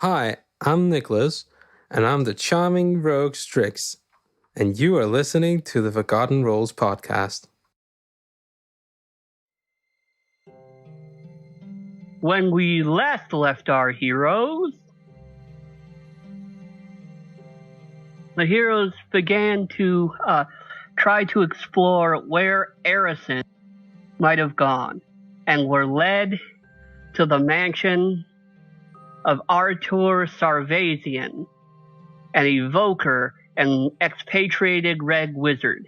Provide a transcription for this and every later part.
Hi, I'm Nicholas, and I'm the charming rogue Strix, and you are listening to the Forgotten Roles podcast. When we last left our heroes, the heroes began to try to explore where Ericin might have gone, and were led to the mansion of Artur Sarvazian, an evoker and expatriated red wizard.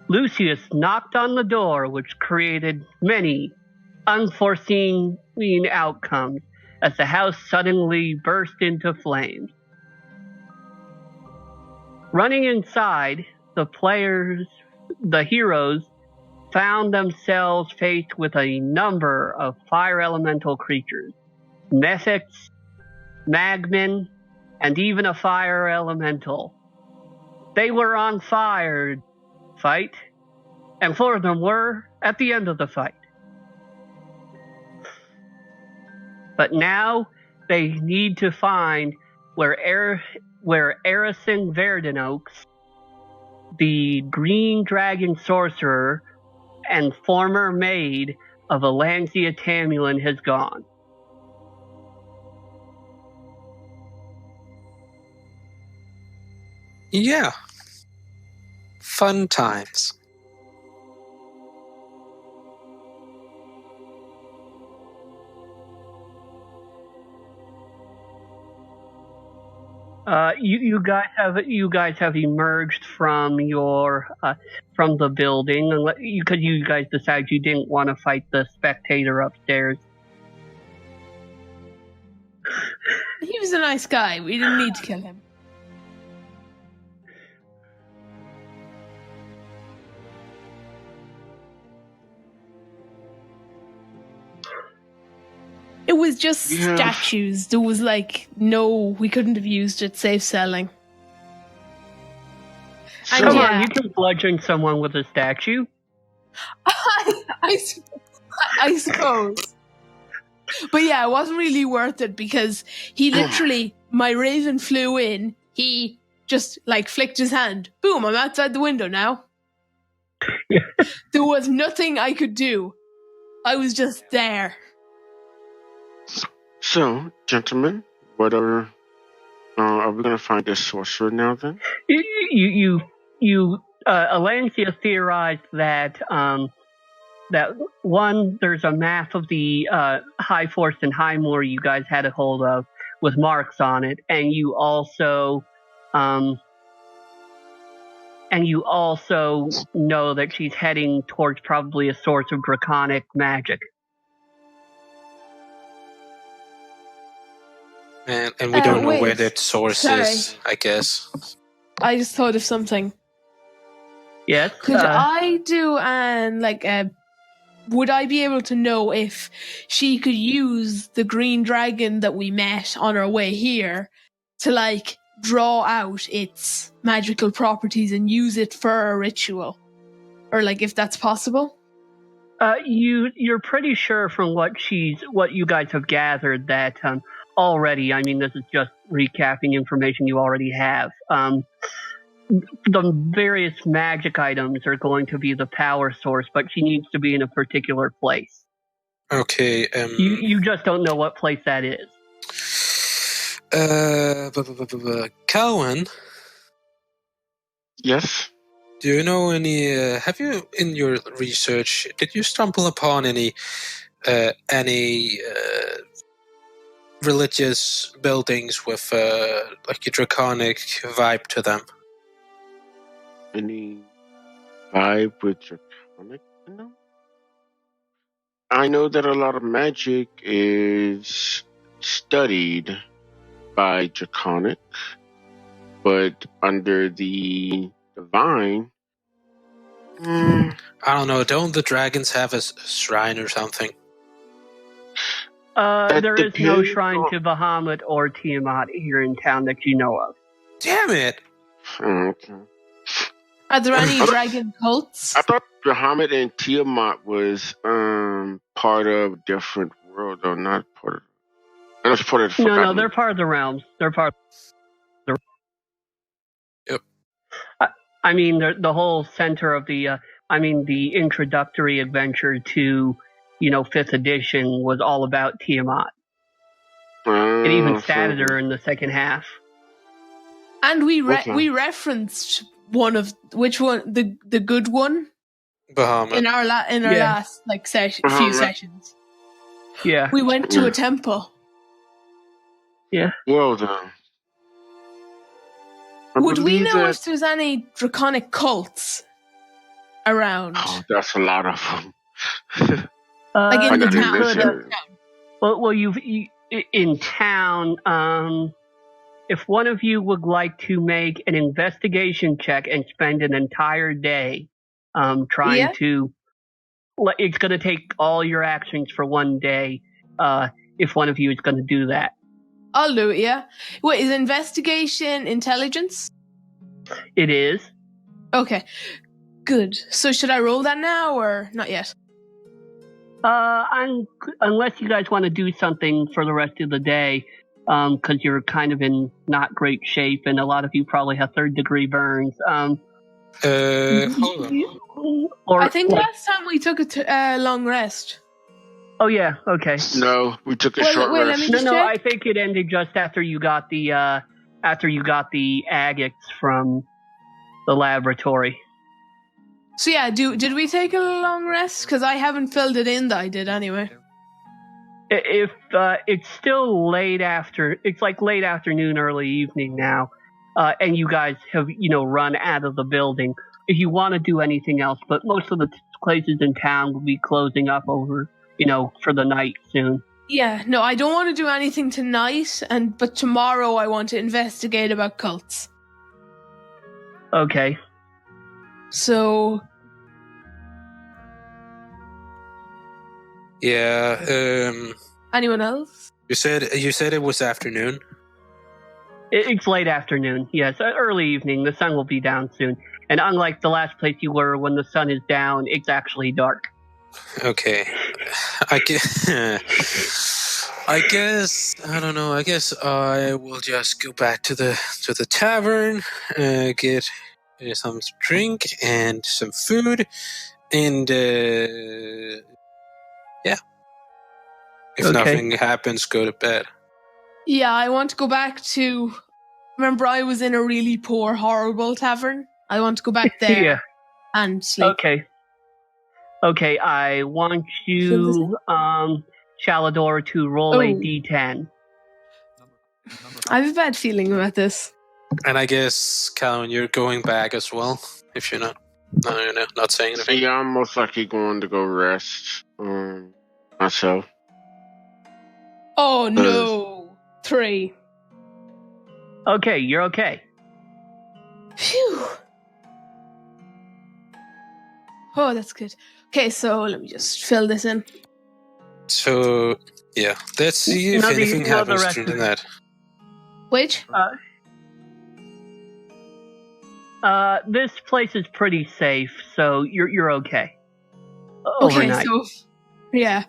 Lucius knocked on the door, which created many unforeseen outcomes as the house suddenly burst into flames. Running inside, the heroes found themselves faced with a number of fire elemental creatures, mythics, magmen, and even a fire elemental. They were on fire fight, and 4 of them were at the end of the fight. But now they need to find where Ericin Verdenoaks, the green dragon sorcerer and former maid of Alancia Tamulin, has gone. Yeah. Fun times. You guys have emerged from from the building because you guys decided you didn't want to fight the spectator upstairs. He was a nice guy. We didn't need to kill him. It was just statues. There was we couldn't have used it. Safe selling. And come on, you can bludgeon someone with a statue. I suppose. But yeah, it wasn't really worth it because he literally, my raven flew in, he just flicked his hand. Boom, I'm outside the window now. There was nothing I could do. I was just there. So, gentlemen, what are we going to find this sorcerer now then? Alancia theorized that there's a map of the High Forest and High Moor you guys had a hold of with marks on it, and you also know that she's heading towards probably a source of draconic magic. And we don't know where that source is, I guess. I just thought of something. Yes? Could I do would I be able to know if she could use the green dragon that we met on our way here to draw out its magical properties and use it for a ritual? Or if that's possible? You're pretty sure from what you guys have gathered that already, I mean, this is just recapping information you already have. The various magic items are going to be the power source, but she needs to be in a particular place. Okay. You just don't know what place that is. Cowan? Yes? Do you know any, have you, in your research, did you stumble upon any religious buildings with a draconic vibe to them? Any vibe with draconic? No. I know that a lot of magic is studied by draconic, but under the divine, I don't know. Don't the dragons have a shrine or something? There is no shrine to Bahamut or Tiamat here in town that you know of. Damn it! Okay. Are there any dragon cults? I thought Bahamut and Tiamat was part of a different world, though, not part of. That's part of the No, Forgotten. they're part of the realms. They're part. Yep. I mean, the whole center of the. The introductory adventure to, 5th edition was all about Tiamat. It even started her in the second half. And we Okay. we referenced which one, the good one Bahamut. in our last few sessions. Yeah. We went to a temple. Yeah. Well done. Would we know if there's any draconic cults around? Oh, that's a lot of them. Like in the I didn't town. mention. Well, you in town. If one of you would like to make an investigation check and spend an entire day, trying to, it's going to take all your actions for one day. If one of you is going to do that, I'll do it. Yeah. Wait, is investigation intelligence? it is. Okay. Good. So should I roll that now or not yet? Unless you guys want to do something for the rest of the day, because you're kind of in not great shape, and a lot of you probably have 3rd-degree burns. Hold on. Or, I think last time we took a long rest. Oh yeah. Okay. No, we took a short let rest. me just check. I think it ended just after you got the agates from the laboratory. So yeah, did we take a long rest? Because I haven't filled it in that I did anyway. If it's still late afternoon, early evening now, and you guys have run out of the building. If you want to do anything else, but most of the places in town will be closing up over for the night soon. Yeah, no, I don't want to do anything tonight, but tomorrow I want to investigate about cults. Okay. So. Yeah. Anyone else? You said it was afternoon. It's late afternoon. Yes, early evening. The sun will be down soon. And unlike the last place you were, when the sun is down, it's actually dark. Okay. I guess I don't know. I guess I will just go back to the tavern, get some drink and some food, and yeah. If nothing happens, go to bed. Yeah, I want to go back to. Remember, I was in a really poor, horrible tavern. I want to go back there and sleep. Okay, I want you, Shalador, to roll a d10. I have a bad feeling about this. And I guess, Calvin, you're going back as well, if you're not saying anything. Yeah, I'm most likely going to go rest myself. Oh no! 3. Okay, you're okay. Phew. Oh, that's good. Okay, so let me just fill this in. So, yeah, let's see if anything happens during that. Which? This place is pretty safe, so you're okay. Okay, overnight. so yeah.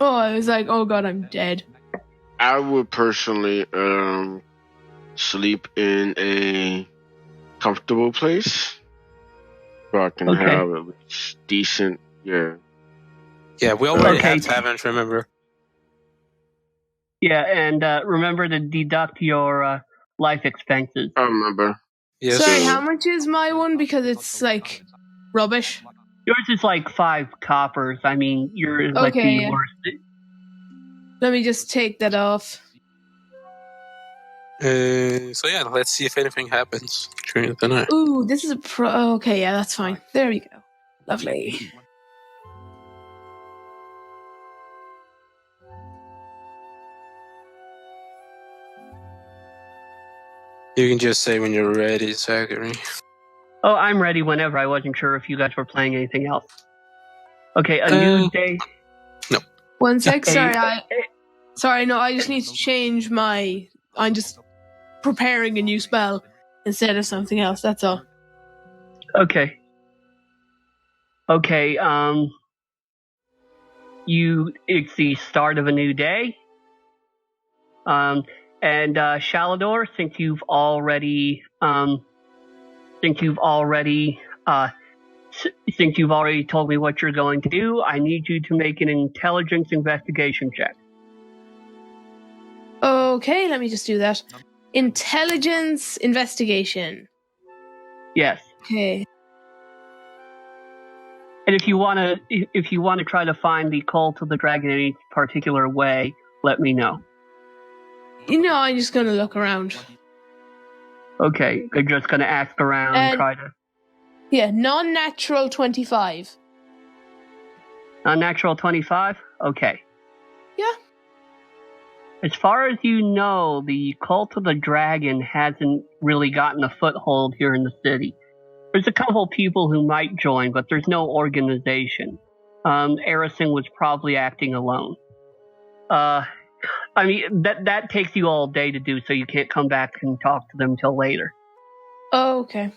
Oh, I was like, oh god, I'm dead. I would personally sleep in a comfortable place so I can have at least decent, Yeah, we already have taverns, remember? Yeah, and remember to deduct your life expenses. I remember. Yes. Sorry, how much is my one? Because it's like rubbish. Yours is like 5 coppers. I mean, you're like the worst. Let me just take that off. So yeah, let's see if anything happens during the night. Ooh, this is a pro. Okay, yeah, that's fine. There we go. Lovely. You can just say when you're ready, Zachary. Oh, I'm ready whenever. I wasn't sure if you guys were playing anything else. Okay, a new day. No. 1 sec. Sorry, no, I just need to change my. I'm just preparing a new spell instead of something else. That's all. Okay. It's the start of a new day. And Shalador, since you've already told me what you're going to do, I need you to make an intelligence investigation check. Okay, let me just do that. Intelligence investigation. Yes. Okay. And if you want to try to find the cult of the dragon in any particular way, let me know. I'm just going to look around. Okay, you're just going to ask around and try to... Yeah, non-natural 25. Non-natural 25? Okay. Yeah. As far as you know, the cult of the dragon hasn't really gotten a foothold here in the city. There's a couple people who might join, but there's no organization. Ericin was probably acting alone. That takes you all day to do, so you can't come back and talk to them till later. Oh, okay.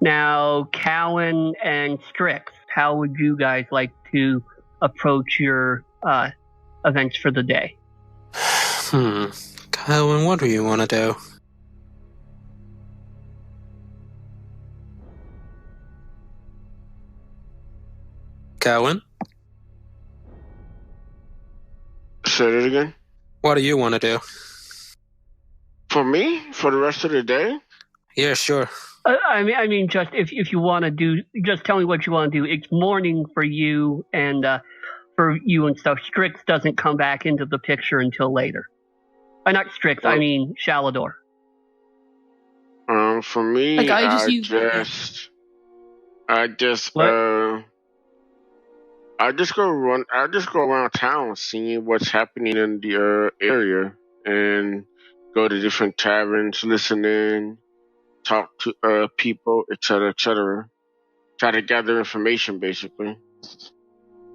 Now, Cowan and Strix, how would you guys like to approach your events for the day? Cowan, what do you want to do? Cowan? Say it again. What do you want to do? For me? For the rest of the day? Yeah, sure. Just if you want to do, just tell me what you want to do. It's morning for you and stuff. Strix doesn't come back into the picture until later. Not Strix, I mean Shalador. For me, I just go around town, seeing what's happening in the area, and go to different taverns, listen in, talk to people, etc., etc. Try to gather information, basically.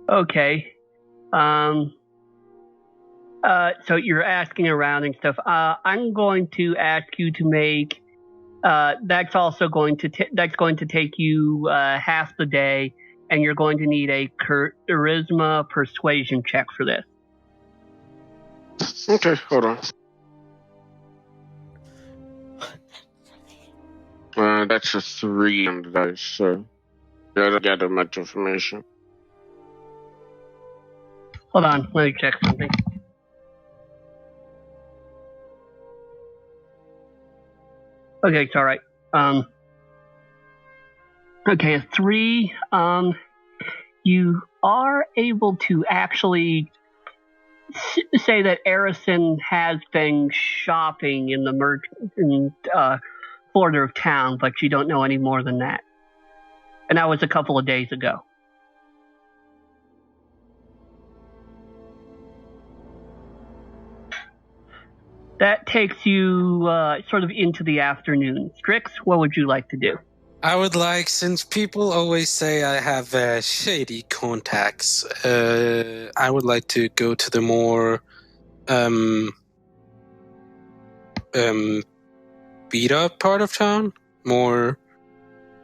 Okay. So you're asking around and stuff. I'm going to ask you to make. That's going to take you half the day, and you're going to need a charisma persuasion check for this. Okay, hold on. That's a 3 on the dice, so gotta gather much information. Hold on, let me check something. Okay, it's all right. Okay, a 3. You are able to actually say that Ericin has been shopping in the border of town, but you don't know any more than that. And that was a couple of days ago. That takes you sort of into the afternoon. Strix, what would you like to do? I would like, since people always say I have shady contacts, I would like to go to the more beat up part of town, more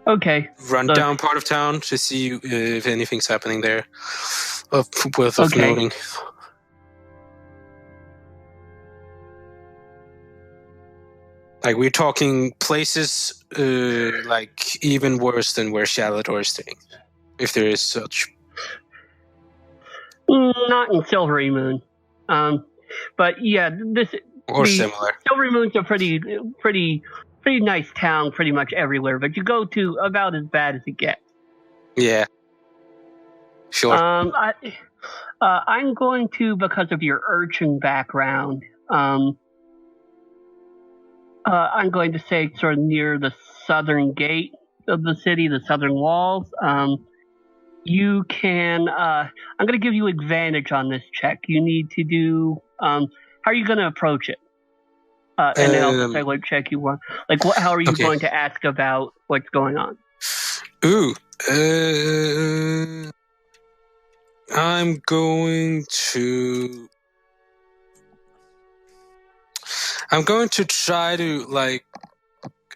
run down part of town to see if anything's happening there worth of noting. Like, we're talking places like even worse than where Shalador is staying, if there is such. Not in Silvery Moon, but yeah, Similar. Silvery Moon's a pretty nice town, pretty much everywhere. But you go to about as bad as it gets. Yeah. Sure. I'm going to, because of your Ericin background, I'm going to say sort of near the southern gate of the city, the southern walls. You can. I'm going to give you advantage on this check. You need to do. How are you going to approach it? And then I'll say what check you want. Like, how are you going to ask about what's going on? I'm going to try to, like,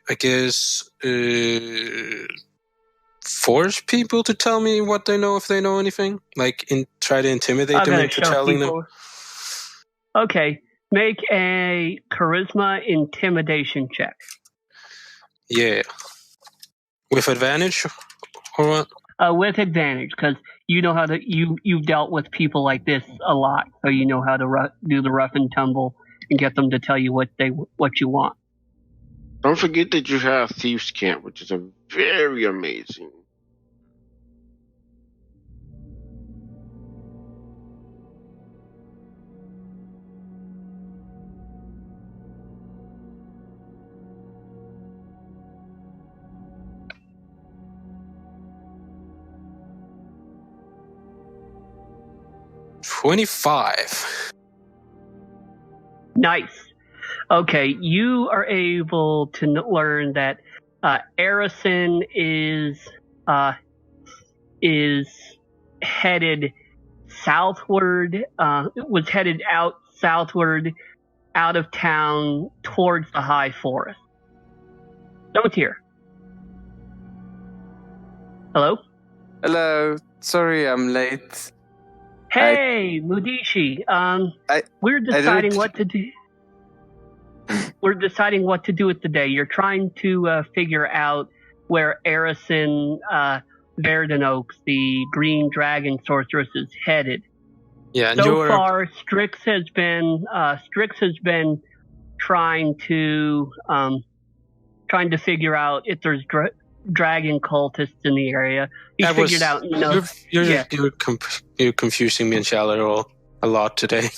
I guess, force people to tell me what they know if they know anything. Like, try to intimidate them into telling them. Okay, make a charisma intimidation check. Yeah. With advantage or what? With advantage, because you know how to you've dealt with people like this a lot, so you know how to do the rough and tumble and get them to tell you what you want. Don't forget that you have Thieves' Camp, which is a very amazing. $25. Nice. Okay, you are able to learn that Ericin is headed southward. Was headed out southward, out of town towards the high forest. Don't hear. Hello. Hello. Sorry, I'm late. Hey, Mudishi. We're deciding what to do. We're deciding what to do with the day. You're trying to figure out where Ericin Verdun Oaks, the Green Dragon Sorceress, is headed. Yeah, so far, Strix has been trying to figure out if there's dragon cultists in the area. You're confusing me and Shalador a lot today.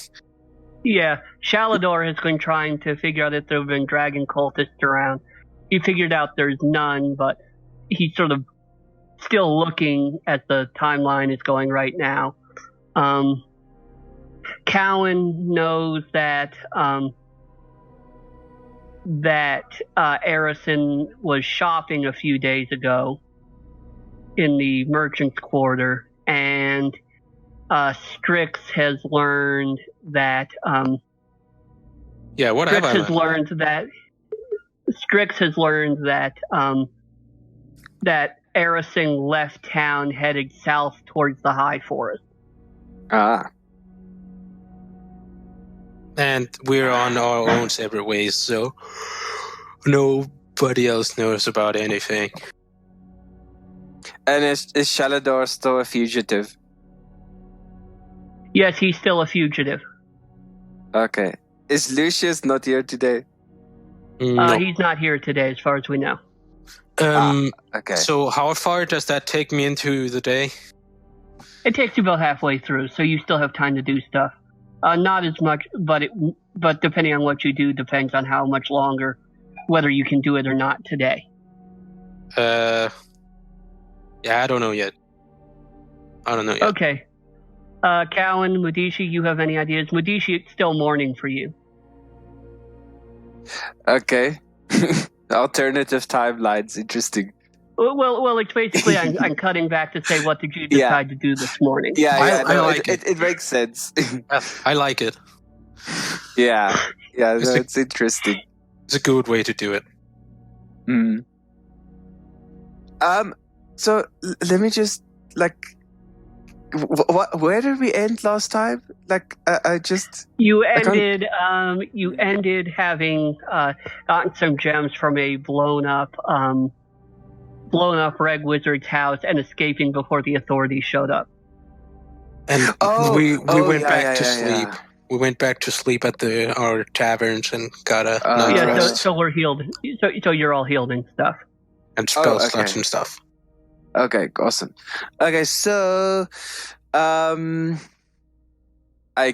Yeah, Shalador has been trying to figure out if there have been dragon cultists around. He figured out there's none, but he's sort of still looking as the timeline is going right now. Cowan knows that Ericin was shopping a few days ago in the merchant's quarter, and Strix has learned that. Strix has learned that Ericin left town, headed south towards the high forest. And we're on our own separate ways, so nobody else knows about anything. And is Shalador still a fugitive? Yes, he's still a fugitive. Okay. Is Lucius not here today? No. He's not here today, as far as we know. Okay. So how far does that take me into the day? It takes you about halfway through, so you still have time to do stuff. Not as much, but depending on what you do, depends on how much longer, whether you can do it or not today. Yeah, I don't know yet. Okay. Cowan, Mudishi, you have any ideas? Mudishi, it's still morning for you. Okay. Alternative timelines, interesting. Well, it's basically I'm cutting back to say what did you decide to do this morning? Yeah, I like it. It makes sense. I like it. Yeah, it's interesting. It's a good way to do it. So let me just where did we end last time? You ended having gotten some gems from a blown up Reg Wizard's house and escaping before the authorities showed up. And we went back to sleep. Yeah. We went back to sleep at our taverns and got a night rest. So we're healed. So you're all healed and stuff. And spell slots and stuff. Okay, awesome. Okay, so I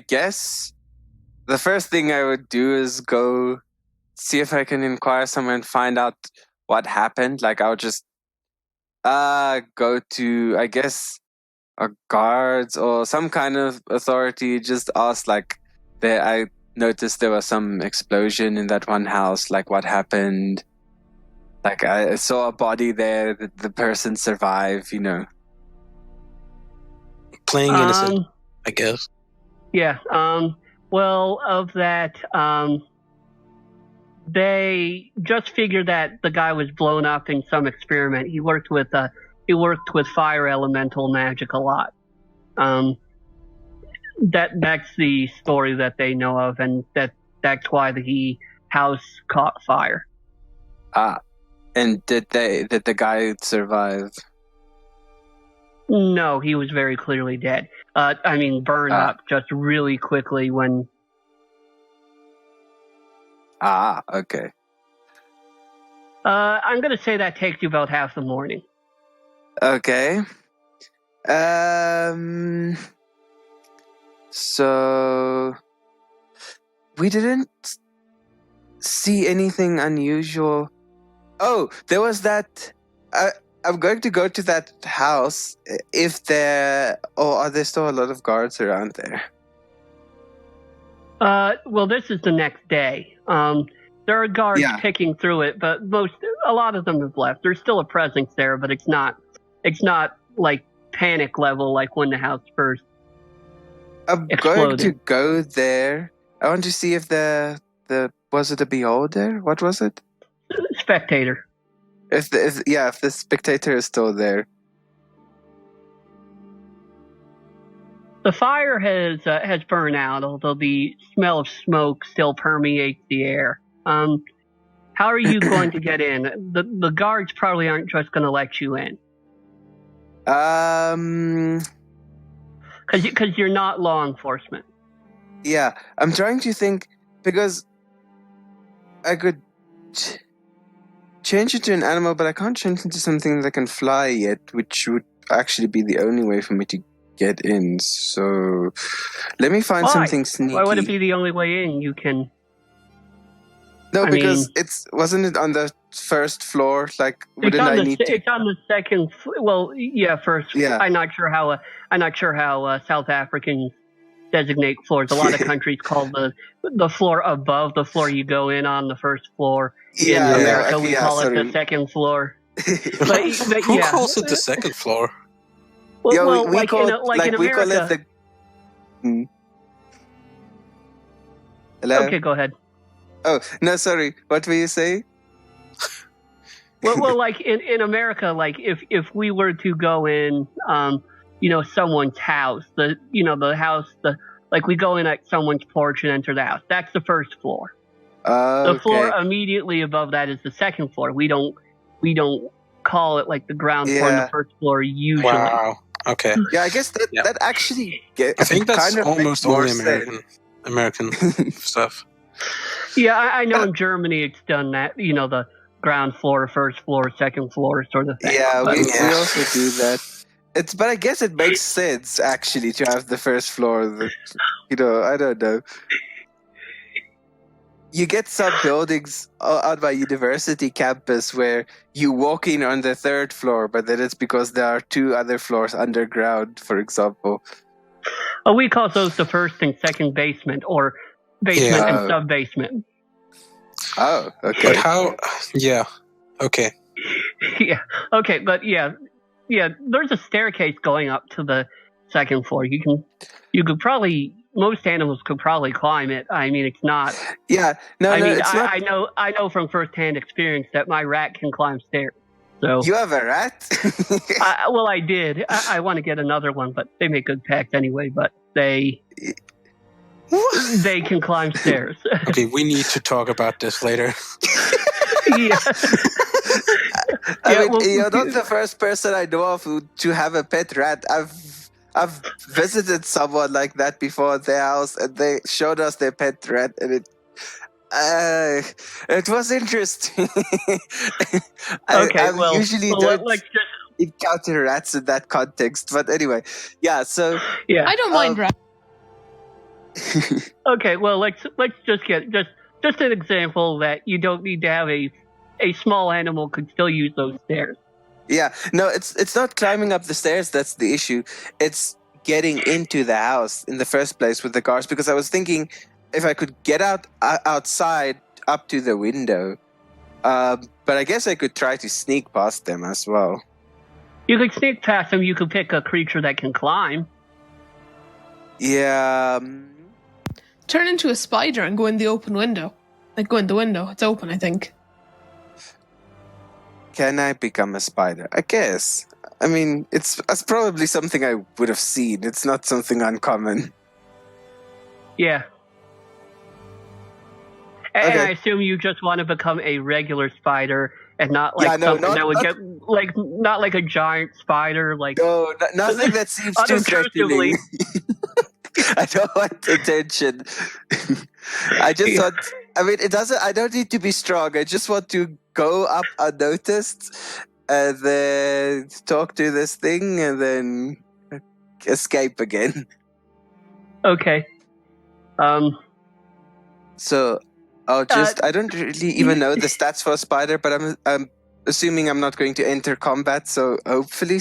guess the first thing I would do is go see if I can inquire somewhere and find out what happened. Like, I would just go to, I guess, a guards or some kind of authority, just ask, I noticed there was some explosion in that one house, what happened? I saw a body there, the person survived, Playing innocent, I guess. Yeah, well, of that, they just figured that the guy was blown up in some experiment. He worked with fire elemental magic a lot. That's the story that they know of, and that's why the house caught fire. And did the guy survive? No, he was very clearly dead. Burned up just really quickly when. Okay. I'm gonna say that takes you about half the morning. Okay. So we didn't see anything unusual. Oh, there was that. I'm going to go to that house. Are there still a lot of guards around there? Well, this is the next day. There are guards picking through it, but a lot of them have left. There's still a presence there, but it's not like panic level like when the house first exploded. Going to go there. I want to see if was it a beholder? What was it? Spectator. If the spectator is still there. The fire has burned out, although the smell of smoke still permeates the air. How are you going to get in? The guards probably aren't just going to let you in. Because you're not law enforcement. Yeah, I'm trying to think because I could change it to an animal, but I can't change it into something that can fly yet, which would actually be the only way for me to get in. So let me find something sneaky. Why would it be the only way in? You can. No, because wasn't it on the first floor? Like, wouldn't I need to? It's on the second. Well, yeah, first. Yeah. I'm not sure how South Africans designate floors. A lot of countries call the floor above the floor you go in on the first floor. In America, we call it the second floor. But Who calls it the second floor? Well, we call in America. We call it the. Hello? Okay, go ahead. Oh no, sorry. What were you saying? Well, like in America, like if we were to go in, someone's house, the house, like we go in at someone's porch and enter the house. That's the first floor. The floor immediately above that is the second floor. We don't call it like the ground floor and the first floor usually. Wow. Okay. Yeah, I guess that actually I think that's kind of almost only American stuff. Yeah, I know in Germany it's done that. The ground floor, first floor, second floor sort of thing. Yeah, we also do that. But I guess it makes sense actually to have the first floor. I don't know. You get some buildings on my university campus where you walk in on the third floor, but then it's because there are two other floors underground, for example. Oh, we call those the first and second basement, or basement and sub-basement. Oh, okay. But how? Yeah. Okay. Yeah. Okay, but yeah. There's a staircase going up to the second floor. You could probably. Most animals could probably climb it. I mean, it's not. Yeah, no, it's not. I know from firsthand experience that my rat can climb stairs. So you have a rat? I did. I want to get another one, but they make good packs anyway. But they can climb stairs. Okay, we need to talk about this later. Yeah. You're not the first person I know of to have a pet rat. I've visited someone like that before at their house, and they showed us their pet rat, and it was interesting. I usually don't encounter rats in that context, but anyway, so I don't mind rats. Okay, well let's just get just an example that you don't need to have a small animal could still use those stairs. Yeah, no, it's not climbing up the stairs that's the issue. It's getting into the house in the first place with the cars, because I was thinking if I could get outside up to the window, but I guess I could try to sneak past them as well. You could sneak past them. You could pick a creature that can climb. Yeah. Turn into a spider and go in the open window. Like go in the window. It's open, I think. Can I become a spider? I guess. I mean, it's probably something I would have seen. It's not something uncommon. Yeah. And Okay. I assume you just want to become a regular spider and not like something that would get like not like a giant spider, like No, nothing that seems too unobtrusively. threatening. I don't want attention. I just want. I mean, it doesn't. I don't need to be strong. I just want to go up unnoticed, and then talk to this thing, and then escape again. Okay. So I'll just. I don't really even know the stats for a spider, but I'm assuming I'm not going to enter combat. So hopefully,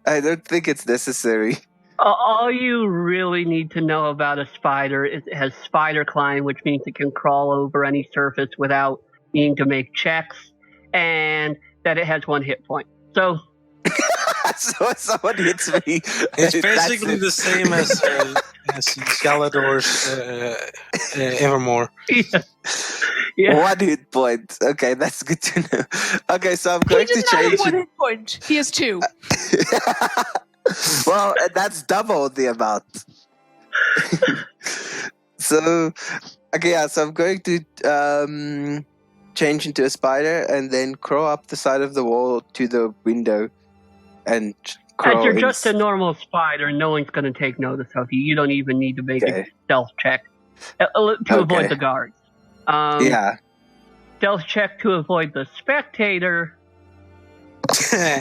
I don't think it's necessary. All you really need to know about a spider is it has spider climb, which means it can crawl over any surface without needing to make checks, and that it has 1 hit point. So, so if someone hits me, It's basically the same as Scalador's Evermore. Yeah. 1 hit point. Okay, that's good to know. Okay, so I'm going He to does not have change 1 it. hit point. He has 2. Well, that's double the amount. So, okay, yeah, so I'm going to change into a spider and then crawl up the side of the wall to the window and crawl As you're in. just a normal spider, no one's going to take notice of you. You don't even need to make a stealth check to avoid the guards. Yeah. Stealth check to avoid the spectator.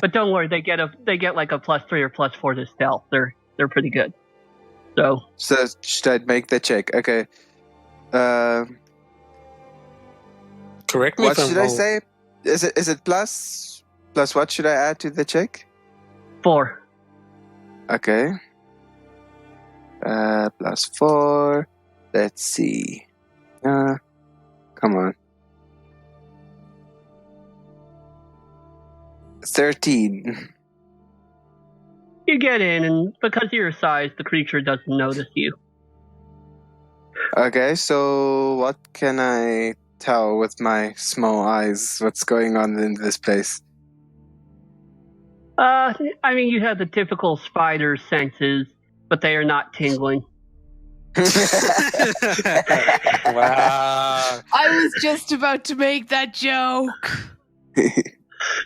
But don't worry, they get like a +3 or +4 to stealth. They're pretty good. So should I make the check? Okay. Correct me What if I'm should wrong. I say? Is it plus what should I add to the check? 4. Okay. +4. Let's see. Come on. 13. You get in, and because of your size, the creature doesn't notice you. Okay, so what can I tell with my small eyes? What's going on in this place? I mean, you have the typical spider senses, but they are not tingling. Wow. I was just about to make that joke.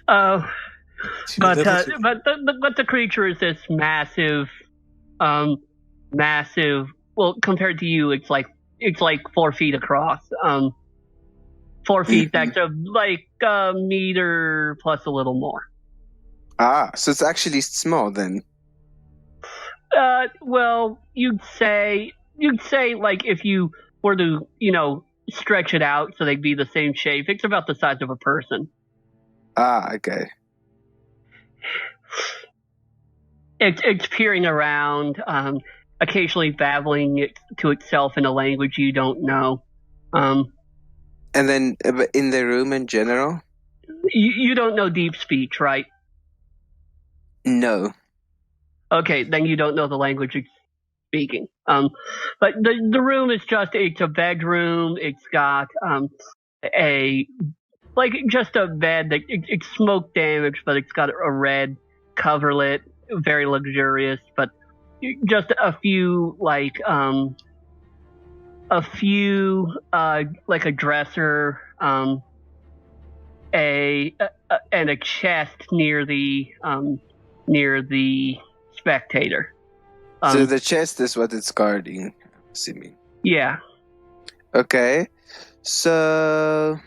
But the creature is this massive. Well, compared to you, it's like 4 feet across. 4 feet. That's like a meter plus a little more. So it's actually small then. Well, you'd say like if you were to stretch it out so they'd be the same shape. It's about the size of a person. Okay. It's peering around, occasionally babbling to itself in a language you don't know. And then in the room in general? You don't know deep speech, right? No. Okay, then you don't know the language it's speaking. But the room is it's a bedroom. It's got just a bed that it's smoke damaged, but it's got a red coverlet, very luxurious, but just a few like a dresser, and a chest near the spectator. So the chest is what it's guarding, I'm assuming. Yeah. Okay. So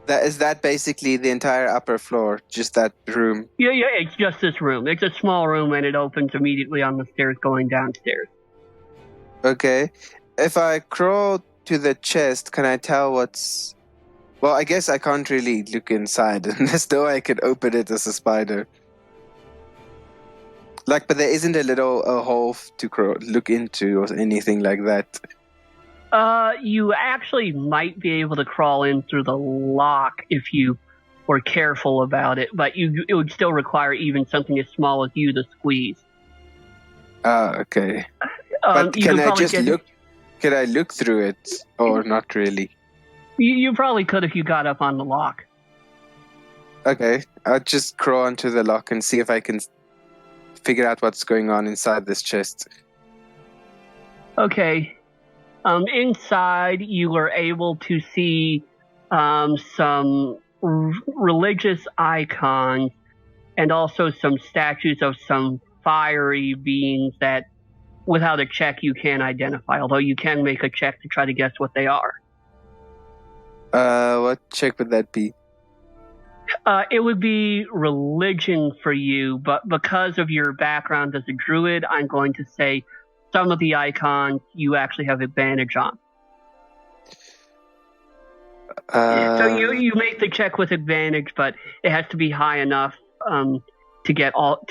that basically the entire upper floor, just that room? Yeah, it's just this room. It's a small room and it opens immediately on the stairs going downstairs. Okay. If I crawl to the chest, can I tell what's... Well, I guess I can't really look inside unless though I could open it as a spider. But there isn't a hole to look into or anything like that. You actually might be able to crawl in through the lock if you were careful about it, but it would still require even something as small as you to squeeze. Okay. But can I just look? Can I look through it or not really? You probably could if you got up on the lock. Okay, I'll just crawl onto the lock and see if I can figure out what's going on inside this chest. Okay. Inside, you were able to see some religious icons and also some statues of some fiery beings that, without a check, you can't identify, although you can make a check to try to guess what they are. What check would that be? It would be religion for you, but because of your background as a druid, I'm going to say some of the icons you actually have advantage on. So you make the check with advantage, but it has to be high enough to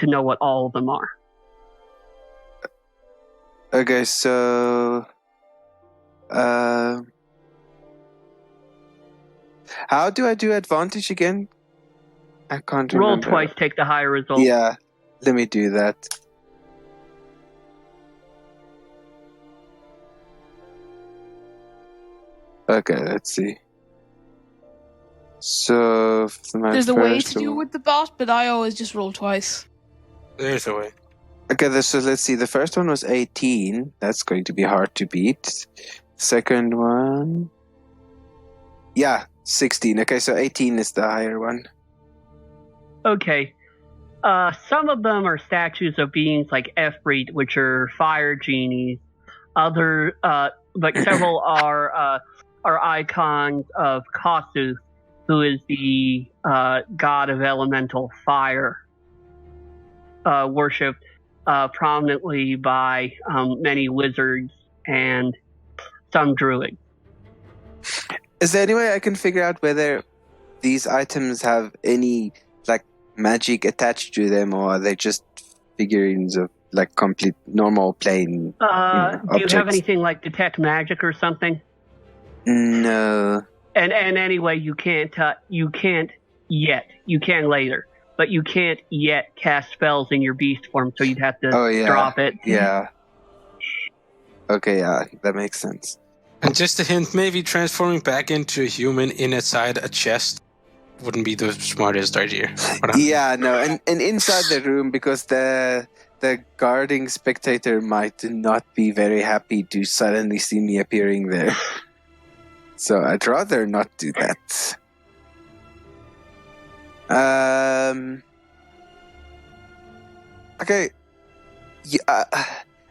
know what all of them are. Okay, so how do I do advantage again? I can't remember. Roll twice, take the higher result. Yeah, let me do that. Okay, let's see. So there's a way to do it with the bot, but I always just roll twice. There's a way. Okay, so let's see. The first one was 18. That's going to be hard to beat. Second one, yeah, 16. Okay, so 18 is the higher one. Okay. Some of them are statues of beings like Efreet, which are fire genies. But several are icons of Kasu, who is the god of elemental fire, worshipped prominently by many wizards and some druids. Is there any way I can figure out whether these items have any magic attached to them, or are they just figurines of complete normal plain do objects? You have anything like detect magic or something? No. And anyway, you can't yet. You can later, but you can't yet cast spells in your beast form, so you'd have to drop it. Yeah. Okay, yeah, that makes sense. And just a hint, maybe transforming back into a human inside a chest wouldn't be the smartest idea. Yeah, no, and inside the room, because the guarding spectator might not be very happy to suddenly see me appearing there. So I'd rather not do that. Okay. Yeah,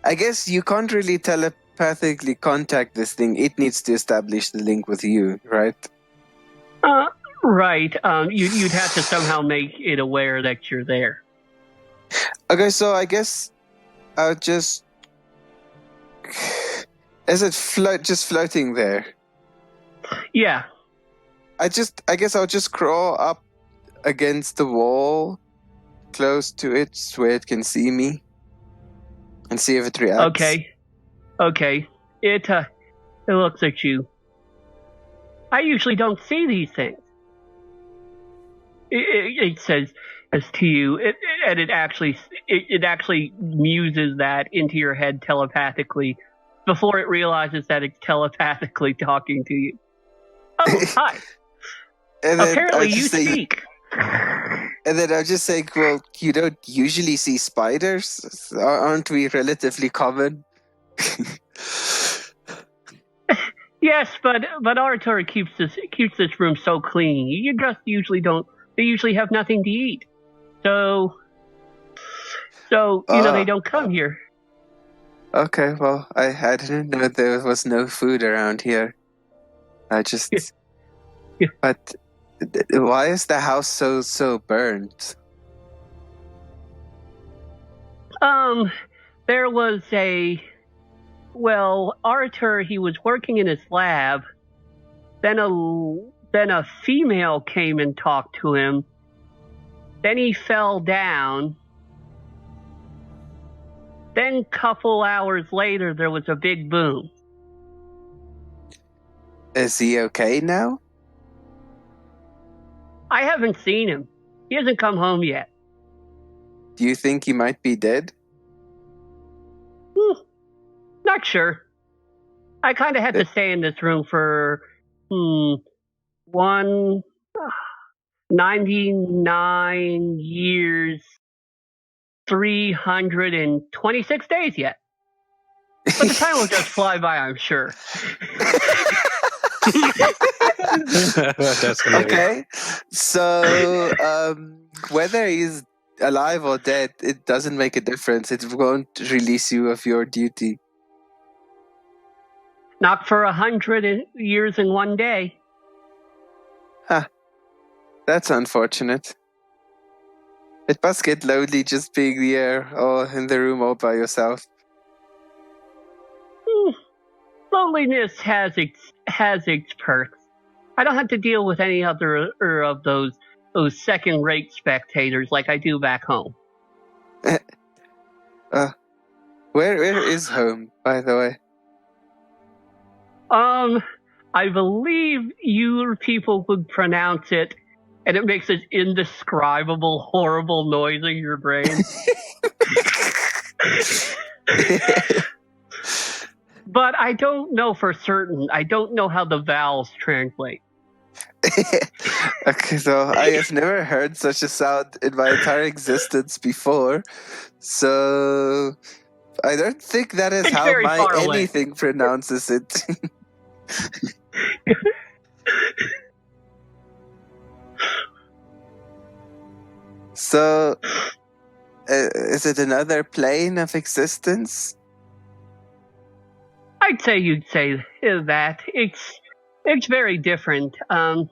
I guess you can't really telepathically contact this thing. It needs to establish the link with you, right? Right. You'd have to somehow make it aware that you're there. Okay, so I guess I'll just... Is it just floating there? Yeah. I guess I'll just crawl up against the wall, close to it, so it can see me, and see if it reacts. Okay. It looks at you. I usually don't see these things. It says as to you, and it actually muses that into your head telepathically before it realizes that it's telepathically talking to you. Oh, hi. Apparently you speak. And then I'll just say, well, you don't usually see spiders? Aren't we relatively common? Yes, but Artur keeps this room so clean. You just usually don't. They usually have nothing to eat, so they don't come here. Okay, well, I didn't know there was no food around here. I just. Yeah. But why is the house so burnt? There was Artur, he was working in his lab. Then a female came and talked to him. Then he fell down. Then a couple hours later, there was a big boom. Is he okay now? I haven't seen him. He hasn't come home yet. Do you think he might be dead? Not sure. I kind of had to stay in this room for 99 years 326 days yet. But the time will just fly by, I'm sure. That's hilarious. Okay, so whether he's alive or dead, it doesn't make a difference. It won't release you of your duty. Not for 100 years in one day. That's unfortunate. It must get lonely just being there or in the room all by yourself. Loneliness has its perks. I don't have to deal with any other of those second-rate spectators like I do back home. Where is home, by the way? I believe you people would pronounce it, and it makes an indescribable, horrible noise in your brain. But I don't know for certain. I don't know how the vowels translate. Okay, so I have never heard such a sound in my entire existence before. So I don't think that is It's how very my far away. anything pronounces it. So is it another plane of existence? I'd say you'd say that it's very different. I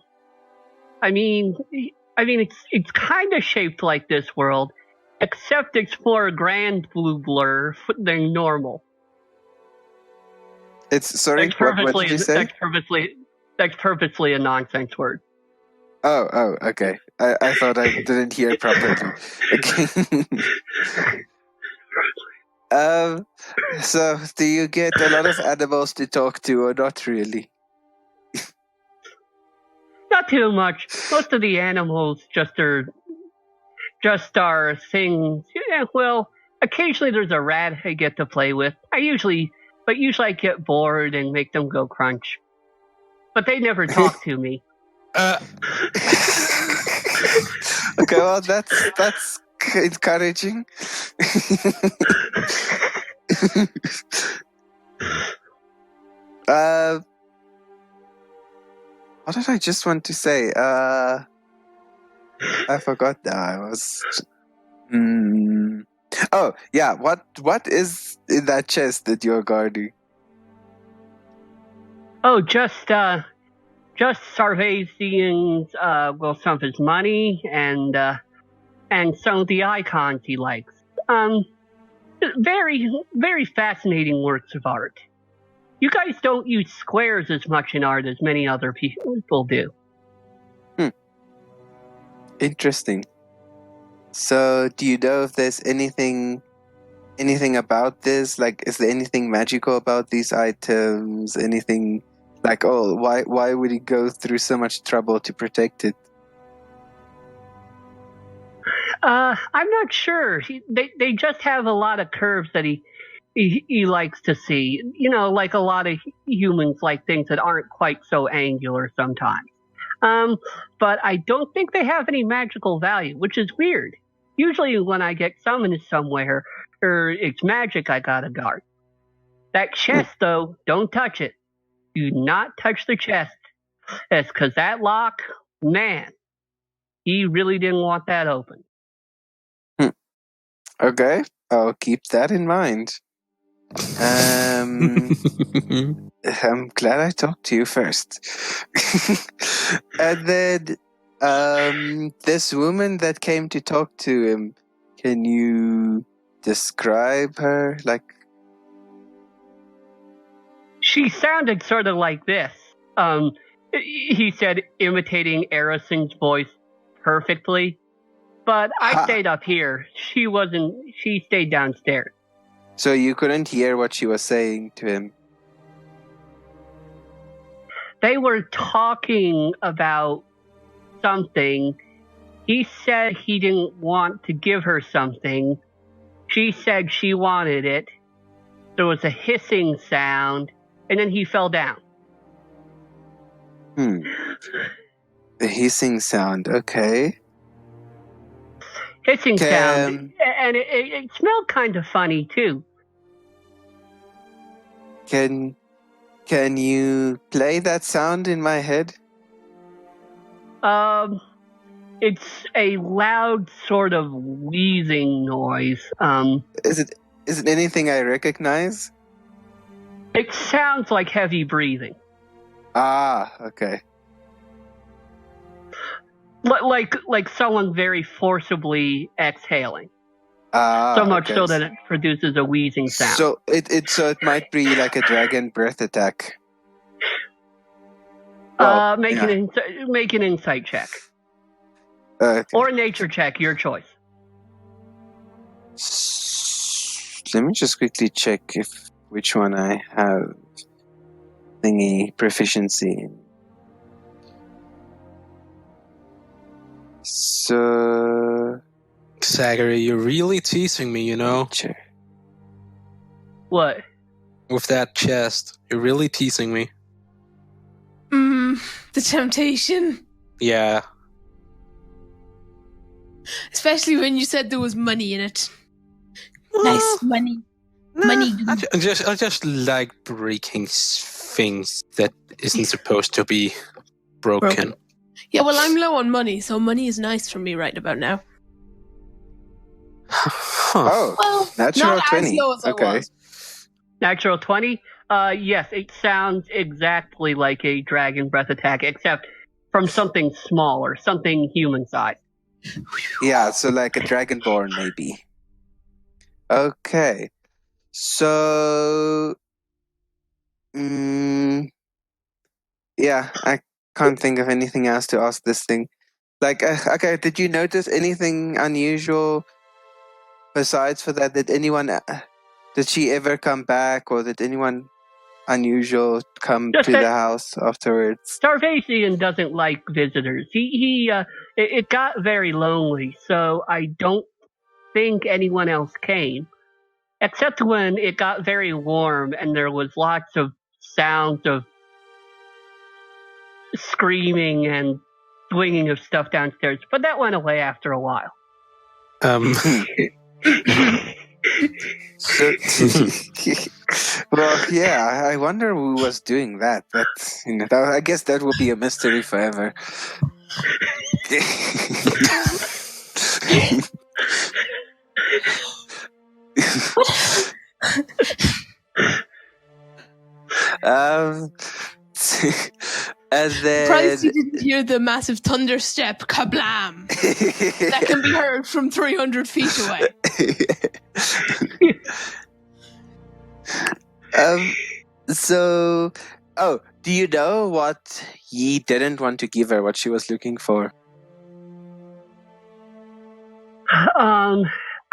mean, it's kind of shaped like this world, except it's more grand blue blur than normal. It's sorry. What did you say? That's purposely a nonsense word. Oh, okay. I thought I didn't hear properly. Okay. So do you get a lot of animals to talk to, or not really? Not too much. Most of the animals just are things. Yeah, well, occasionally there's a rat I get to play with. Usually I get bored and make them go crunch. But they never talk to me. Okay, well that's encouraging. What did I just want to say? I forgot now. I was. Oh yeah, what is in that chest that you're guarding? Oh, just Sarvazian's some of his money and some of the icons he likes. Very, very fascinating works of art. You guys don't use squares as much in art as many other people do. Interesting. So, do you know if there's anything about this? Like, is there anything magical about these items? Anything like, oh, why would he go through so much trouble to protect it? I'm not sure. They just have a lot of curves that he likes to see. You know, like a lot of humans like things that aren't quite so angular sometimes. But I don't think they have any magical value, which is weird. Usually when I get summoned somewhere, or it's magic I gotta guard. That chest, though, don't touch it. Do not touch the chest. It's because that lock, man, he really didn't want that open. Okay, I'll keep that in mind. I'm glad I talked to you first. And then this woman that came to talk to him, can you describe her? Like, she sounded sort of like this. He said, imitating Ericin's voice perfectly. But I stayed up here. She stayed downstairs. So you couldn't hear what she was saying to him? They were talking about something. He said he didn't want to give her something. She said she wanted it. There was a hissing sound, and then he fell down. The hissing sound, okay. hissing sound, Can and it smelled kind of funny too. can you play that sound in my head? It's a loud sort of wheezing noise. Is it anything I recognize? It sounds like heavy breathing. Ah, okay. Like someone very forcibly exhaling. Ah, So much okay. so that it produces a wheezing sound. So it might be like a dragon breath attack. Well, make yeah. an insight check. Okay. Or a nature check, your choice. Let me just quickly check which one I have thingy proficiency in. So Zachary, you're really teasing me, you know? What? With that chest. You're really teasing me. The temptation. Yeah. Especially when you said there was money in it. Well, Nice money. Money. I just like breaking things that isn't supposed to be broken. Yeah, well, I'm low on money, so money is nice for me right about now. Huh. Oh, Well, natural not 20. as low as I Okay. was. Natural 20? Yes, it sounds exactly like a dragon breath attack, except from something smaller, something human sized. Yeah, so like a dragonborn maybe. Okay. So yeah, I can't think of anything else to ask this thing. Like, okay, did you notice anything unusual besides for that? Did she ever come back, or did anyone unusual come Just to that- the house afterwards? Starvacian doesn't like visitors. It got very lonely, so I don't think anyone else came. Except when it got very warm and there was lots of sounds of screaming and swinging of stuff downstairs. But that went away after a while. So, well, yeah, I wonder who was doing that. But I guess that will be a mystery forever. And then Surprised you didn't hear the massive thunder step kablam that can be heard from 300 feet away. So, do you know what he didn't want to give her, what she was looking for?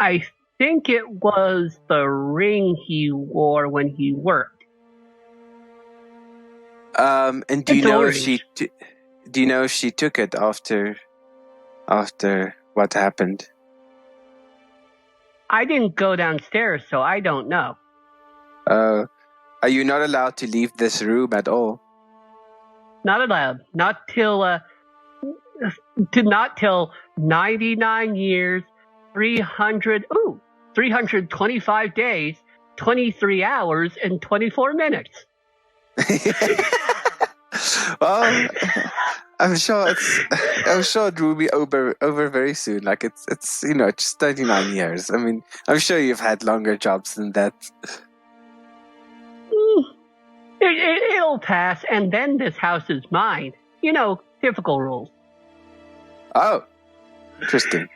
I think it was the ring he wore when he worked. And do you It's know orange. if she took it after what happened? I didn't go downstairs, so I don't know. Are you not allowed to leave this room at all? Not allowed. Not till 99 years, 325 days, 23 hours, and 24 minutes. Well, I'm sure it will be over very soon. Like it's just 39 years. I mean, I'm sure you've had longer jobs than that. It'll pass, and then this house is mine. Typical rules. Oh, interesting.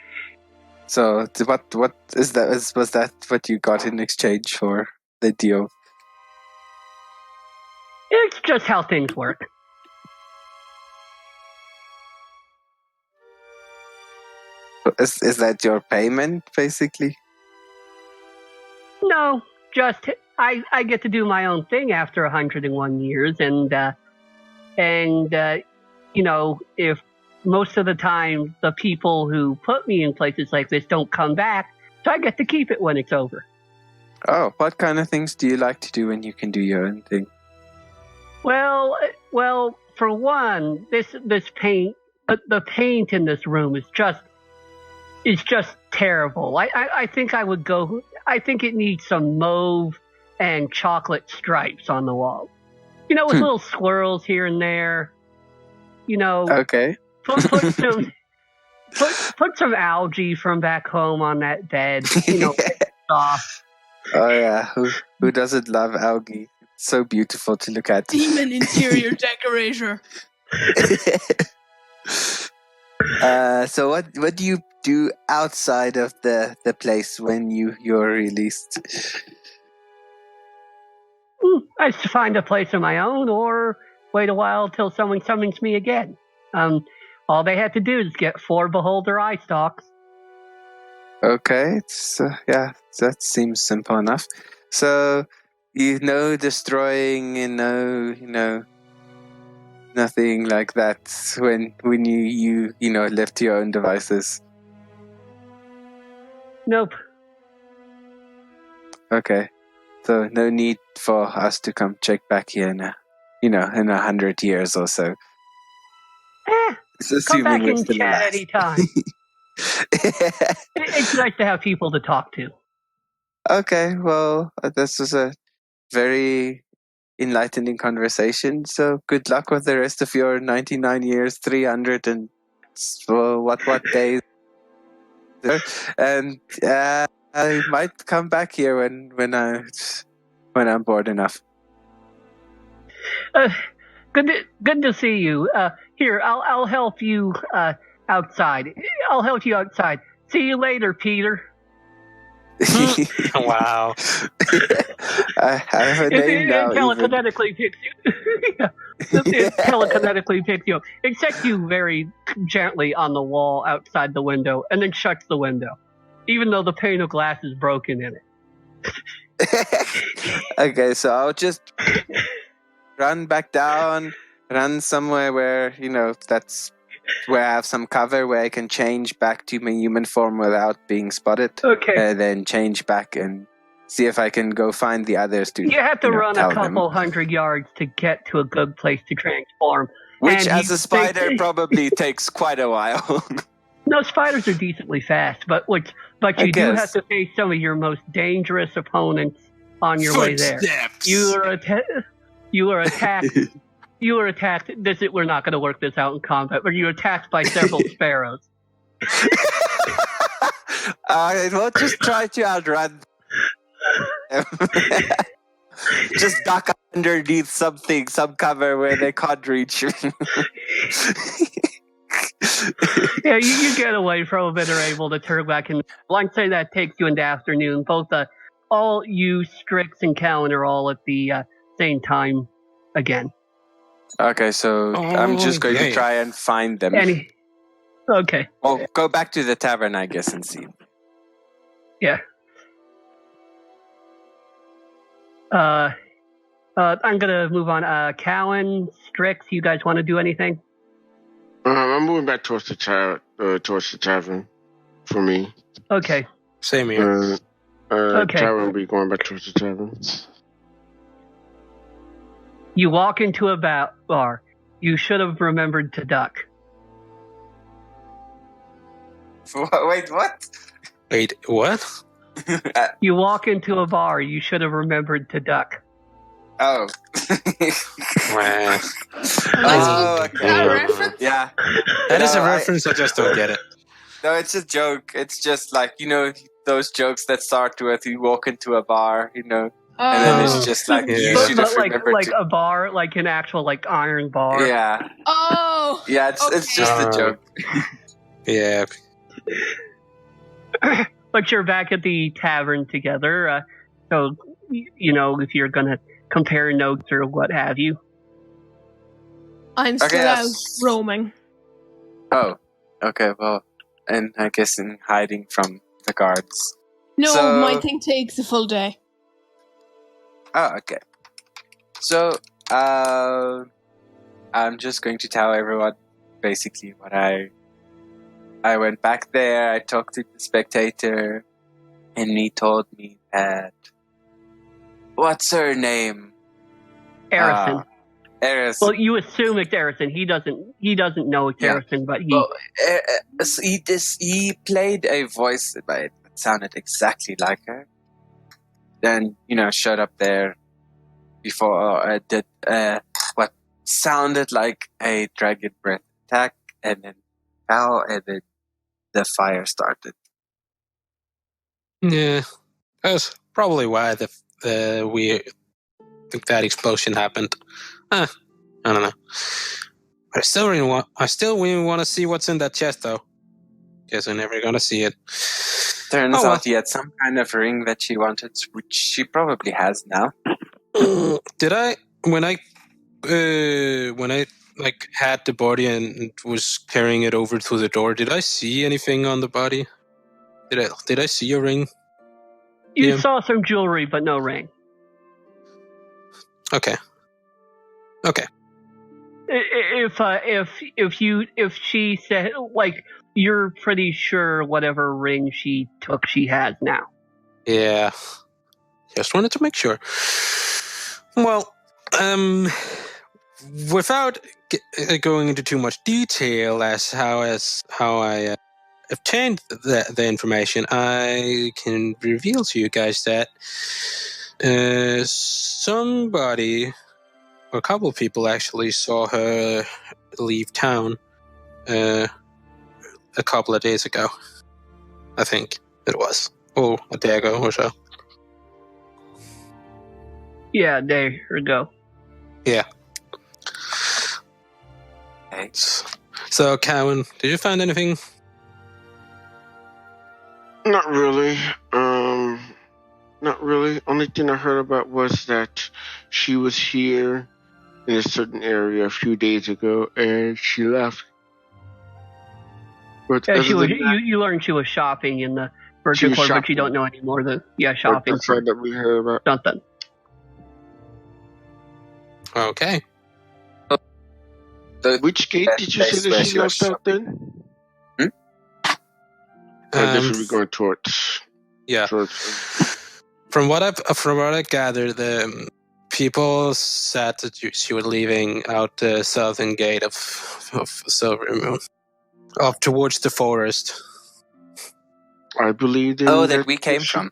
So what is that? Was that what you got in exchange for the deal? It's just how things work. Is that your payment, basically? No, just I get to do my own thing after 101 years, and if most of the time the people who put me in places like this don't come back, so I get to keep it when it's over. Oh, what kind of things do you like to do when you can do your own thing? Well, for one, this paint, the paint in this room is just terrible. I think I would go. I think it needs some mauve and chocolate stripes on the wall. With little swirls here and there. Okay. Put some algae from back home on that bed. Soft. Oh yeah, who doesn't love algae? It's so beautiful to look at. Demon interior decorator. So what do you do outside of the place when you're released? I just find a place of my own, or wait a while till someone summons me again. All they have to do is get 4 beholder eye stalks. Okay, that seems simple enough. So destroying, nothing like that when you left your own devices. Nope. Okay, so no need for us to come check back here in 100 years or so. Come back we're and still chat alive. anytime. It's nice to have people to talk to. Okay, well, this was a very enlightening conversation. So good luck with the rest of your 99 years, 300 and what days. And I might come back here when I'm bored enough. Good to see you. Here, I'll help you outside. I'll help you outside. See you later, Peter. Wow. I have a name now. It telekinetically picks you. It telekinetically picks you up. It sets you very gently on the wall outside the window, and then shuts the window, even though the pane of glass is broken in it. Okay, so I'll just run back down, run somewhere where, that's where I have some cover where I can change back to my human form without being spotted. Okay. Then change back and see if I can go find the others to. You have to run a couple them. 100 yards to get to a good place to transform. Which, as a spider, probably takes quite a while. No, spiders are decently fast, but you do have to face some of your most dangerous opponents on your way there. You are attacked. You were attacked. We're not going to work this out in combat, but you were attacked by several sparrows. I will just try to outrun them. Just duck underneath some cover where they can't reach me. Yeah, you get away from it and are able to turn back in. I'd say that takes you into afternoon. Both all you, Strix, and Callan are all at the same time again. Okay, so I'm just going to try and find them. Okay. Well, go back to the tavern, I guess, and see. Yeah. I'm gonna move on. Callan, Strix, you guys want to do anything? I'm moving back towards the tavern. For me. Okay. Same here. Okay. Tavern will be going back towards the tavern. You walk into a bar. You should have remembered to duck. Wait, what? Wait, what? You walk into a bar. You should have remembered to duck. Oh. Okay. That reference? Yeah. That is a reference, I just don't get it. No, it's a joke. It's just like, those jokes that start with you walk into a bar, and then it's just like, you should have remembered like a bar, like an actual iron bar. Yeah. Oh. Yeah, it's just a joke. Yeah. But you're back at the tavern together. So, if you're going to compare notes or what have you. I'm still out roaming. Oh, okay, well, and I guess in hiding from the guards. No, my thing takes a full day. Oh, okay. So, I'm just going to tell everyone basically what I went back there, I talked to the spectator, and he told me that... What's her name? Ericin. Eris. Well, you assume it's Ericin. He doesn't know it's Yeah. Ericin, but He played a voice that sounded exactly like her. Then, showed up there before did what sounded like a dragon breath attack, and then fell, and then the fire started. Yeah, that's probably why we think that explosion happened. I don't know. I still really want to see what's in that chest, though. Guess we're never gonna see it. Turns out he had some kind of ring that she wanted, which she probably has now. Did I when I like had the body and was carrying it over to the door? Did I see anything on the body? Did I see a ring? you saw some jewelry, but no ring. Okay. If she said, like, you're pretty sure whatever ring she took, she has now. Yeah. Just wanted to make sure. Well, without going into too much detail as how I obtained the information, I can reveal to you guys that somebody, or a couple of people actually, saw her leave town a couple of days ago. I think it was. Oh, a day ago or so. Yeah, there you go. Yeah. Thanks. So, Cowan, did you find anything? Not really. Not really. Only thing I heard about was that she was here in a certain area a few days ago, and she left. But Yeah, other than that, you learned she was shopping in the She was Umbraxacor, but you shopping. don't know anymore. Shopping that's for all that we heard about. something. Okay. Which gate did you say that she left out then? I guess we're going towards. Yeah. From what I gathered, the people said that she was leaving out the southern gate of Silver Moon, up towards the forest. I believe in that we came from.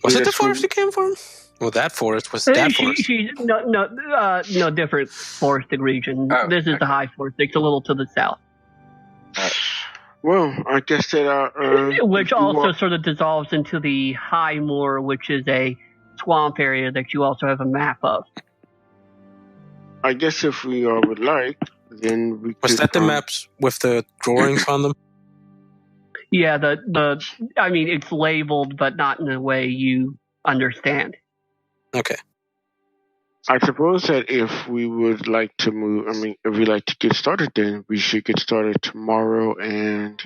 Was Yeah, it the that's where forest you came from? Well, that forest was that forest. She's no different forested region. Oh, This is the high forest. It's a little to the south, Well, I guess that which also sort of dissolves into the High Moor, which is a swamp area that you also have a map of. I guess if we would like, then we Was could. that the maps with the drawings on them? Yeah, I mean, it's labeled, but not in a way you understand. Okay. I suppose that if we would like to move, if we like to get started, then we should get started tomorrow and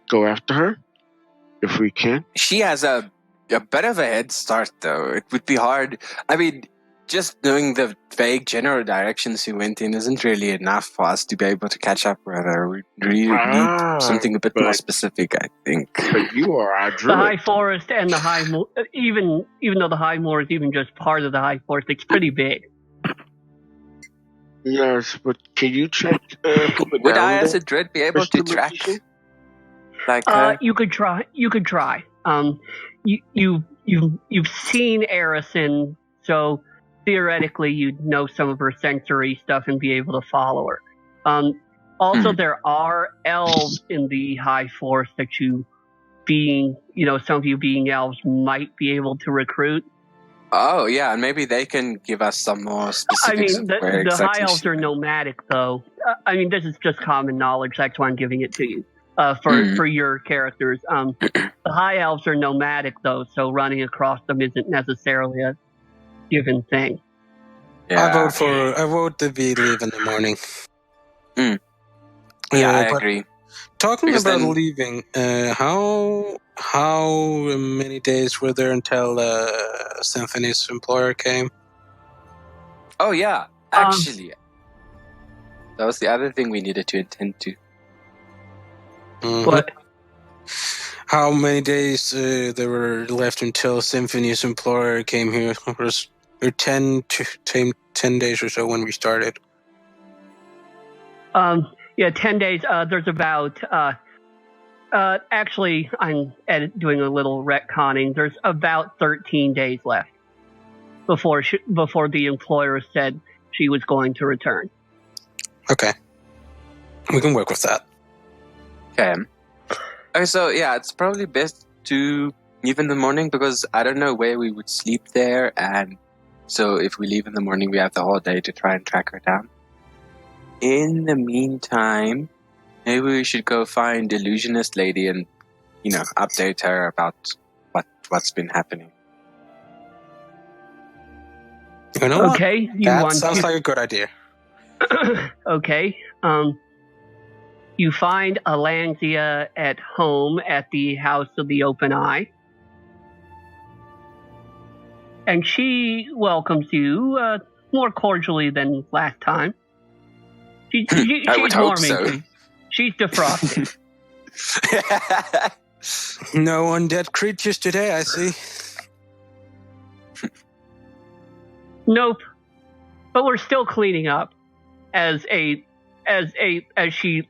go after her, if we can. She has a bit of a head start, though. It would be hard. I mean, just knowing the vague general directions she went in isn't really enough for us to be able to catch up with her. We really need something a bit more specific, I think. But you are our The druid. High Forest and the High Moor, even though the High Moor is even just part of the High Forest, it's pretty big. Yes, but can you check? Would I, as a druid, be able to track? Like, you could try. You've seen Ericin, so theoretically you'd know some of her sensory stuff and be able to follow her. Also, there are elves in the High Forest that some of you being elves might be able to recruit. Oh, yeah, and maybe they can give us some more specifics. I mean, the High Elves are nomadic, though. This is just common knowledge. That's why I'm giving it to you for your characters. The High Elves are nomadic, though, so running across them isn't necessarily a given thing. Yeah. I vote that we leave in the morning. Yeah, I agree. Talking about leaving, how many days were there until Symphony's employer came? Oh, yeah. Actually, that was the other thing we needed to attend to. What? How many days there were left until Symphony's employer came here? Or 10 days or so when we started. 10 days. There's about actually, I'm doing a little retconning. There's about 13 days left before the employer said she was going to return. Okay. We can work with that. Okay, so yeah, it's probably best to leave in the morning because I don't know where we would sleep there, and so if we leave in the morning, we have the whole day to try and track her down. In the meantime, maybe we should go find Illusionist Lady and, update her about what's been happening. You know Okay, what? That sounds like a good idea. Okay. You find Alanzia at home at the House of the Open Eye. And she welcomes you more cordially than last time. She's warming to. She's defrosting. No undead creatures today, I see. Nope. But we're still cleaning up. As she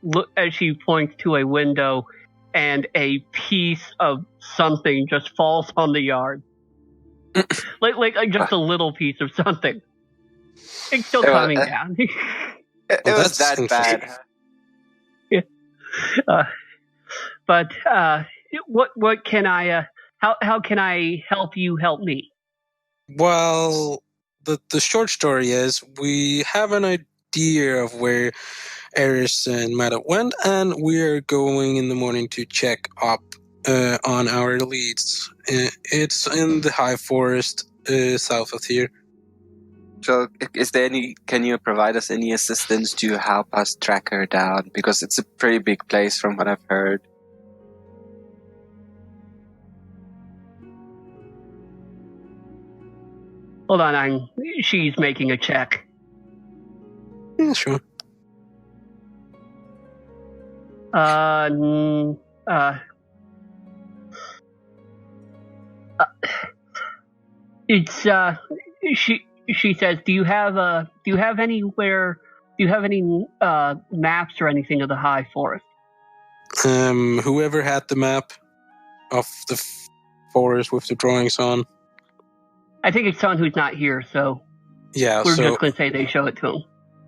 points to a window, and a piece of something just falls on the yard, like just a little piece of something. It's still coming down. It was that bad. Yeah. But what can I? How can I help you? Help me. Well, the short story is we have an idea of where Ericin might have went, and we're going in the morning to check up on our leads. It's in the high forest south of here. So, can you provide us any assistance to help us track her down? Because it's a pretty big place from what I've heard. Hold on, she's making a check. Yeah, sure. It's she says, do you have any maps or anything of the high forest? Whoever had the map of the forest with the drawings on. I think it's someone who's not here, so yeah, we're just going to say they show it to him.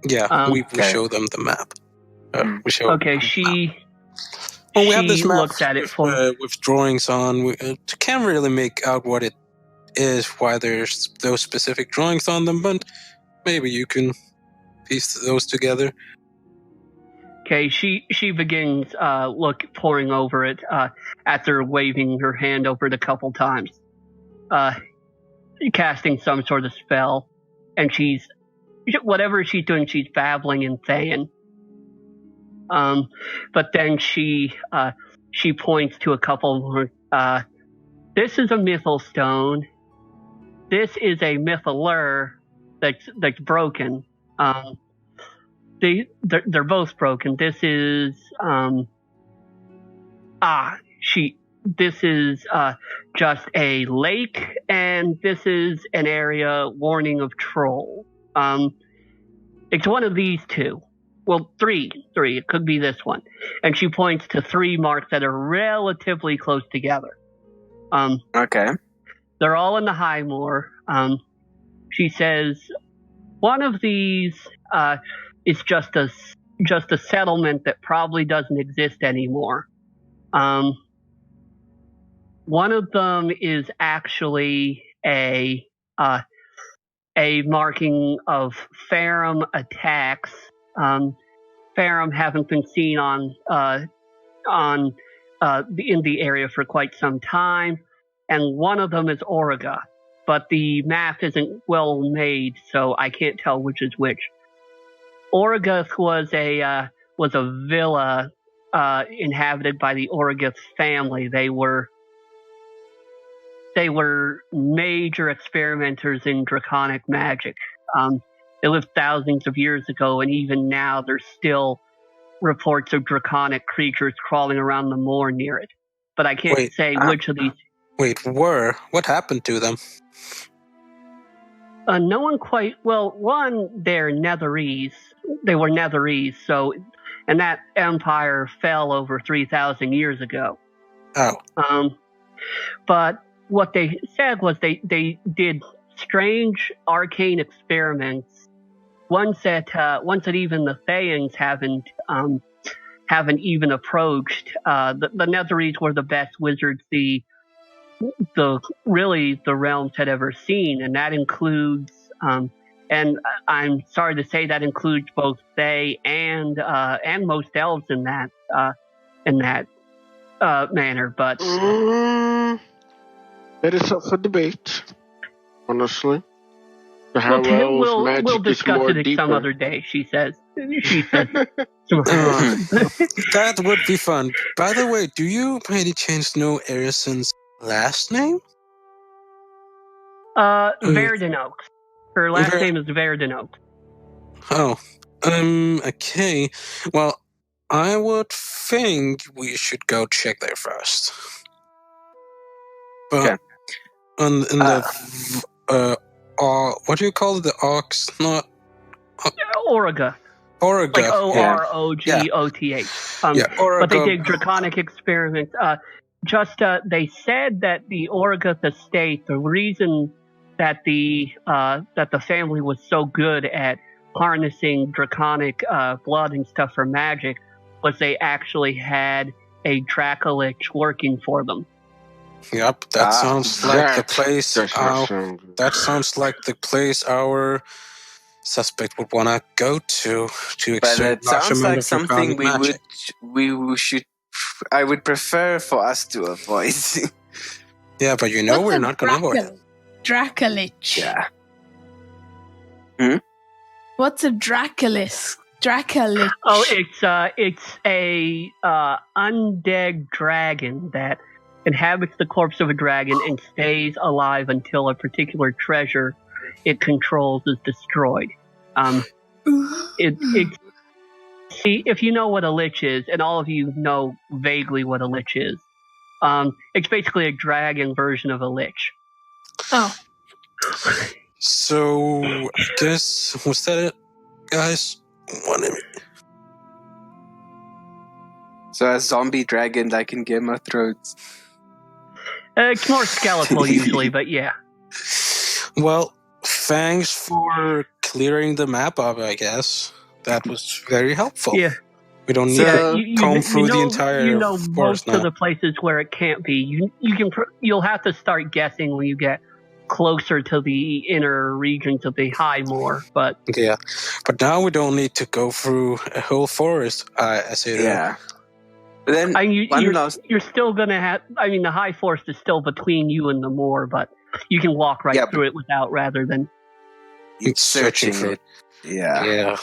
Yeah, we show them the map. She we have this map looks at it with drawings on. We can't really make out what it is, why there's those specific drawings on them, but maybe you can piece those together. Okay, she begins poring over it after waving her hand over it a couple times, casting some sort of spell, and whatever she's doing, she's babbling and saying. But then she points to a couple more. This is a mythal stone. This is a mythaler that's broken. They're both broken. This is this is just a lake, and this is an area warning of troll. It's one of these two. Well, three. It could be this one. And she points to 3 marks that are relatively close together. Okay. They're all in the High Moor. She says one of these is just a settlement that probably doesn't exist anymore. One of them is actually a marking of Farum attacks. Farum haven't been seen in the area for quite some time, and one of them is Auriga, but the map isn't well made, so I can't tell which is which. Auriga was a villa inhabited by the Auriga family. They were major experimenters in draconic magic. They lived thousands of years ago, and even now there's still reports of draconic creatures crawling around the moor near it. But I can't say which of these. What happened to them? No one quite. Well, one, they're Netherese. They were Netherese, so, and that empire fell over 3,000 years ago. Oh. But what they said was they did strange arcane experiments. Ones that even the Thayans haven't even approached. The Netherese were the best wizards the realms had ever seen, and that includes. And I'm sorry to say that includes both Thay and most elves in that manner. But that is up for debate. Honestly, the High Moor's magic we'll is discuss more it deeper. some other day. She says. That would be fun. By the way, do you by any chance know Ericin's last name? Verdenoak. Her last name is Verdenoak. Oh. Okay. Well, I would think we should go check there first. But Okay. in the what do you call it? The ox? Not Origa. Origa. Like Orogoth. Origa. But they did draconic experiments. They said that the Origoth estate, the reason that the family was so good at harnessing draconic blood and stuff for magic was they actually had a Dracolich working for them. Yep, that sounds like the place. That sounds like the place our suspect would want to go to But exert it sounds like something magic. we should. I would prefer for us to avoid. Yeah, but we're not going to avoid it. Dracolich. Yeah. What's a Dracolich? Dracolich. Oh, it's a undead dragon that inhabits the corpse of a dragon and stays alive until a particular treasure it controls is destroyed. See, if you know what a lich is, and all of you know vaguely what a lich is, it's basically a dragon version of a lich. Oh. So, I guess, was that it, guys? 1 minute. So a zombie dragon like in Game of Thrones. It's more skeletal usually, but yeah. Well, thanks for clearing the map up, I guess. That was very helpful. Yeah. We don't need to comb through the entire forest most now. of the places where it can't be. You'll have to start guessing when you get closer to the inner regions of the High Moor, but yeah. But now we don't need to go through a whole forest. I say that. Yeah. But then you're still gonna have. I mean, the High Forest is still between you and the moor, but you can walk through it without, rather than searching it. Yeah. Yeah.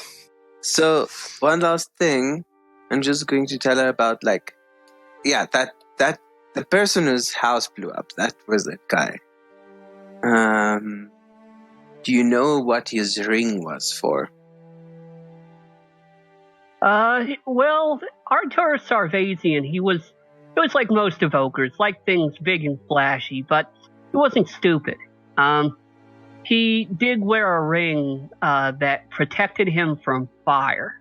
So one last thing, I'm just going to tell her about that the person whose house blew up. That was a guy. Do you know what his ring was for? Well, Artur Sarvazian, he was like most evokers, like things big and flashy, but he wasn't stupid. He did wear a ring that protected him from fire.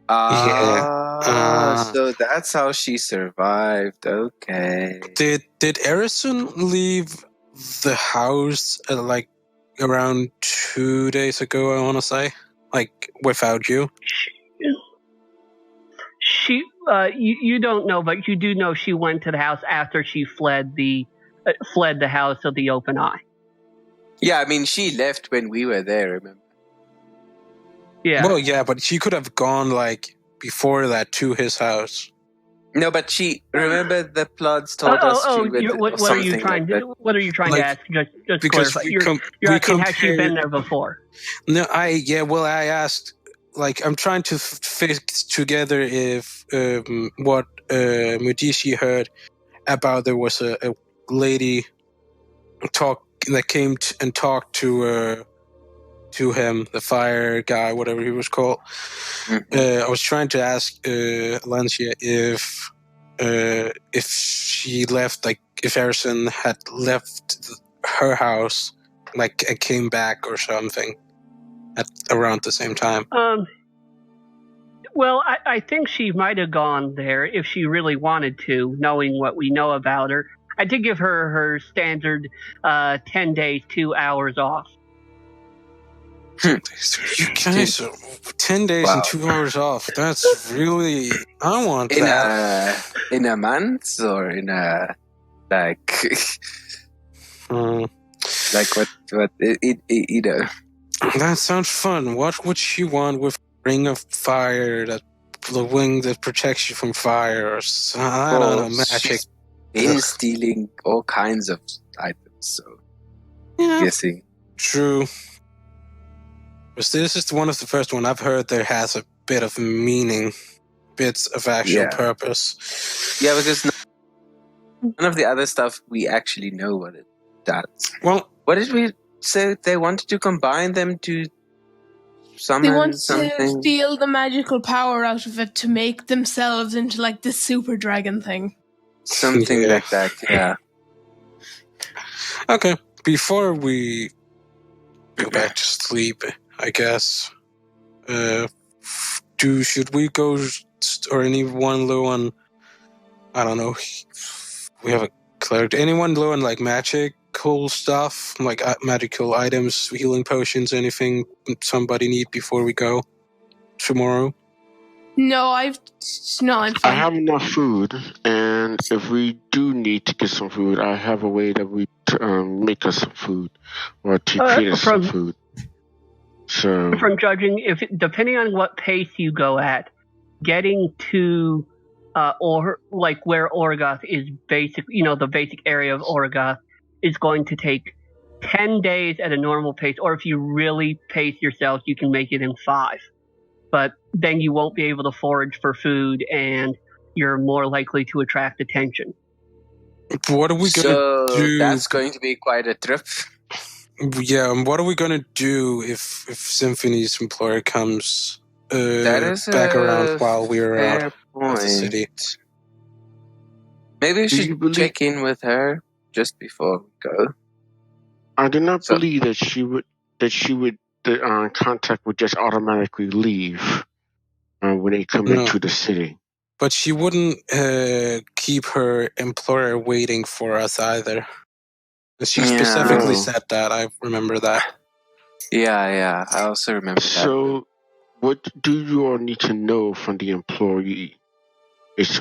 So that's how she survived. Okay. Did Ericin leave the house around 2 days ago, I want to say? Without you? You don't know, but you do know she went to the house after she fled the house of the open eye. Yeah, I mean, she left when we were there, remember? Yeah. Well, yeah, but she could have gone, before that to his house. No, but remember the plots told us she would what are you trying to ask? Just because clarify. You're asking, has she been there before? No, I asked, I'm trying to fit together if what Medici heard about there was a lady that came and talked to him, the fire guy, whatever he was called. Mm-hmm. I was trying to ask Lancia if she left, if Ericin had left her house like came back or something at around the same time. Well, I think she might have gone there if she really wanted to, knowing what we know about her. I did give her her standard 10 days, 2 hours off. You guys, 10 days and 2 hours off. That's really. I want that. In a month or in a like like what you know. That sounds fun. What would she want with ring of fire, the wing that protects you from fire, or I don't know, magic? She's been stealing all kinds of items, so Yeah, guessing. true. But this is one of the first one I've heard there has a bit of meaning, bits of actual purpose. Yeah, because none of the other stuff we actually know what it does. Well, what did we say? They wanted to combine them to summon They want something. to steal the magical power out of it to make themselves into like the super dragon thing. Something like that, yeah. Okay, before we go back to sleep, I guess, should we go, or anyone low on, I don't know, we have a cleric, anyone low on like magical stuff, like magical items, healing potions, anything somebody need before we go tomorrow? No, I'm I fine. have enough food, and if we do need to get some food, I have a way that we make us some food, or to create us some food. So, from judging, depending on what pace you go at, getting to or like where Orgoth is basic, the basic area of Orgoth is going to take 10 days at a normal pace, or if you really pace yourself, you can make it in 5. But then you won't be able to forage for food, and you're more likely to attract attention. What are we going to do? That's going to be quite a trip. Yeah, and what are we going to do if Symphony's employer comes back around while we're out of the city? Maybe we should check in with her just before we go. I do not believe that she would the contact would just automatically leave when they come into the city. But she wouldn't keep her employer waiting for us either. She specifically said that. I remember that. Yeah, I also remember that. So, what do you all need to know from the employee?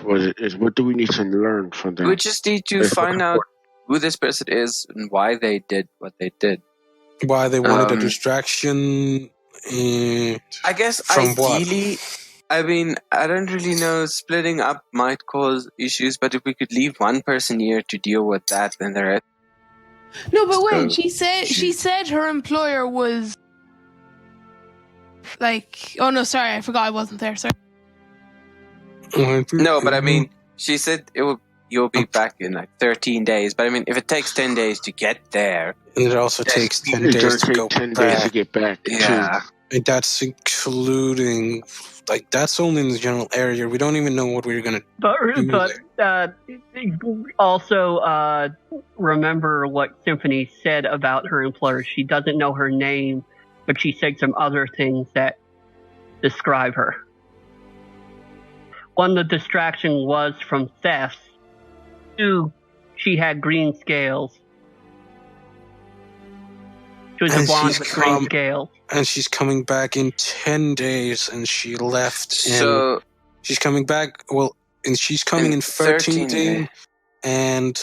What do we need to learn from them? We just need to find out who this person is and why they did what they did. Why they wanted a distraction. I guess from ideally, what? I mean, I don't really know. Splitting up might cause issues, but if we could leave one person here to deal with that, then the rest. No, but wait. She said her employer was like. Oh no, sorry, I forgot I wasn't there. Sorry. No, but I mean, she said you'll be back in like 13 days. But I mean, if it takes 10 days to get there, and it also takes 10 days to go 10 back. days to get back. Yeah. And that's including, like, that's only in the general area. We don't even know what we're going to do. But also remember what Symphony said about her employer. She doesn't know her name, but she said some other things that describe her. One, the distraction was from thefts. 2, she had green scales. She was a blonde with green scales. And she's coming back in 10 days, and she left. So she's coming back. Well, and she's coming in 13 days. And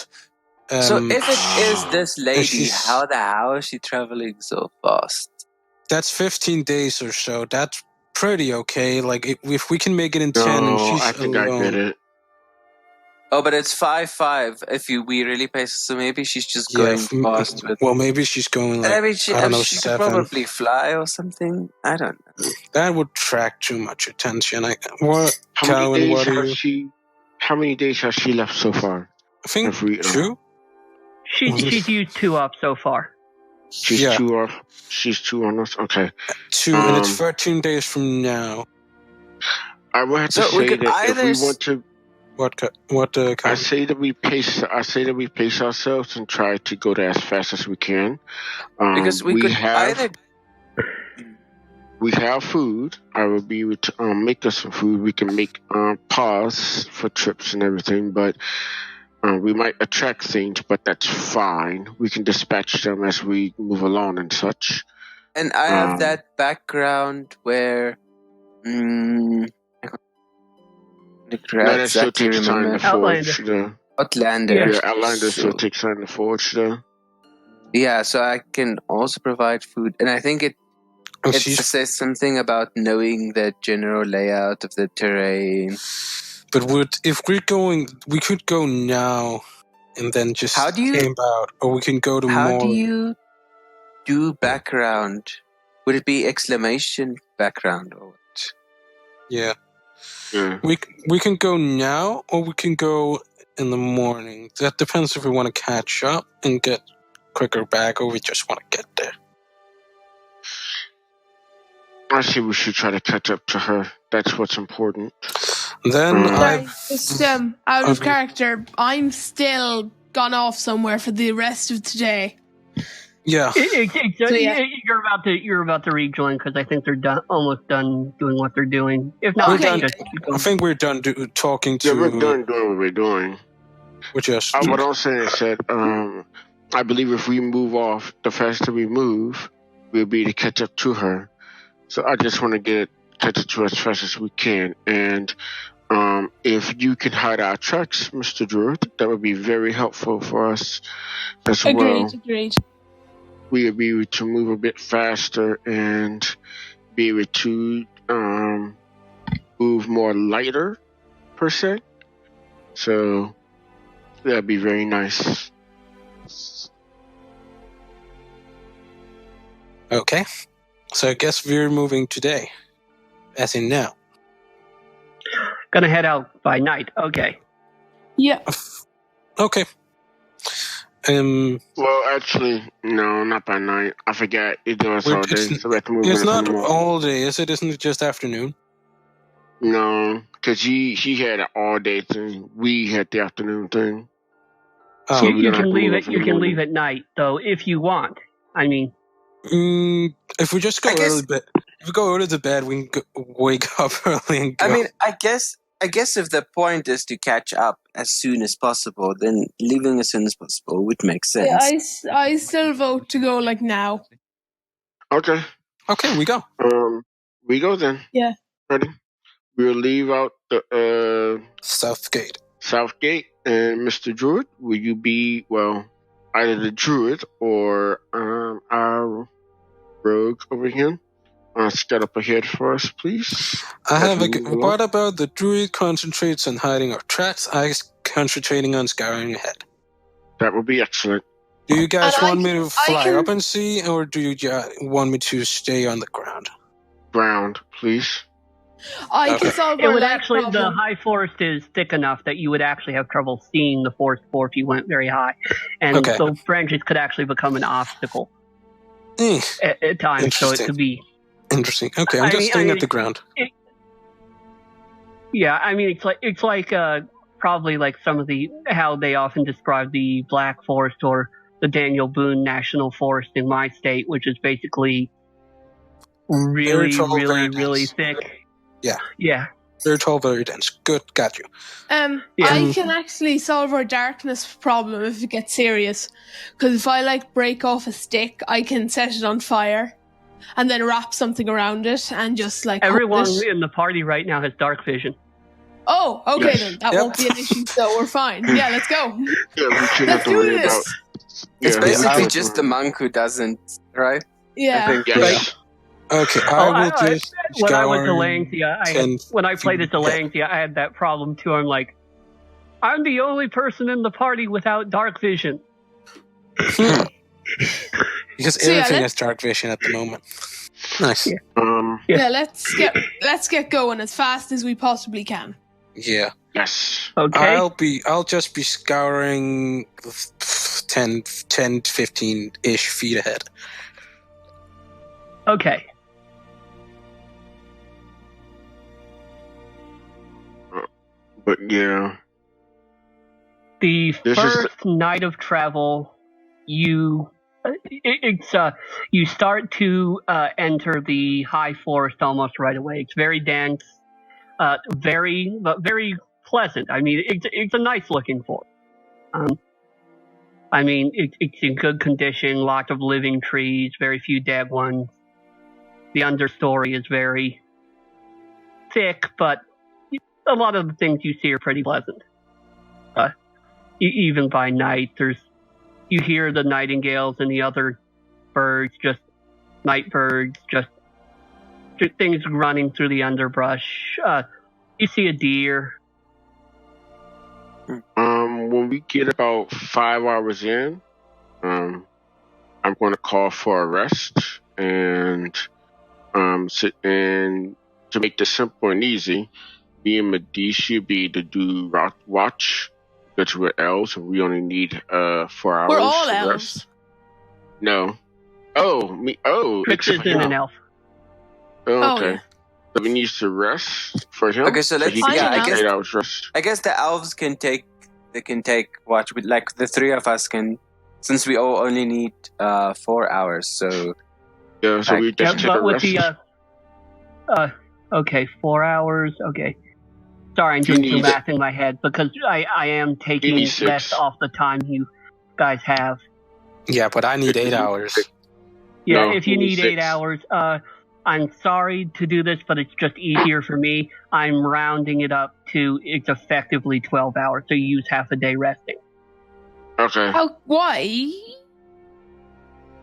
so if it is this lady, how the hell is she traveling so fast? That's 15 days or so. That's pretty okay. Like if we can make it in 10, and she's I think alone. I get it. Oh, but it's 5-5 if we really pace. So maybe she's just going fast. Well, maybe she's going like, I mean, I don't know, she 7. could probably fly or something. I don't know. That would attract too much attention. How many days has she left so far? I think 2. She's used 2 up so far. She's 2 off. She's 2 on us. Okay. 2, and it's 13 days from now. I would have to say that if we want to What I kind? say that we pace. I say that we pace ourselves and try to go there as fast as we can. Because we could either. We have food. I will be able to make us some food. We can make pause for trips and everything, but we might attract things, but that's fine. We can dispatch them as we move along and such. And I have that background where. That still takes time to forge. Outlander. Yeah, Outlander still takes time to forge, though. Yeah, so I can also provide food. And I think it says something about knowing the general layout of the terrain. But if we're going, we could go now and then just camp out, or we can go to more. How do you do background? Would it be exclamation background or what? Yeah. Yeah. We can go now, or we can go in the morning. That depends if we want to catch up and get quicker back, or we just want to get there. I say we should try to catch up to her. That's what's important. Then out of character, I'm still gone off somewhere for the rest of today. Yeah. You're about to rejoin because I think they're almost done doing what they're doing. If not, I think we're done talking to. Yeah, we're done doing what we're doing. What I'm saying is that I believe if we move off, the faster we move, we'll be able to catch up to her. So I just want to catch up to her as fast as we can. And if you can hide our tracks, Mr. Druid, that would be very helpful for us as well. Agreed. We'll be able to move a bit faster and be able to move more lighter, per se. So that'd be very nice. Okay. So I guess we're moving today. As in now. Gonna head out by night. Okay. Yeah. Okay. Well, actually, no, not by night. I forgot it was all day, so we have to move. It's not all day, is it? Isn't it just afternoon? No, because he had an all day thing. We had the afternoon thing. Oh. So you can leave it. You can leave at night, though, if you want. I mean, if we just go early to bed, we can wake up early and go. I mean, I guess if the point is to catch up as soon as possible, then leaving as soon as possible would make sense. Yeah, I still vote to go like now. Okay, we go. We go then. Yeah. Ready? We'll leave out the South Gate. And Mr. Druid, will you be either the Druid or our rogue over here? Step up ahead for us, please. What about the Druid concentrates on hiding our tracks? I concentrating on scouring ahead. That would be excellent. Do you guys want me to fly up and see, or do you want me to stay on the ground? Ground, please. I can solve it would actually problem. The high forest is thick enough that you would actually have trouble seeing the forest floor if you went very high, and so branches could actually become an obstacle at times. So it could be interesting. Okay, I'm just staying at the ground. It's like probably like some of how they often describe the Black Forest or the Daniel Boone National Forest in my state, which is basically really thick. Yeah. Very tall, very dense. Good, got you. I can actually solve our darkness problem if it gets serious. Because if I break off a stick, I can set it on fire and then wrap something around it and just everyone in the party right now has dark vision. Oh, okay then. That won't be an issue, so we're fine. Yeah, let's go. Yeah, we shouldn't have to worry about. It's basically just the monk who doesn't, right? Yeah. I think yes. Okay, I will just. When I went to Langsia, when I played at Langsia, I had that problem too. I'm like, I'm the only person in the party without dark vision. Because everything has dark vision at the moment. Nice. Yeah, let's get going as fast as we possibly can. Yeah. Yes. Okay. I'll just be scouring 10 15-ish feet ahead. Okay. But yeah, The This is- first night of travel, you start to enter the high forest almost right away. It's very dense, very pleasant. I mean, it's a nice looking forest. I mean, it's in good condition, lots of living trees, very few dead ones. The understory is very thick, but a lot of the things you see are pretty pleasant. Even by night, you hear the nightingales and the other birds, just night birds, just things running through the underbrush. You see a deer. When we get about 5 hours in, I'm going to call for a rest and sit and to make this simple and easy. Me and Medici be to do watch because we're elves and we only need 4 hours. We're all to elves. rest. No. Oh, me. Oh, Trix except for isn't him. an elf. Oh, okay. yeah. So we need to rest for him. Okay, so let's- he can yeah, I take guess- 8 hours rest. I guess the elves can take watch with like the three of us can, since we all only need 4 hours. So Yeah, so we just take a but with rest. the okay, 4 hours. Okay, sorry, I'm doing some need- math in my head because I am taking need 6. less off the time you guys have. Yeah, but I need 8 hours. Yeah, No, if you we need need 8 6. hours, I'm sorry to do this, but it's just easier for me. I'm rounding it up to it's effectively 12 hours, so you use half a day resting. Okay. Why?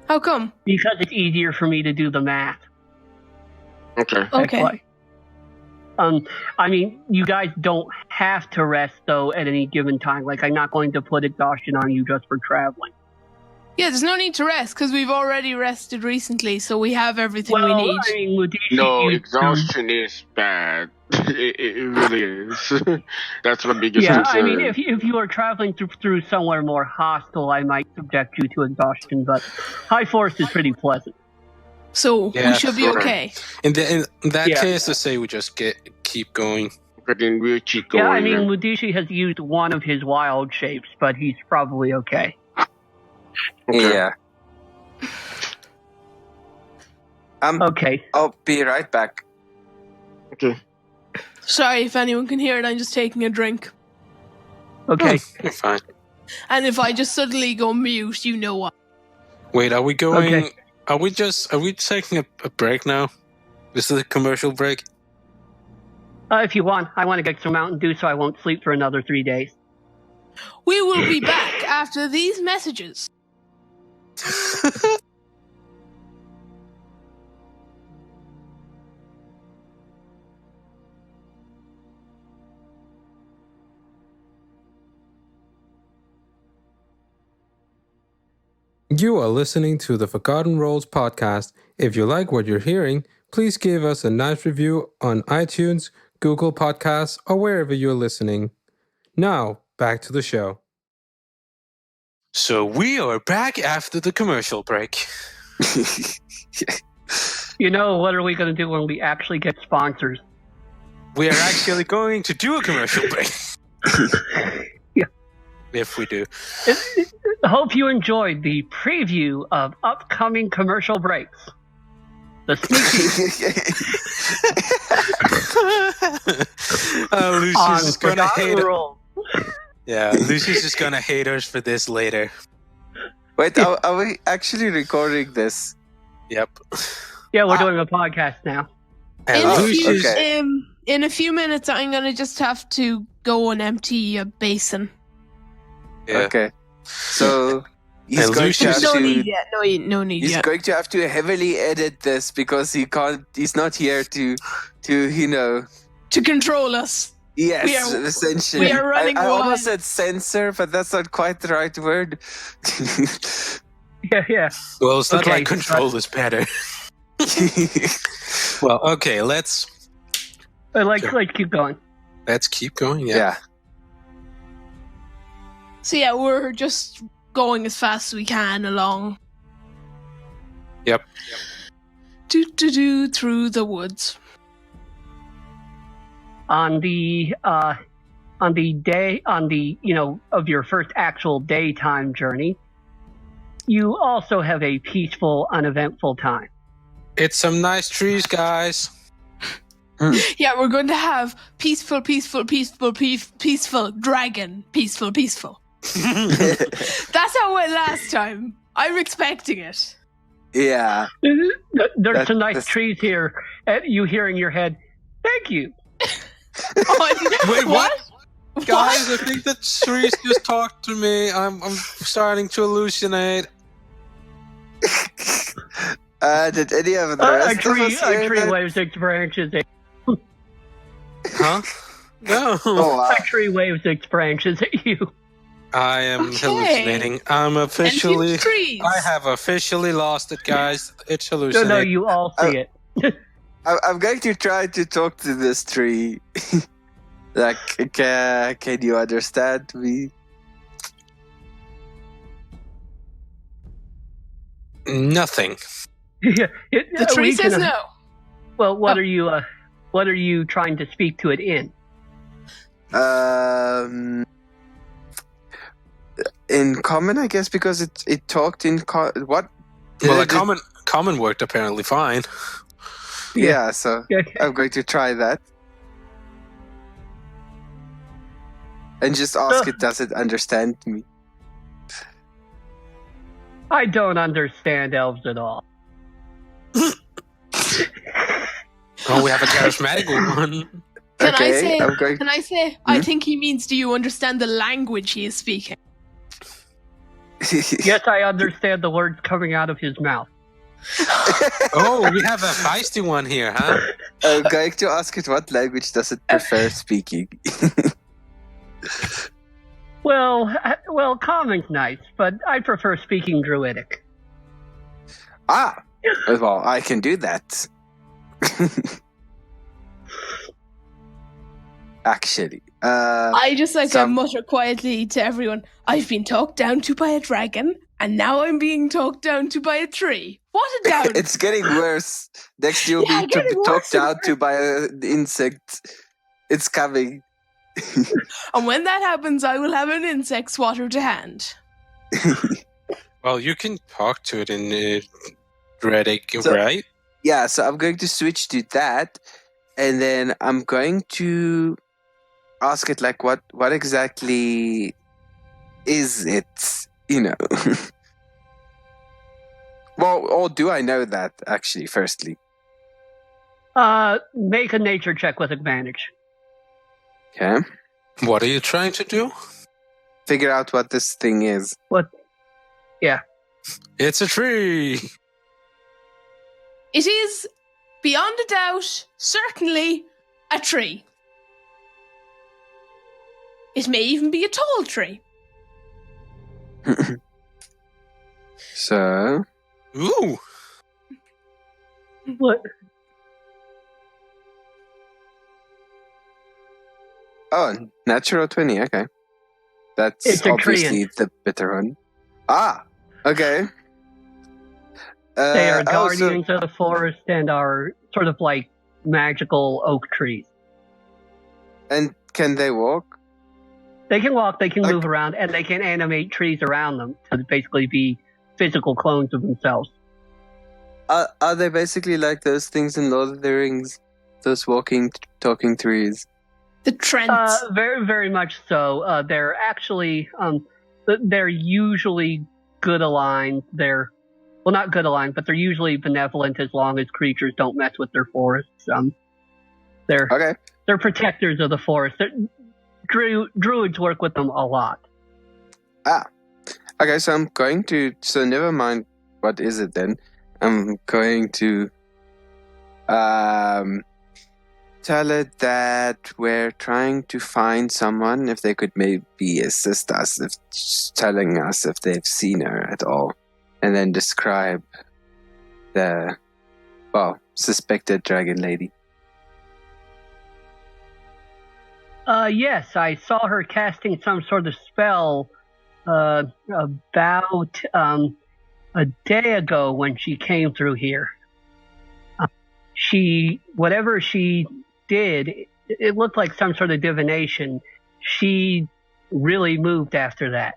How come? Because it's easier for me to do the math. Okay. That's Okay. why. I mean, you guys don't have to rest though at any given time. Like, I'm not going to put exhaustion on you just for traveling. Yeah, there's no need to rest because we've already rested recently, so we have everything we Well, need. I mean, Mudishi, No, you- exhaustion is bad. It really is. That's my biggest Yeah, concern. I mean, if you are traveling through somewhere more hostile, I might subject you to exhaustion. But High Forest is pretty pleasant. So Yeah, we should be okay. okay. In that Yeah. case, I say we just keep going. But then we'll keep going. Yeah, I mean, then. Mudishi has used one of his wild shapes, but he's probably okay. Okay. yeah. Okay. I'll be right back. Okay. Sorry if anyone can hear it, I'm just taking a drink. Okay. You're fine. And if I just suddenly go mute, you know what. Wait, are we going? Okay. Are we taking a break now? This is a commercial break. If you want, I want to get some Mountain Dew so I won't sleep for another 3 days. We will be back after these messages. You are listening to the Forgotten Rolls podcast. If you like what you're hearing, please give us a nice review on iTunes, Google Podcasts, or wherever you're listening. Now, back to the show. So we are back after the commercial break. You know, what are we going to do when we actually get sponsors? We are actually going to do a commercial break. Yeah. If we do. I hope you enjoyed the preview of upcoming commercial breaks. The sneak peek Lucy's on just gonna hate Forgotten it. Rolls. Yeah, Lucy's just gonna hate us for this later. Wait, are we actually recording this? Yep. Yeah, we're doing a podcast now. And In a Lucy's few, in a few minutes, I'm gonna just have to go and empty a basin. yeah. Okay. So he's And going Lucius- to have No to. need yet. No need He's yet. going to have to heavily edit this because he can't. He's not here to To control us. Yes, We are- essentially. we are running I almost wild. said censor, but that's not quite the right word. Yeah. Well, it's not Okay, like control is better. Well, okay, let's Like, Sure. keep going. keep going. yeah. So yeah, we're just going as fast as we can along. Yep. Do through the woods. On the on the day of your first actual daytime journey, you also have a peaceful, uneventful time. It's some nice trees, guys. Yeah, we're going to have peaceful dragon. Peaceful. That's how it went last time. I'm expecting it. Yeah. There's some nice trees here. You hear in your head, "Thank you." Wait, what? Guys, I think the trees just talked to me. I'm starting to hallucinate. Did any of the rest of us hear a tree that? waves its branches. Huh? No. Oh, wow. A tree waves its branches at you. I am Okay. hallucinating. I'm officially... Sentient trees. I have officially lost it, guys. It's hallucinating. No, you all see it. I'm going to try to talk to this tree. Like, can you understand me? Nothing. The The tree says no. Well, what are you trying to speak to it in? In common, I guess, because it talked in what? Well, common worked apparently fine. Yeah, so Okay. I'm going to try that. And just ask it, does it understand me? I don't understand elves at all. Oh, we have a charismatic one. Can Okay, I say? I'm going- Can I say? I think he means, do you understand the language he is speaking? Yes, I understand the words coming out of his mouth. Oh, we have a feisty one here, huh? I'm going to ask it what language does it prefer speaking. Well, common's nice, but I prefer speaking Druidic. Well, I can do that. Actually, I just like to some- mutter quietly to everyone, I've been talked down to by a dragon, and now I'm being talked down to by a tree. What a down! it's getting worse. Next, you'll Yeah, be getting worse talked and down to by an insect. It's coming. And when that happens, I will have an insect swatter to hand. Well, you can talk to it in Reddick, So- right? Yeah, so I'm going to switch to that, and then I'm going to ask it, like, what exactly is it? You know. Well, or do I know that, actually, firstly? Make a nature check with advantage. Okay. What are you trying to do? Figure out what this thing is. What? Yeah. It's a tree. It is, beyond a doubt, certainly a tree. It may even be a tall tree. So, Ooh. What? oh, natural 20, okay. That's It's a obviously the better one. Okay. They are also- guardians of the forest and are sort of like magical oak trees. and can they walk? They can walk, they can Like- move around, and they can animate trees around them to basically be physical clones of themselves. Are they basically like those things in Lord of the Rings? Those walking, talking trees? The Trents. Very, very much so. They're actually, they're usually good aligned. Well, not good aligned, but they're usually benevolent as long as creatures don't mess with their forests. Okay. They're protectors of the forest. Druids work with them a lot. Okay, so I'm going to... So never mind what is it then. I'm going to tell it that we're trying to find someone, if they could maybe assist us, if telling us if they've seen her at all. And then describe the, suspected dragon lady. Yes, I saw her casting some sort of spell about a day ago when she came through here. Whatever she did, it looked like some sort of divination, she really moved after that.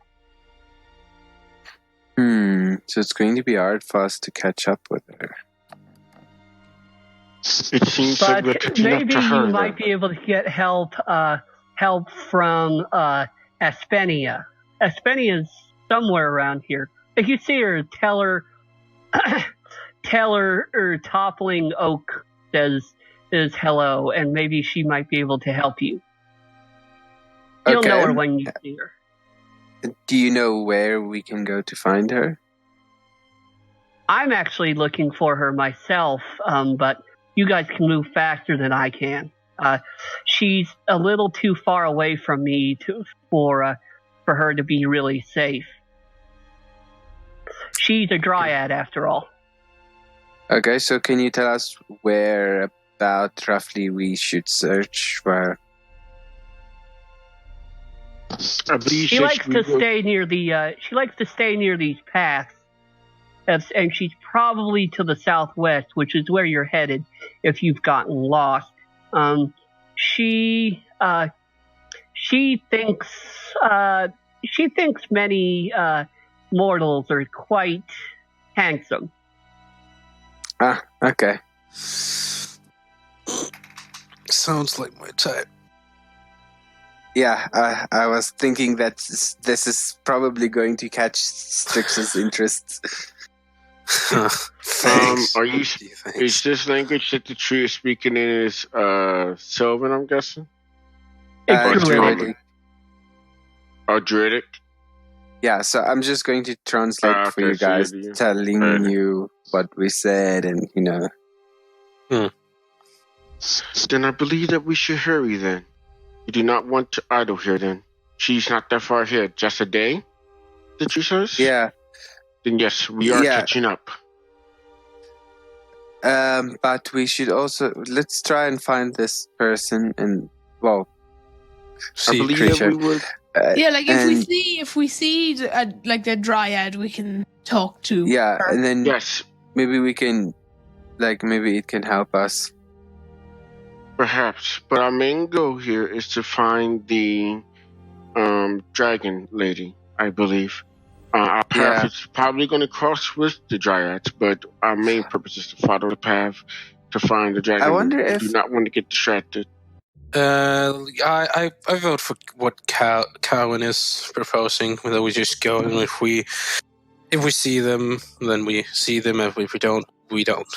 So it's going to be hard for us to catch up with her. It seems like we're But catching up maybe to her. you might be able to get help from Aspenia. Aspenia is somewhere around here. If you see her, tell her toppling oak says hello, and maybe she might be able to help you. You'll know her when you see her. Do you know where we can go to find her? I'm actually looking for her myself, but you guys can move faster than I can. She's a little too far away from me for her to be really safe. She's a dryad, after all. Okay, so can you tell us where about roughly we should search for? She likes to stay near these paths, and she's probably to the southwest, which is where you're headed if you've gotten lost. She thinks many mortals are quite handsome. Okay. Sounds like my type. Yeah, I was thinking that this is probably going to catch Strix's interest. Thanks. Is this language that the tree is speaking in is Sylvan, I'm guessing? Druidic. Or Druidic? Yeah, so I'm just going to translate for you guys, telling you what we said and, Then I believe that we should hurry then. You do not want to idle here then. She's not that far ahead. Just a day? Did you say? Yeah. Then yes, we are catching up. But we should also, let's try and find this person and, I believe creature. that we would. If we see the dryad, we can talk to her. And then yes, maybe we can, maybe it can help us. Perhaps, but our main goal here is to find the dragon lady, I believe. Our path is probably going to cross with the dryads, but our main purpose is to follow the path to find the dragon. I wonder lady. if We do not want to get distracted. I vote for what Cowan is proposing. That we just go, and if we see them, then we see them. If we don't, we don't.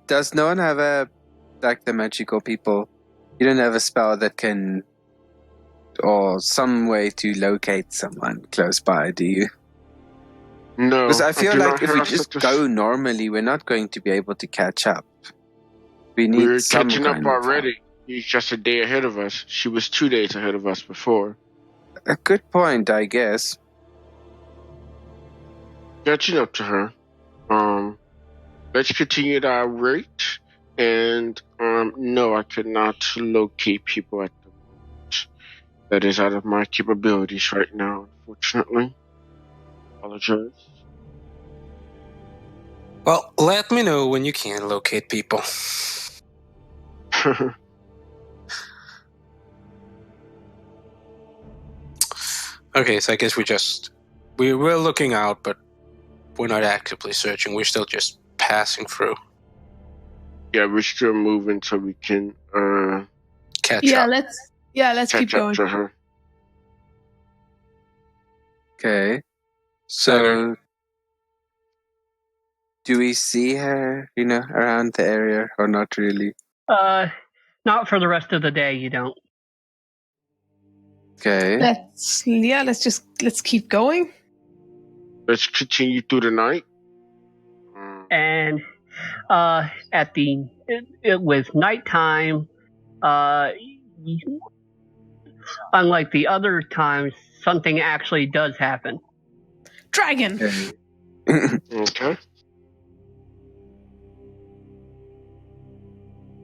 Does no one have the magical people? You don't have a spell that can, or some way to locate someone close by, do you? No. Because I feel like if we just go normally, we're not going to be able to catch up. We're catching up already. He's just a day ahead of us. She was 2 days ahead of us before. A good point, I guess. Catching up to her. Let's continue at our rate. And no, I could not locate people at the moment. That is out of my capabilities right now, unfortunately. Apologize. Well, let me know when you can locate people. Okay, so I guess we're looking out, but we're not actively searching. We're still just passing through. Yeah, we're still moving so we can catch up. Let's keep going. To her. Okay. So, do we see her, around the area or not really? Not for the rest of the day, you don't. Okay. Let's keep going. Let's continue through the night. And with nighttime, unlike the other times, something actually does happen. Dragon. Okay.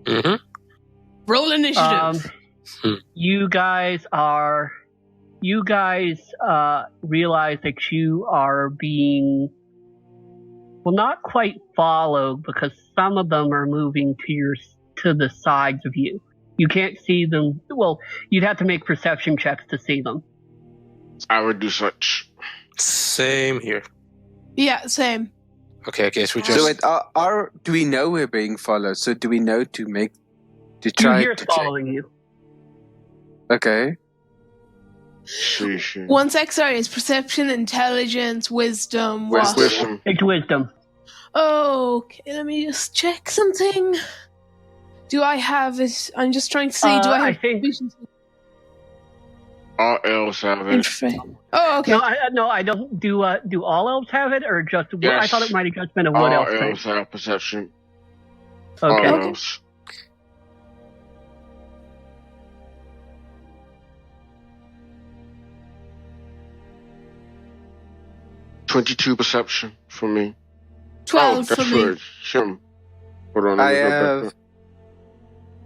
Mm-hmm. Roll initiative. You guys realize that you are being, not quite followed, because some of them are moving to to the sides of you. You can't see them. Well, you'd have to make perception checks to see them. I would do such. Same here. Yeah, same. Okay, I guess we just. So wait, do we know we're being followed? So do we know to You try hear to it following you. Okay. Sheesh. One XR is perception, intelligence, wisdom, what? Wisdom. It's wisdom. Okay, let me just check something. Do I have it? I'm just trying to see. Do I have I think- proficiency? All elves have it. Oh, okay. No, I don't. Do all elves have it, or just? Yes. I thought it might have just been a wood All elf thing. elves have perception. Okay. All Okay. elves. "22 perception for me." 12 that's for me. Shim. Hold on, I let me go back have up.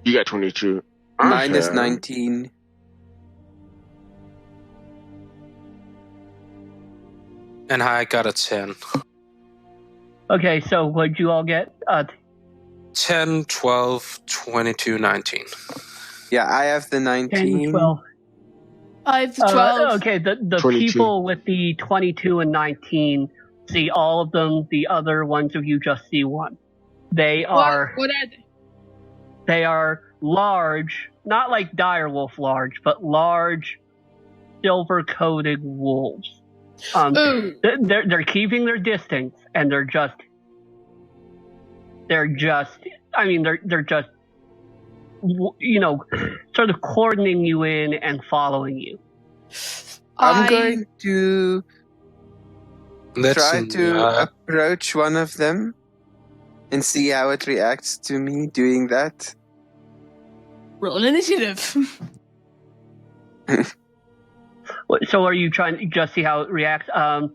You got 22. mine is have- 19. And I got a 10. Okay, so what'd you all get? 10, 12, 22, 19. Yeah, I have the 10, 19. 12. I have the 12. Okay, the 22. people with the 22 and 19 see all of them. The other ones of you just see one. They are What are they? they are large, not like direwolf large, but large, silver-coated wolves. Ooh. They're keeping their distance, and they're just. I mean, they're just. Sort of cordoning you in and following you. I'm going to Let's try to approach one of them and see how it reacts to me doing that. Roll initiative. So, are you trying to just see how it reacts? Yeah,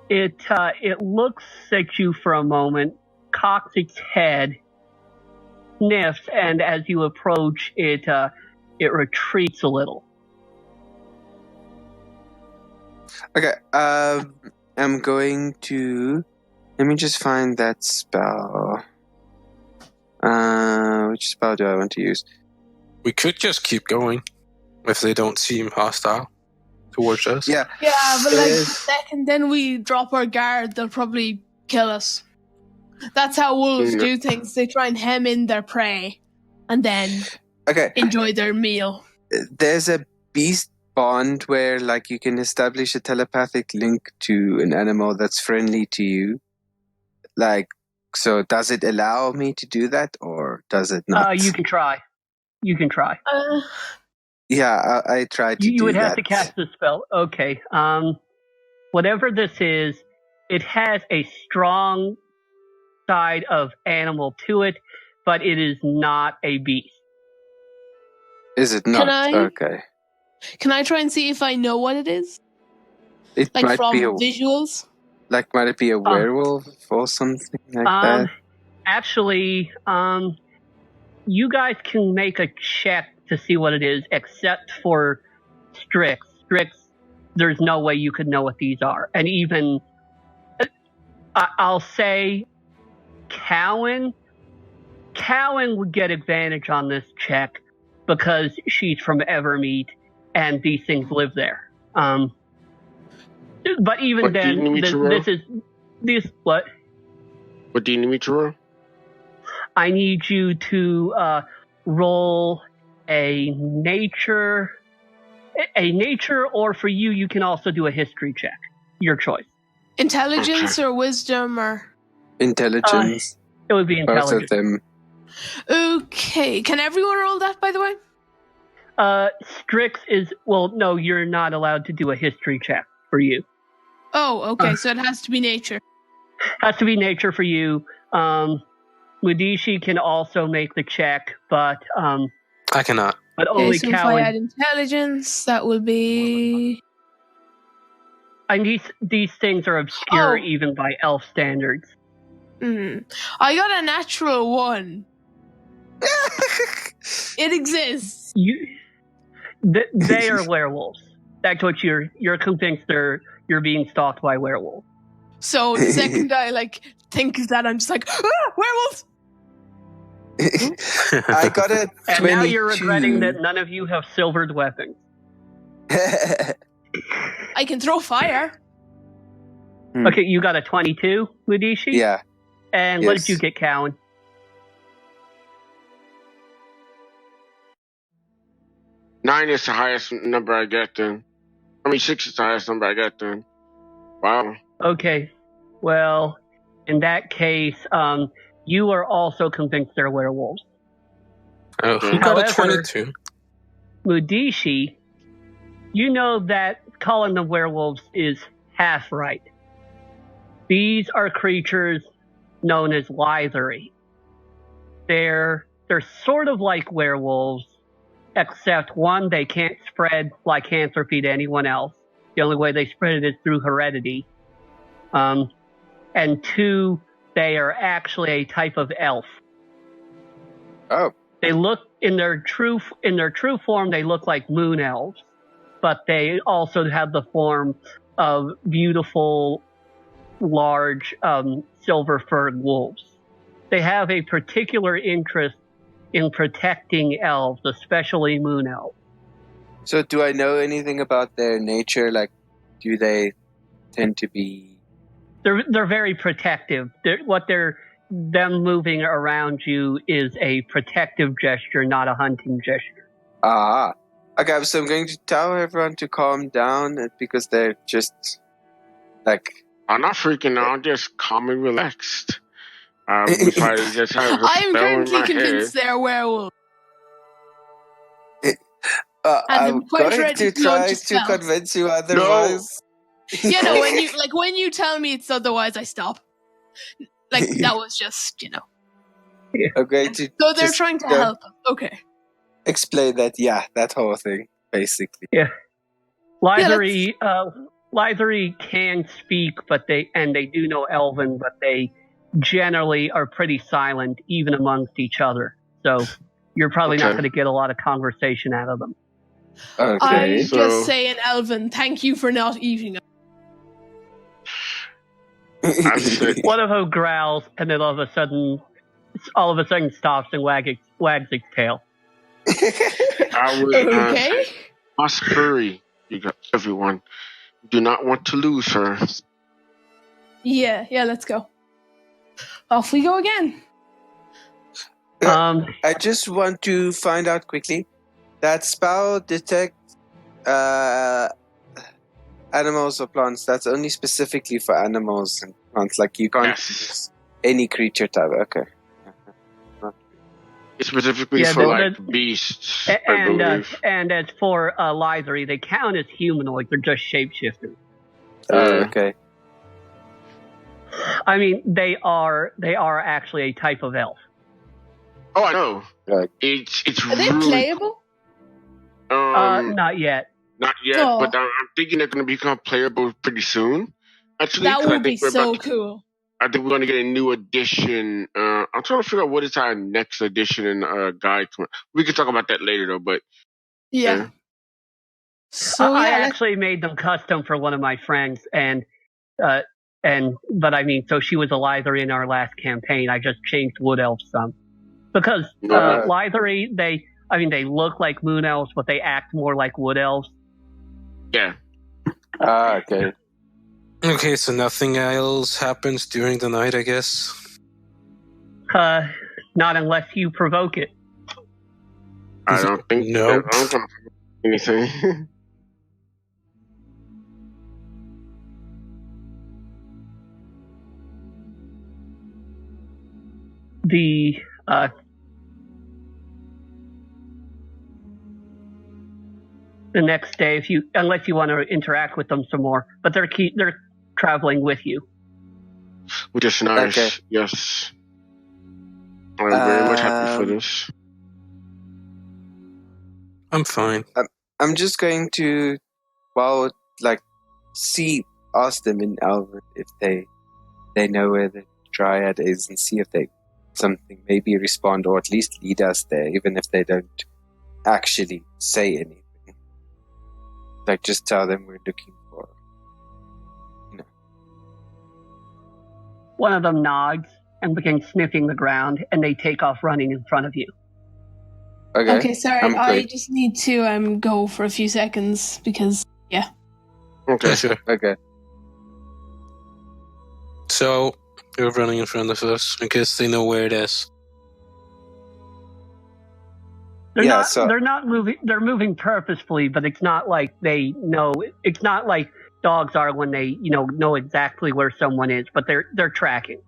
It looks at you for a moment, cocks its head, sniffs, and as you approach, it retreats a little. Okay, I'm going to... Let me just find that spell. Which spell do I want to use? We could just keep going if they don't seem hostile towards us. Yeah, Yeah, but like the Is- second then we drop our guard, they'll probably kill us. That's how wolves do things. They try and hem in their prey and then okay. enjoy their meal. There's a beast bond where like you can establish a telepathic link to an animal that's friendly to you. Like, so does it allow me to do that or does it not? You can try. Yeah, I tried to do that. You would have to cast the spell. Okay. Whatever this is, it has a strong side of animal to it, but it is not a beast. Is it not? Okay. Can I try and see if I know what it is? It Like might from be visuals? might it be a werewolf or something like that? Actually, you guys can make a check to see what it is, except for Strix. Strix, there's no way you could know what these are. And even, I'll say, Cowan would get advantage on this check because she's from Evermeet and these things live there. But even What do you then, need me to roll? What? What do you need me to roll? I need you to roll a nature, or for you can also do a history check. Your choice. Intelligence or wisdom or... Intelligence. It would be Both of intelligence. them. Okay, can everyone roll that, by the way? Strix is, well, no, you're not allowed to do a history check for you. Oh, okay, so it has to be nature. Has to be nature for you. Mudishi can also make the check, but I cannot. but Okay, only so if I Cowan. add intelligence, that will be... And these things are obscure Oh. even by elf standards. I got a natural 1. It exists. They are werewolves. That's what you're convinced you're being stalked by werewolves. So the second I think of that, I'm just like, werewolves! I got a 22. And now you're regretting that none of you have silvered weapons. I can throw fire. Okay, you got a 22, Mudishi? Yeah. And what did you get, Cowan? Nine is the highest number I get then. 6 is the highest number I get then. Wow. Okay, well, in that case, you are also convinced they're werewolves. Oh, who got a However, 22? Mudishi, you know that calling them werewolves is half right. These are creatures known as Lithery. They're sort of like werewolves, except one, they can't spread lycanthropy to anyone else. The only way they spread it is through heredity. And two, they are actually a type of elf. Oh. They look in their true form, they look like moon elves, but they also have the form of beautiful, large, silver-furred wolves. They have a particular interest in protecting elves, especially moon elves. So do I know anything about their nature? Like, do they tend to be... They're very protective. Them moving around you is a protective gesture, not a hunting gesture. Ah. Okay, so I'm going to tell everyone to calm down because they're just, like... I'm not freaking out, I'm just calm and relaxed. If I just have a I'm spell in currently my convinced head. they're werewolves. I'm I'm quite going ready to to launch try a to spell. convince you otherwise. Yeah, no, when you tell me it's otherwise, I stop. Like, that was just, I'm going to So they're just, trying to help. Okay. explain that, that whole thing, basically. Yeah. Lithery can speak, but they do know Elven, but they generally are pretty silent, even amongst each other. So you're probably not going to get a lot of conversation out of them. Okay. I So- just say in Elven, thank you for not eating us. One of them growls, and then all of a sudden stops and wags its tail. I would Okay. must hurry. You got everyone. Do not want to lose her. Yeah, let's go. Off we go again. I just want to find out quickly. That spell detect animals or plants, that's only specifically for animals and plants. Like, you can't use any creature type. Okay. It's specifically for beasts, I believe. And as for Lithery, they count as humanoid. They're just shapeshifters. Okay. I mean, they are actually a type of elf. Oh, I know. Right. It's Are they really playable? Not yet. Not yet, Oh. but I'm thinking they're going to become playable pretty soon. Actually, That 'cause I would be think we're so about to- cool. I think we're going to get a new edition. I'm trying to figure out what is our next edition and guide. We can talk about that later, though. But Yeah. So I yeah, actually made them custom for one of my friends, but I mean, so she was a Lithery in our last campaign. I just changed Wood Elves some because Lithery, they look like Moon Elves, but they act more like Wood Elves. yeah, Okay. Okay, so nothing else happens during the night, I guess. Not unless you provoke it. I don't think Nope. I don't think anything. The next day, unless you want to interact with them some more, but they're traveling with you. Which is nice. Okay. Yes, I'm very much happy for this. I'm fine. I'm just going to, ask them in Elven if they know where the Dryad is and see if they something maybe respond or at least lead us there, even if they don't actually say anything. Like, just tell them we're looking for, One of them nods and begins sniffing the ground, and they take off running in front of you. Okay, sorry. I'm I good. just need to go for a few seconds because Okay. Yeah, sure. Okay. So you're running in front of us. I guess they know where it is. They're not moving. They're moving purposefully, but it's not like they know. It's not like dogs are when they know exactly where someone is, but they're tracking.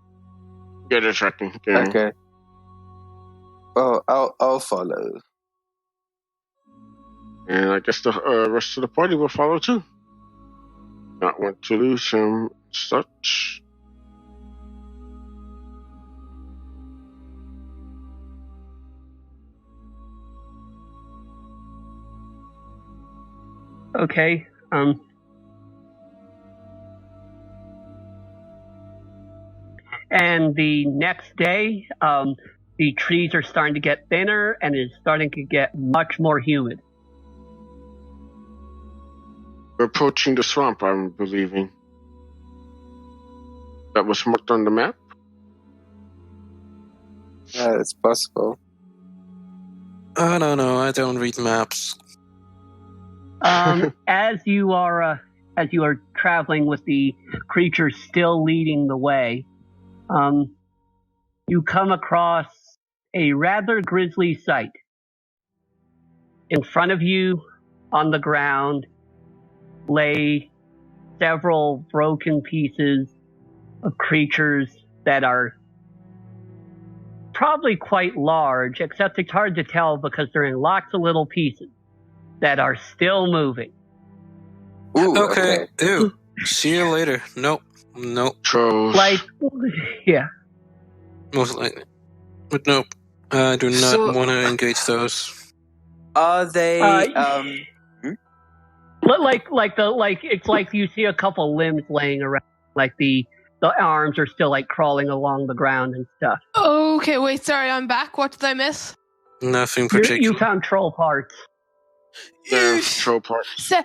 Yeah, they're tracking. Yeah. Okay. Oh, I'll follow. And I guess the rest of the party will follow too. Not want to lose him such. Okay. And the next day, the trees are starting to get thinner, and it's starting to get much more humid. We're approaching the swamp, I'm believing. That was marked on the map? Yeah, it's possible. I don't know. I don't read maps. As you are traveling with the creatures still leading the way, you come across a rather grisly sight. In front of you, on the ground, lay several broken pieces of creatures that are probably quite large, except it's hard to tell because they're in lots of little pieces that are still moving. Ooh, Okay. Ew. See you later. Nope. Trolls. Yeah. Most likely. But nope. I do not So- want to engage those. Are they? It's like you see a couple limbs laying around, like the arms are still like crawling along the ground and stuff. Okay, wait, sorry, I'm back. What did I miss? Nothing particular. You found troll parts. The troll parts. So,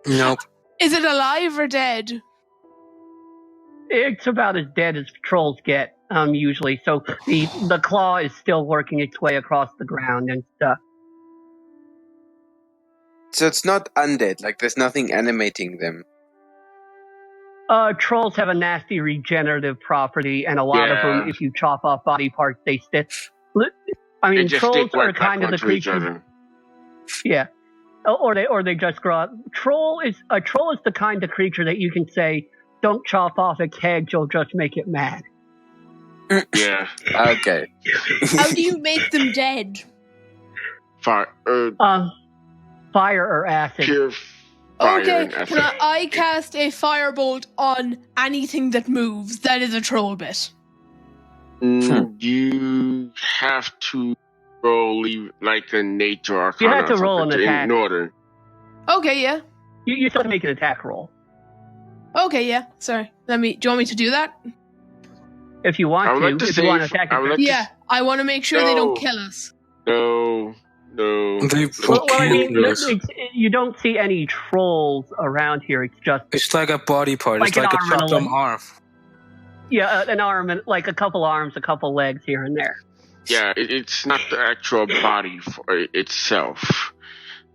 Nope. is it alive or dead? It's about as dead as trolls get, usually. So the claw is still working its way across the ground and stuff. So it's not undead. Like there's nothing animating them. Trolls have a nasty regenerative property, and a lot of them, if you chop off body parts, they stick. I mean, trolls are kind of the creatures. Yeah, or they just grow up. A troll is the kind of creature that you can say, "Don't chop off its head; you'll just make it mad." Yeah. Okay. How do you make them dead? Fire. Fire or acid. Pure fire Okay, and acid. can I cast a firebolt on anything that moves? That is a troll bit. You have to roll like a nature arcana. You have to roll an attack. In order. Okay, yeah. You still have to make an attack roll. Okay, yeah. Sorry. Do you want me to do that? If you want to, if you want to attack it. Yeah, I want to make sure they don't kill us. No. They Well, I mean, kill. you don't see any trolls around here. It's just It's like a body part. Like it's like an a arm and a chopped leg. arm. an arm and like a couple arms, a couple legs here and there. Yeah, it's not the actual body for itself.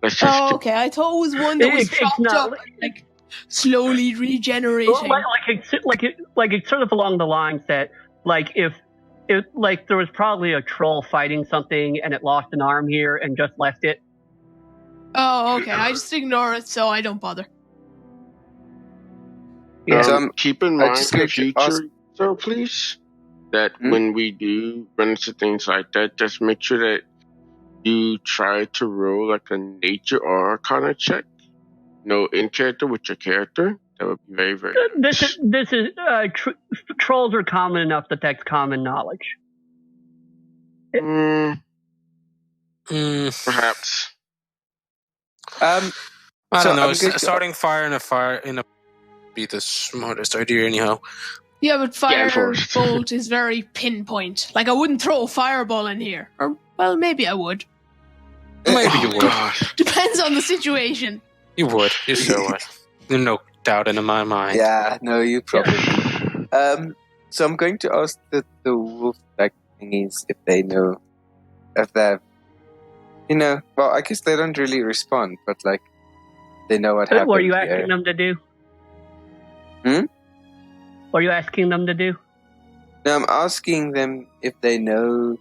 Let's just Oh, okay. I thought it was one that was It's chopped not- up and like slowly regenerating. It's sort of along the lines that like if there was probably a troll fighting something and it lost an arm here and just left it. Oh, okay. I just ignore it so I don't bother. Yeah. keep in I mind just in the need to future, ask- so please, that when we do run into things like that, just make sure that you try to roll like a nature or arcana check. No in character with your character. That would be very, very This is trolls are common enough that that's common knowledge. Perhaps. I So don't know. I'm good to- Starting fire in a be the smartest idea anyhow. Yeah, but first. firebolt is very pinpoint. Like I wouldn't throw a fireball in here. Or well, maybe I would. Maybe you would. God. Depends on the situation. You would. You sure would. There's no doubt in my mind. Yeah, no, you probably. So I'm going to ask the wolf-like thingies if they know, if they're, well, I guess they don't really respond, but like, they know what happened. What are you asking them to do? What are you asking them to do? No, I'm asking them if they know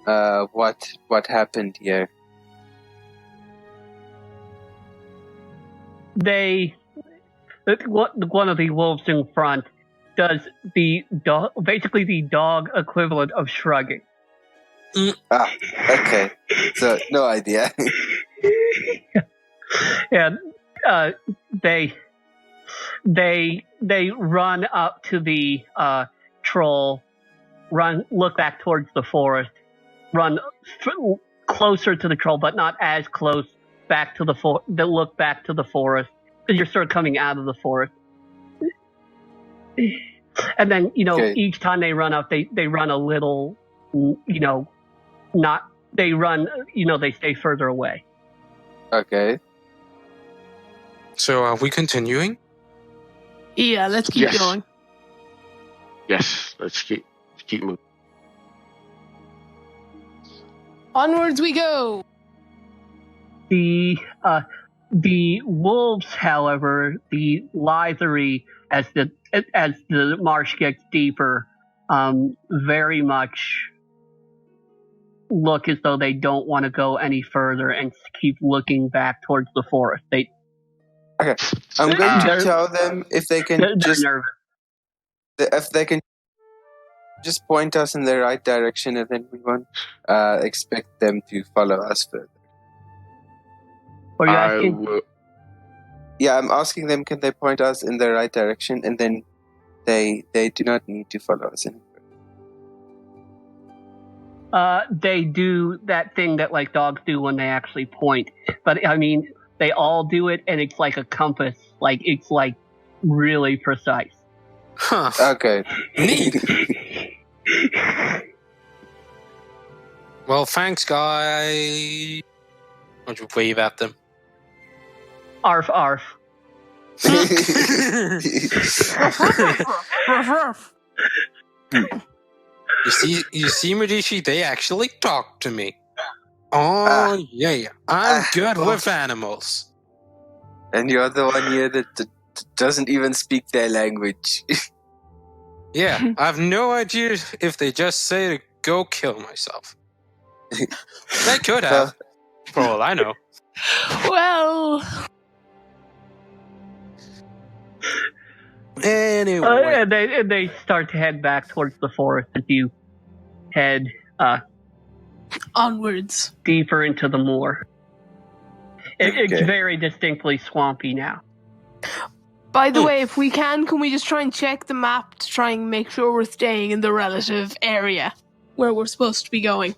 what happened here. One of the wolves in front does basically the dog equivalent of shrugging. Okay. So no idea. And they run up to the troll, look back towards the forest, run closer to the troll, but not as close back to the look back to the forest, because you're sort of coming out of the forest. And then, Okay. each time they run up, they run a little, they stay further away. Okay. So are we continuing? Yeah, let's keep Yes. going. Yes, let's keep moving. Onwards we go. The wolves, however, the lithery, as the marsh gets deeper, very much look as though they don't want to go any further and keep looking back towards the forest. Okay. I'm going to They're- tell them if they can They're just nervous. point us in the right direction, and then we won't expect them to follow us further. What are you I asking? will. Yeah, I'm asking them, can they point us in the right direction, and then they do not need to follow us any further. They do that thing that like dogs do when they actually point, but I mean they all do it, and it's like a compass, like it's like really precise. Huh. Okay. Neat. Well, thanks, guy. Why don't you wave at them? Arf, arf. You see, Medici, they actually talk to me. Oh, yeah. I'm good with animals. And you're the one here that doesn't even speak their language. Yeah, I have no idea if they just say to go kill myself. They could have, for all I know. Well, Anyway. And they start to head back towards the forest as you head onwards. deeper into the moor. It's Okay. very distinctly swampy now. By the way, if we can we just try and check the map to try and make sure we're staying in the relative area where we're supposed to be going?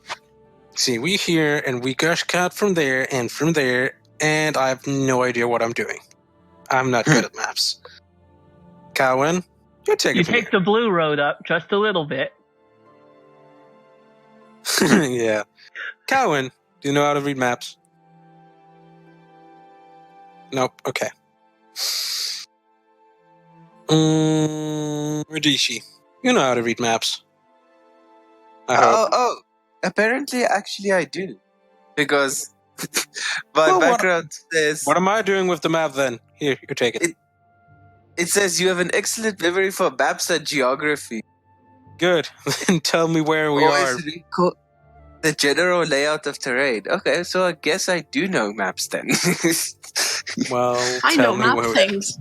See, we here, and we just cut from there, and I have no idea what I'm doing. I'm not good at maps. Cowan, you take You it from take the blue road up just a little bit. here. Yeah. Cowan, do you know how to read maps? Nope, okay. Radishi, you know how to read maps. I hope. Oh, apparently, actually, I do. Because my Well, background says, What am I doing with the map then? Here, you take it. it says you have an excellent memory for maps and geography. Good. Then tell me where we are. Always recall the general layout of terrain. Okay, so I guess I do know maps then. Well, I tell know me map where things.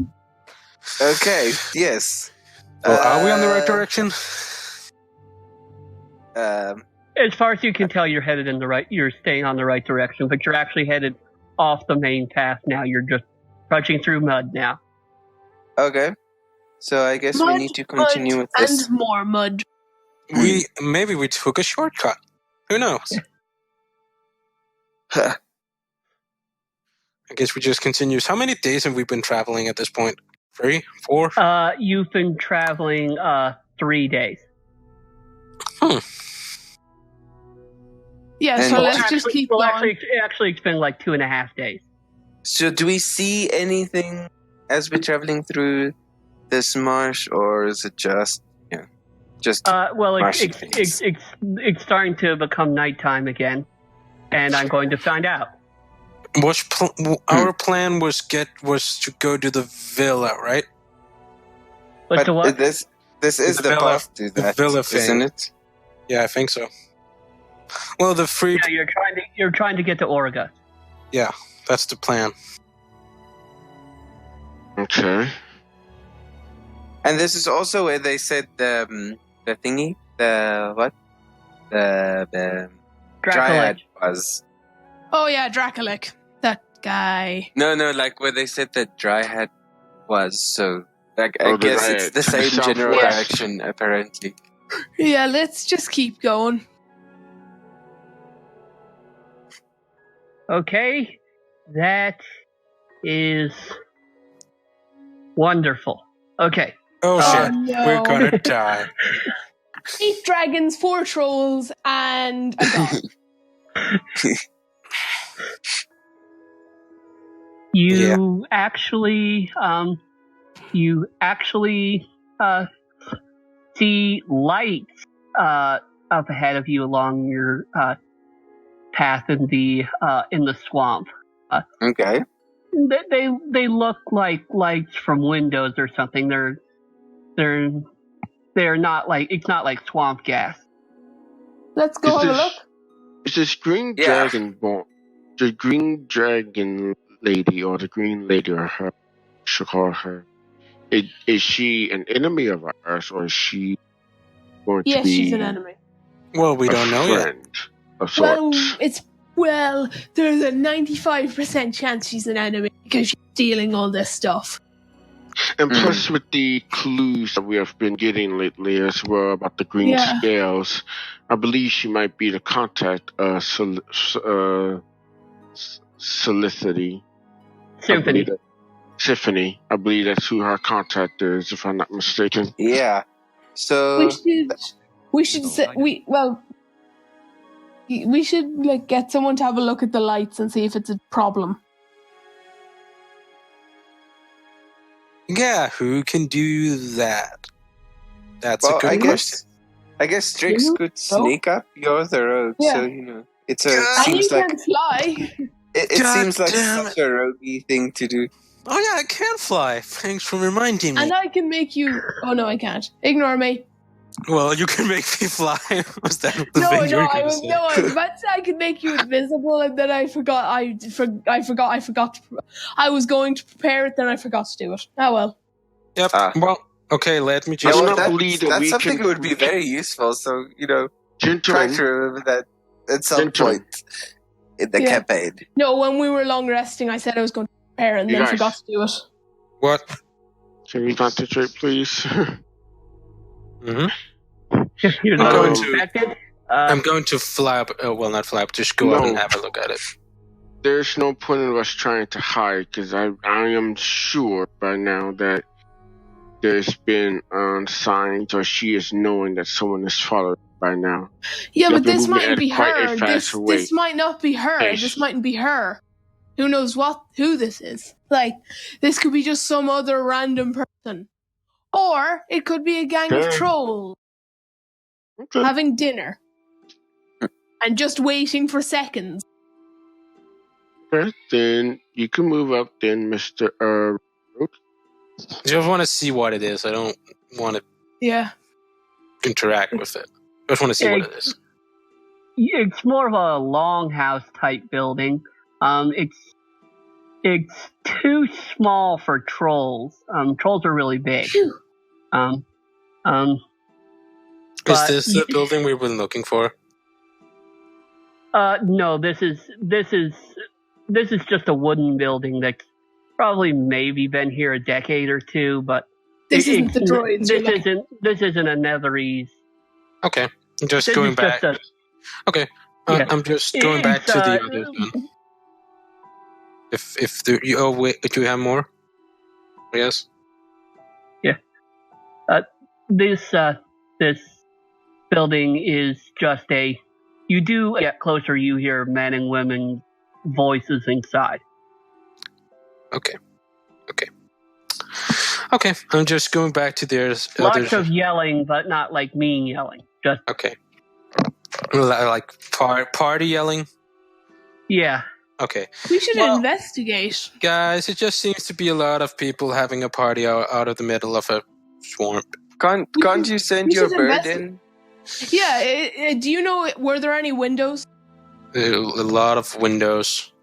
Okay, yes. Well, are we on the right direction? As far as you can tell, you're headed in the right. You're staying on the right direction, but you're actually headed off the main path now. You're just trudging through mud now. Okay. So I guess we need to continue mud, with this. and more mud. Maybe we took a shortcut. Who knows? I guess we just continue. How many days have we been traveling at this point? 3? 4? You've been traveling 3 days. Yeah, And- so Well, let's just keep going. Actually, it's been like 2.5 days. So do we see anything as we're traveling through this marsh, or is it just Well, marshy things? it's starting to become nighttime again, and I'm going to find out. Our plan was to go to the villa, right? But to what? this is the villa- path to the that, villa thing. isn't it? Yeah, I think so. Well, the free. Yeah, you're trying to get to Origa. Yeah, that's the plan. Okay. And this is also where they said the thingy, the what? The Dryad was. Oh yeah, Draculic. That guy. No, like where they said that Dryad was. So, like, I Oh, the guess Dryad. it's the same general Southwest. direction, apparently. Yeah, let's just keep going. Okay, that is wonderful. Okay. Oh shit, no. we're gonna die. 8 dragons, 4 trolls, and a dog. You actually see lights up ahead of you along your path in the swamp. Okay. They look like lights from windows or something. They're not like, it's not like swamp gas. Let's go have a look. Is this green Yeah. dragon born? The green dragon lady, or the green lady, or her, should call her. Is she an enemy of ours, or is she going to Yes, be she's an enemy. Well, we a don't know yet. friend of Well, sorts? there's a 95% chance she's an enemy because she's stealing all this stuff. And plus, with the clues that we have been getting lately as well about the green scales, I believe she might be the contact, Solicity. Symphony. I believe that's who her contact is, if I'm not mistaken. Yeah. So We should like get someone to have a look at the lights and see if it's a problem. Yeah, who can do that? That's a well, good question. I guess Strix You? could sneak up. You're the rogue, Yeah. so it's a God. And you seems like can fly. it God seems like damn such a roguey thing to do. Oh yeah, I can fly. Thanks for reminding me. And I can make you. Oh no, I can't. Ignore me. Well, you can make me fly. Was that the No, thing you were I going to was say? about to say I could make you invisible, and then I forgot. I forgot. I was going to prepare it, then I forgot to do it. Oh well. Yep. Well, okay. Let me I just. do well, not believe that that's we something can- that would be very useful. So try Gentlemen, to remember that at some Gentlemen. point in the Yeah. campaign. No, when we were long resting, I said I was going to prepare, and You then guys. forgot to do it. What? can we concentrate, please? Mm-hmm. You're I'm going not to- infected. I'm going to fly up. Well, not fly up. Just go out No. and have a look at it. There's no point in us trying to hide, because I am sure by now that there's been signs, or she is knowing that someone is following by now. Yeah, You but have to this move mightn't at be quite a her. fast This rate. might not be her. Pace. This mightn't be her. Who knows who this is? Like, this could be just some other random person. Or it could be a gang of Okay. trolls Okay. having dinner. And just waiting for seconds. Okay, then you can move up then, Mr. I just want to see what it is. I don't want to Yeah. interact with it. I just want to see what it is. It's more of a longhouse type building. It's too small for trolls. Trolls are really big. Phew. Is but this the building we've been looking for? No, this is just a wooden building that's probably maybe been here a decade or two, but This isn't the droids. This isn't a Netherese. Okay, I'm just This going is back. just Okay, Yeah. I'm just going back It's, to the others then. If the, you, oh wait, do you have more? Yes. This building is just a. You do get closer, you hear men and women voices inside. Okay. Okay, I'm just going back to their Lots of yelling, but not like mean yelling. Just Okay. Like party yelling? yeah. Okay. We should Well- investigate. Guys, it just seems to be a lot of people having a party out of the middle of a swamp. Can't you send we your should bird investi- in? Yeah, do you know, were there any windows? A lot of windows.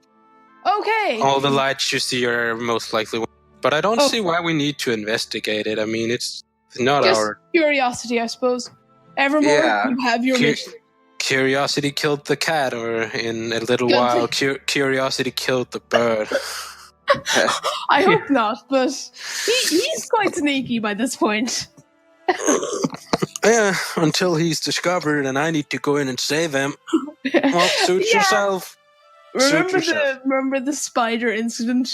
Okay. All the lights you see are most likely. But I don't Oh. see why we need to investigate it. I mean, it's not Just our curiosity, I suppose. Evermore, Yeah. you have your mission. curiosity killed the cat, or in a little Good while, curiosity killed the bird. I hope not, but he's quite sneaky by this point. Yeah, until he's discovered, and I need to go in and save him. Well, suit Yeah. yourself. Suit yourself. Remember the spider incident?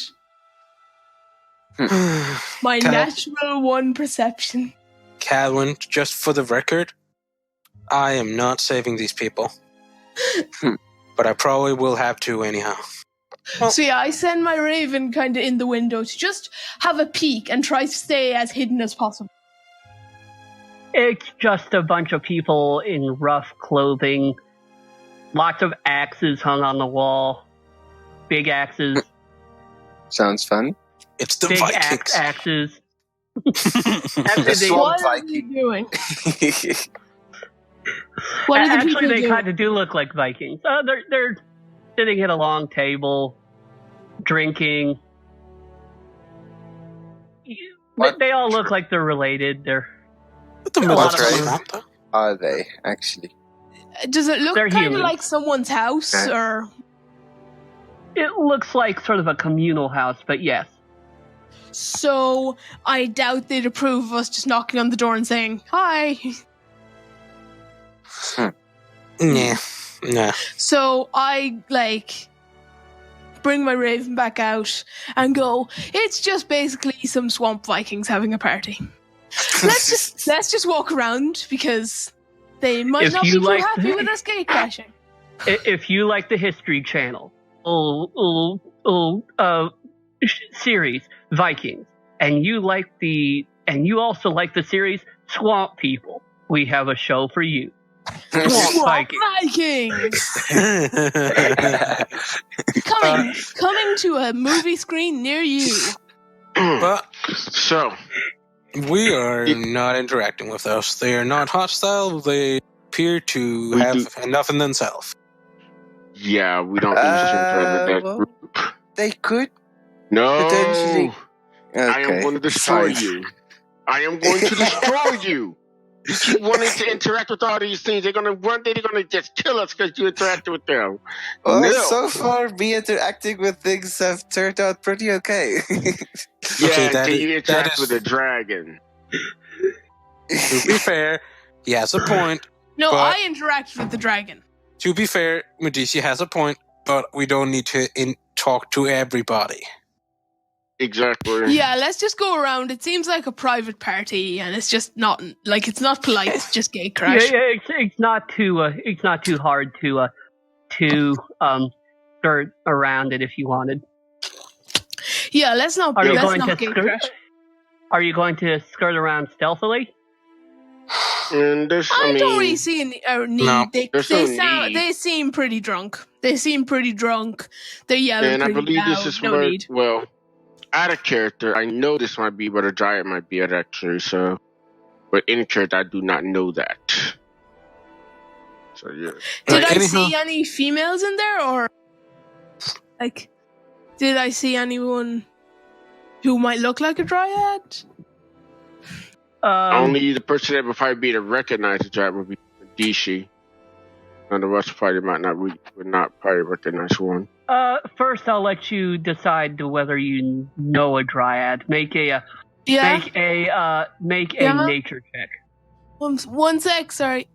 My Cal- natural one perception. Calvin, just for the record, I am not saving these people. But I probably will have to anyhow. Well- So yeah, I send my raven kind of in the window to just have a peek and try to stay as hidden as possible. It's just a bunch of people in rough clothing. Lots of axes hung on the wall. Big axes. Sounds fun. It's the Big Vikings. axes. The Actually, swamp What are Viking. you doing? What are the actually, people they doing? kind of do look like Vikings. They're sitting at a long table, drinking. What? They all look like they're related. They're What the A middle lot of of the them. swamp, though? Are they actually? Does it look They're kind of humans. like someone's house, Okay. or It looks like sort of a communal house, but yes. so? I doubt they'd approve of us just knocking on the door and saying hi. Nah. So I bring my raven back out and go. It's just basically some swamp Vikings having a party. Let's just walk around because they might If not be you too like- happy with us gate crashing. If you like the History Channel series Vikings, and you also like the series Swamp People, we have a show for you. Swamp Swamp Vikings. Vikings coming to a movie screen near you. But So, we are not interacting with us. They are not hostile. They appear to We have enough in themselves. yeah, we don't need to interact with that well, group. they could. No, potentially- I am Okay, going to destroy fine. you. I am going to destroy you. You keep wanting to interact with all these things. They're gonna one day they're gonna just kill us because you interacted with them. Well, No. so far, me interacting with things have turned out pretty okay. Yeah, Okay, that until is- you that interact is- with a dragon. To be fair, he has a point. No, But- I interacted with the dragon. To be fair, Medici has a point, but we don't need to talk to everybody. Exactly. Yeah, let's just go around. It seems like a private party, and it's just not it's not polite. It's just gate Yeah, crash. it's not too hard to skirt around it if you wanted. Yeah, let's not. Are you let's going not to gate skirt? crash. Are you going to skirt around stealthily? And this, I I mean, don't really see any need. No, there's no need. They seem pretty drunk. They're yelling and I pretty believe loud. this is no where, need. well, out of character, I know this might be, but a giant might be it actually. So, but in character, I do not know that. So yeah. Did Right, I anyhow- see any females in there, or did I see anyone who might look like a dryad? Only the person that would probably be to recognize the giant would be Dishi. And the rest probably would not probably recognize one. First, I'll let you decide to whether you know a dryad. Make a Yeah. make a Yeah. nature check. One sec. Sorry.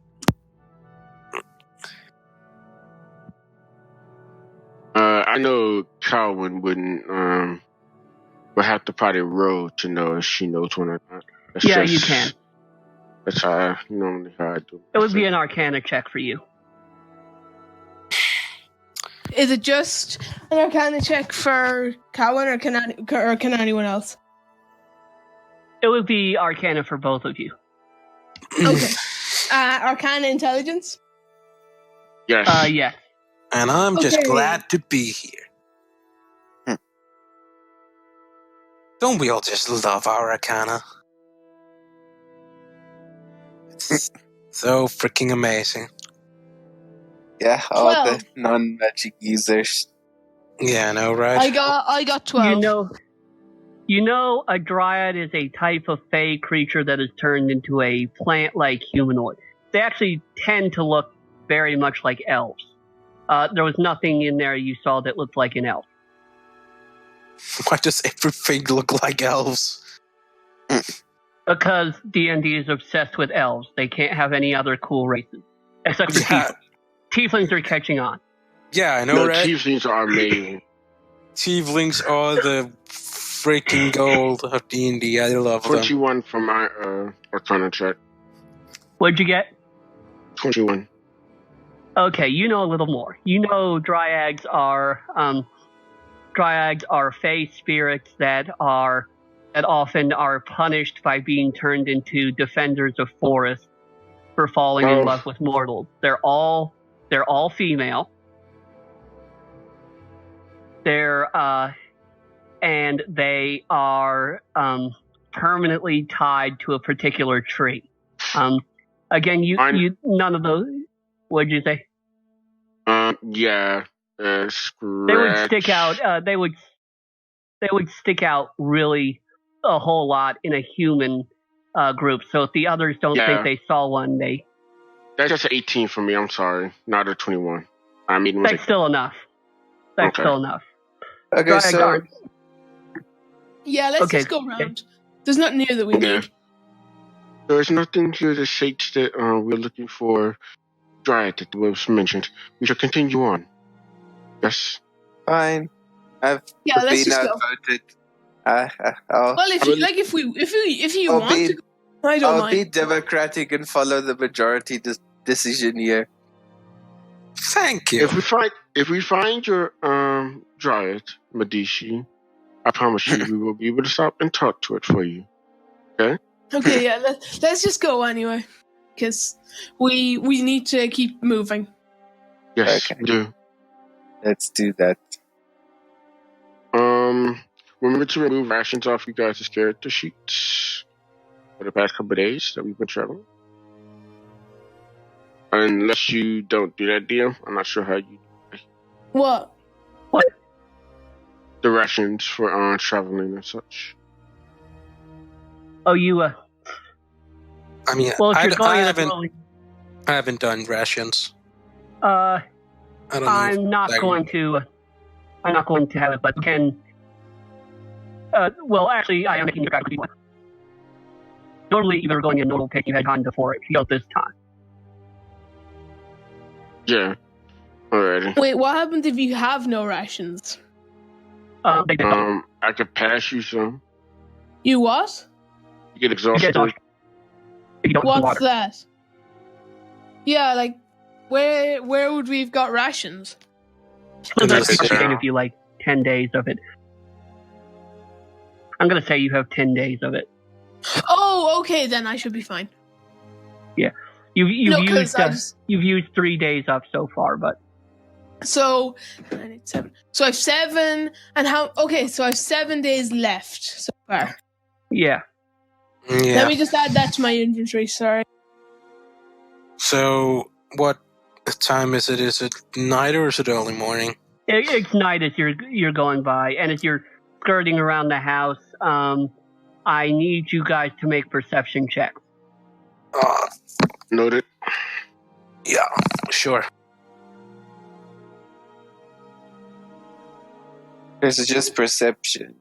I know Calvin would have to probably roll to know if she knows one or not. That's Yeah, just- you can. That's how I do. It would be an Arcana check for you. Is it just an Arcana check for Cowan, or can anyone else? It would be Arcana for both of you. Okay. Arcana intelligence? Yes. Yes. And I'm just Okay. glad to be here. Don't we all just love our Arcana? It's so freaking amazing. Yeah, all 12. the non-magic users. Yeah, I know, right? I got 12. You know, a dryad is a type of fey creature that is turned into a plant-like humanoid. They actually tend to look very much like elves. There was nothing in there you saw that looked like an elf. Why does everything look like elves? Because D&D is obsessed with elves. They can't have any other cool races. Except for Yeah. tieflings are catching on. Yeah, I know, No, right? tieflings are amazing. Tieflings are the freaking gold of D&D. I love them. 21 for my Arcana check. What'd you get? 21. Okay, you know a little more. You know dryads are fey spirits that often are punished by being turned into defenders of forests for falling in love with mortals. They're all female. And they are permanently tied to a particular tree. Again, you none of those. What'd you say? Yeah. They would stick out. They would stick out really a whole lot in a human group. So if the others don't think they saw one, That's just an 18 for me. I'm sorry, not a 21. I mean, that's still enough. That's still enough. Okay, so Yeah, let's just go around. There's nothing here that we need. There's nothing here that states that we're looking for dryad that was mentioned. We shall continue on. Yes. fine. I've let's been just go. outvoted. Well, if you want to, I don't I'll mind. be democratic and follow the majority decision here. Thank you. If we find your dryad, Medici, I promise you we will be able to stop and talk to it for you. Okay? Okay, yeah, let's just go anyway, because we need to keep moving. Yes, Okay. we do. Let's do that. Remember to remove rations off you guys' character sheets for the past couple of days that we've been traveling. Unless you don't do that, DM, I'm not sure how you do What? the rations for traveling and such. Oh, you. I mean, Well, if you're going, I haven't done rations. I I don't know. I'm not going to have it, but can. Well, actually, I am making your guy one. Normally, if you were going in normal pick, you had time before it. You go this time. Yeah. Alrighty. Wait, what happens if you have no rations? They don't. I could pass you some. You what? You get exhausted. If you don't have What's water. that? Yeah, like where would we've got rations? I'm going That's to fair. give you like 10 days of it. I'm going to say you have 10 days of it. Oh, okay, then I should be fine. Yeah. You've No, 'cause you've used 3 days up so far, but So I need 7. So I have 7, and how? Okay, so I have 7 days left so far. yeah. Let me just add that to my inventory. Sorry. So, what time is it? Is it night or is it early morning? It's night as you're going by, and as you're skirting around the house. I need you guys to make perception checks. Noted. Yeah, sure. This is just perception.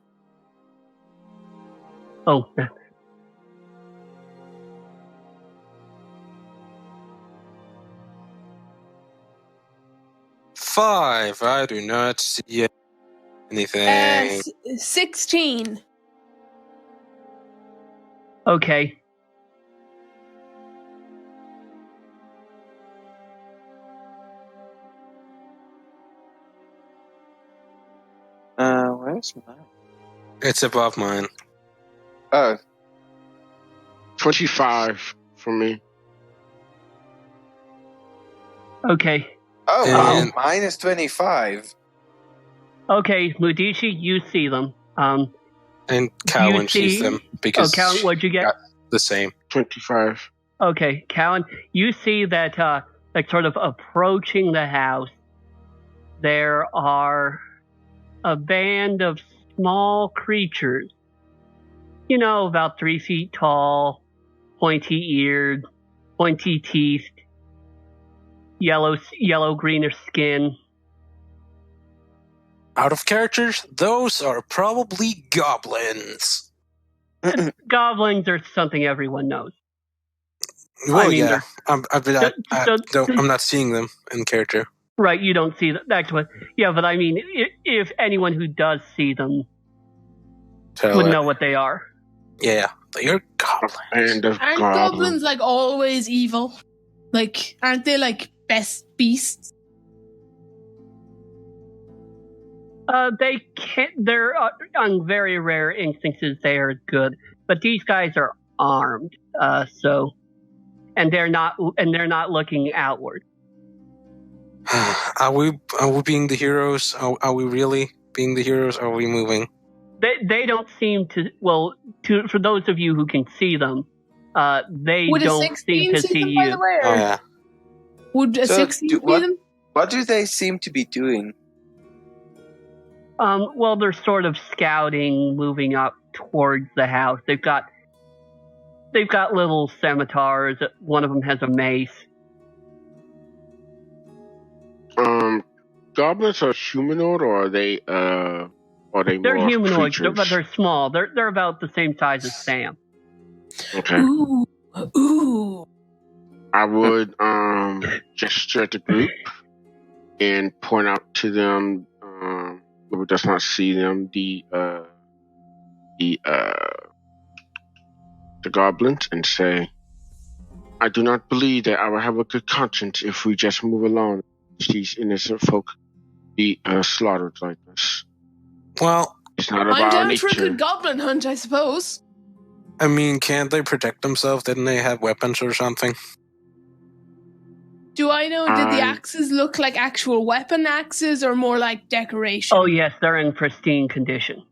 Oh, 5. I do not see anything. 16. okay. Where's mine? It's above mine. Oh, 25 for me. Okay. Oh, wow. And- Minus 25. Okay, Mudishi, you see them. And Cowan sees see- them because Cowan, what'd you get? got the same. 25. Okay, Cowan, you see that, like, sort of approaching the house, there are a band of small creatures. You know, about 3 feet tall, pointy-eared, pointy-teethed, yellow-greenish skin. Out of characters, those are probably goblins. Goblins are something everyone knows. Well, mean, yeah, they're- I'm not seeing them in character. Right, you don't see that. That's what. Yeah, but I mean, if anyone who does see them So, would know what they are. Yeah, they are goblins. And of Aren't goblins. goblins like always evil? Like, aren't they like best beasts? They can't. They're on very rare instances they are good, but these guys are armed. And they're not looking outward. Are we being the heroes? Are we really being the heroes? Or are we moving? They don't seem to. Well, for those of you who can see them, they Would a don't 16 seem to see see them, by you. the way? Oh Or yeah. would a So, 16 see what- them? What do they seem to be doing? Well, they're sort of scouting, moving up towards the house. They've got little scimitars. One of them has a mace. Goblins are humanoid, or are they They're more humanoid, creatures? but they're small. They're about the same size as Sam. Okay. Ooh. I would gesture at the group and point out to them, whoever does not see them, the goblins, and say, I do not believe that I will have a good conscience if we just move along. These innocent folk be slaughtered like this. Well, It's not I'm about down nature. for a good goblin hunt, I suppose. I mean, can't they protect themselves? Didn't they have weapons or something? Do I know, did the Um, axes look like actual weapon axes or more like decoration? Oh yes, they're in pristine condition.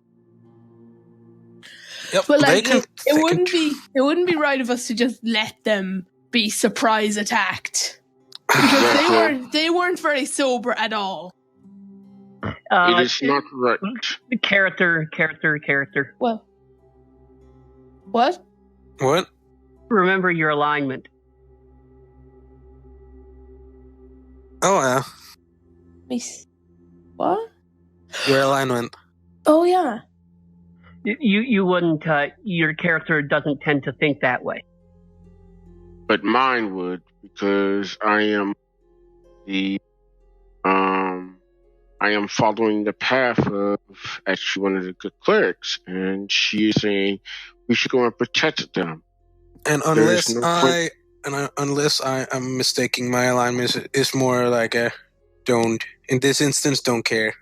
Yep. But like, they it wouldn't be right of us to just let them be surprise attacked. Because they weren't very sober at all. It is not right. Character. Well, what? What? Remember your alignment. Oh yeah. What? Your alignment. Oh yeah. You wouldn't. Your character doesn't tend to think that way. But mine would, because I am following the path of actually one of the good clerics, and she is saying we should go and protect them. And There unless is no point. unless I am mistaking, my alignment is more like a don't. In this instance, don't care.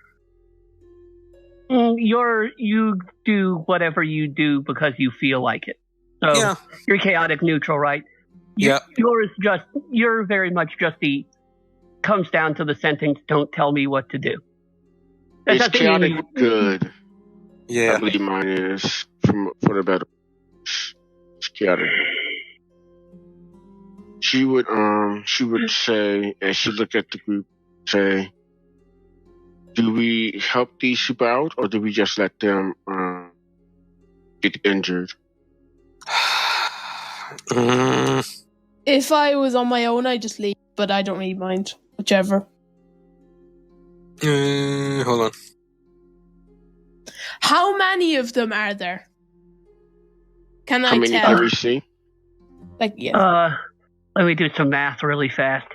You do whatever you do because you feel like it. So Yeah. you're chaotic neutral, right? Yeah. You're very much just the comes down to the sentence. Don't tell me what to do. That It's doesn't mean chaotic good. I Yeah. believe mine is for the better. It's chaotic. She would say, as she looked at the group, say, do we help these people out, or do we just let them get injured? If I was on my own, I'd just leave, but I don't really mind. Whichever. Hold on. How many of them are there? Can How I many tell? do we see? Like, yeah. Let me do some math really fast.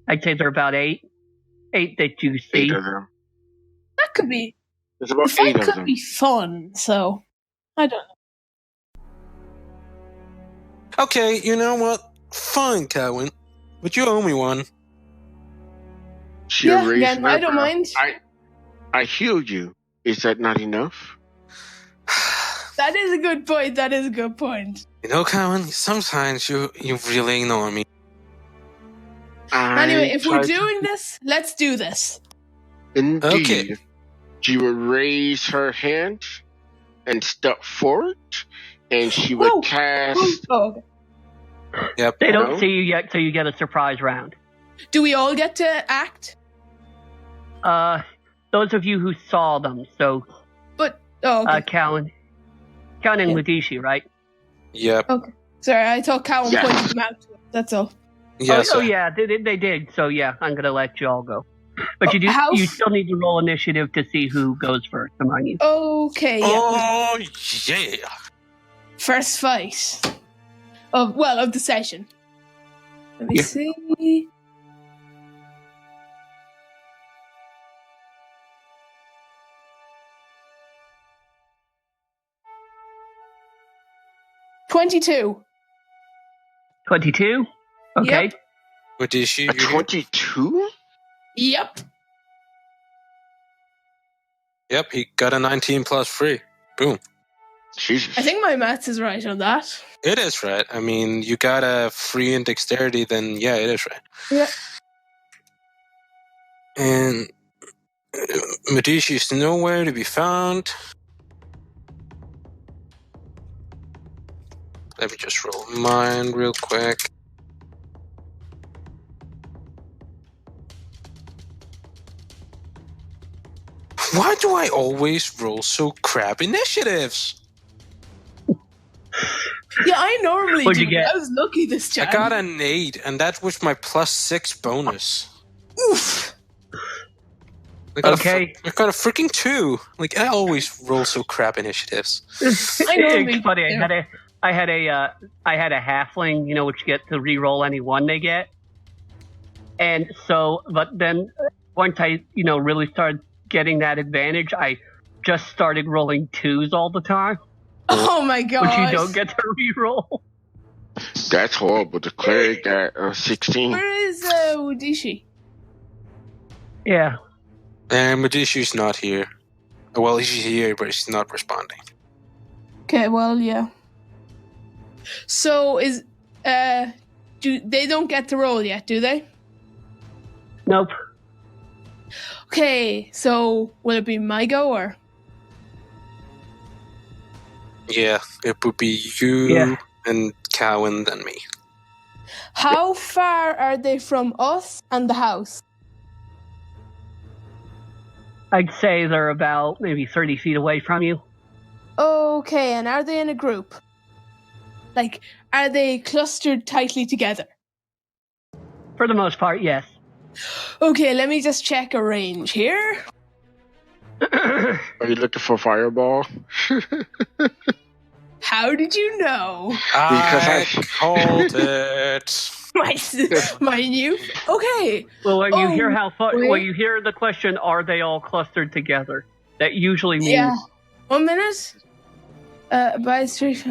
I'd say there are about 8 that you see. 8 of them. That could be. There's about The 8 fight of could them. be fun, so I don't know. Okay, you know what? Fine, Cowan. But you owe me one. She Yeah, raised again, an I don't eyebrow. mind. I healed you. Is that not enough? That is a good point. That is a good point. You know, Cowan, sometimes you really ignore me. Anyway, if we're tried to- doing this, let's do this. Indeed. Okay. She would raise her hand and step forward, and she would Whoa. cast. Oh, okay. Yep. They don't No. see you yet, so you get a surprise round. Do we all get to act? Those of you who saw them, so But okay. Callan and Yeah. Ladishi, right? Yep. Sorry, I thought Cowan Yeah. pointed them out to us. That's all. Yes. Oh yeah, they did. So yeah, I'm gonna let you all go. But you How you f- still need to roll initiative to see who goes first among you. Okay, yeah. Oh yeah. First fight of the session. Let me Yeah. see. $22. 22. Okay. Yep. What did she? A 22? Yep. Yep. He got a 19 plus 3. Boom. Jesus. I think my maths is right on that. It is right. I mean, you got a 3 in dexterity, then yeah, it is right. Yeah. And Medici's nowhere to be found. Let me just roll mine real quick. Why do I always roll so crap initiatives? Yeah, I normally What'd do. you get? I was lucky this time. I got an 8, and that was my plus 6 bonus. Oof. I got Okay. I got a freaking 2. Like, I always roll so crap initiatives. I normally It's funny. do. I had a halfling, which get to re-roll any one they get, and so, but then once I, really started getting that advantage, I just started rolling 2s all the time, Oh my god. which you don't get to re-roll. That's horrible. The cleric got 16. Where is Wudishi? Yeah. And Medici's not here. Well, he's here, but he's not responding. Okay, well, yeah. So is they don't get to roll yet, do they? Nope. Okay, so will it be my go or? Yeah, it would be you Yeah. and Cowan, then me. How far are they from us and the house? I'd say they're about maybe 30 feet away from you. Okay, and are they in a group? Like, are they clustered tightly together? For the most part, yes. Okay, let me just check a range here. Are you looking for fireball? How did you know? I called it. My new. Okay. Well, when you hear wait. when you hear the question, "Are they all clustered together?" That usually means Yeah. 1 minute. By street.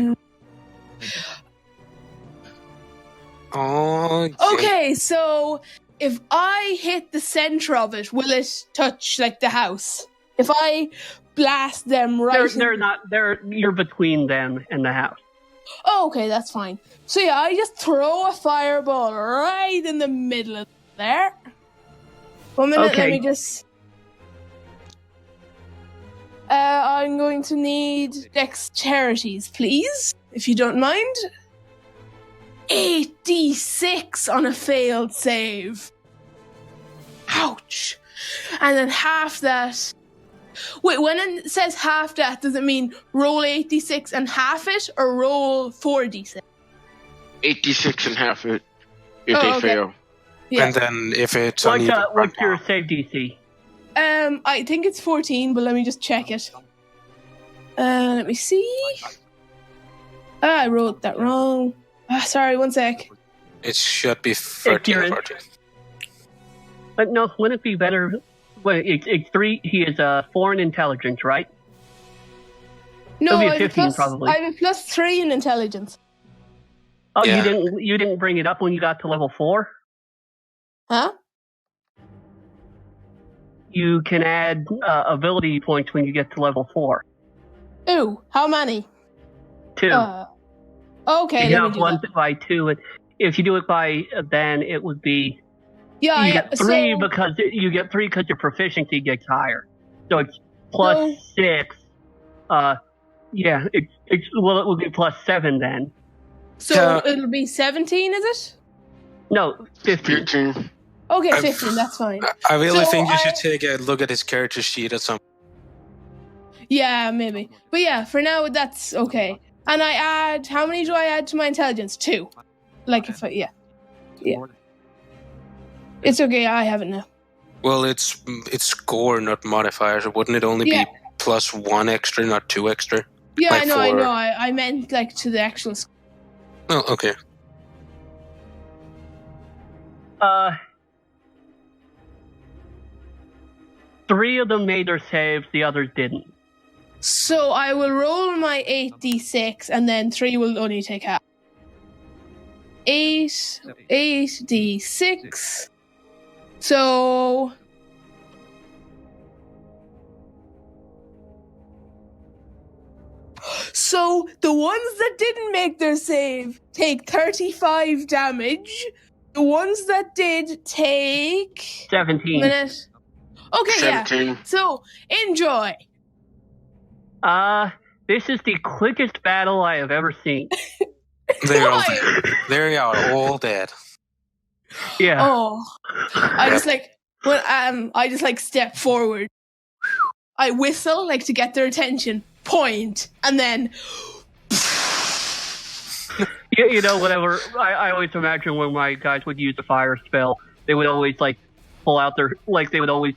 Oh, yeah. Okay, so if I hit the center of it, will it touch like the house? If I blast them right, they're not. You're between them and the house. Oh, okay, that's fine. So yeah, I just throw a fireball right in the middle of there. 1 minute, Okay. let me just. I'm going to need dexterities, please, if you don't mind. 86 on a failed save. Ouch. And then half that. Wait, when it says half that, does it mean roll 86 and half it, or roll 4d6? 86 and half it if Oh, they okay. fail. Yeah. And then if it's uneven, What's your save DC? I think it's 14, but let me just check it. Let me see. I wrote that wrong. Sorry, 1 sec. it should be 13 or Ignorant. 14. But no, wouldn't it be better? Well, it's 3. He is 4 in intelligence, right? No, It'll be a I have a 15 plus, probably. I have a +3 in intelligence. Oh, Yeah. you didn't bring it up when you got to level 4. Huh? you can add ability points when you get to level 4. Ooh, how many? 2. Okay, you let me have do one that. by 2. And if you do it by then, it would be Yeah, you get 3 so, because your proficiency gets higher. So it's plus So- 6. Yeah, it would be plus 7 then. so it'll be 17, is it? No, 15. 15. Okay, 15, that's fine. I really So think you I- should take a look at his character sheet or something. Yeah, maybe. But yeah, for now, that's okay. And I add, how many do I add to my intelligence? 2. Like, if I, yeah. It's okay, I have it now. Well, it's score, not modifiers. Wouldn't it only Yeah. be plus 1 extra, not 2 extra? Yeah, Like I know. for- I meant, like, to the actual... Oh, okay. Three of them made their saves, the others didn't. So I will roll my 8d6, and then 3 will only take half. 8d6. So... So the ones that didn't make their save take 35 damage. The ones that did take... 17. Minute. Okay, 17. yeah. So, enjoy. This is the quickest battle I have ever seen. They're all Why? dead. They are all dead. Yeah. Oh, I just like when I just like step forward. I whistle like to get their attention, point, and then You know, whenever I always imagine when my guys would use a fire spell, they would always like pull out their they would always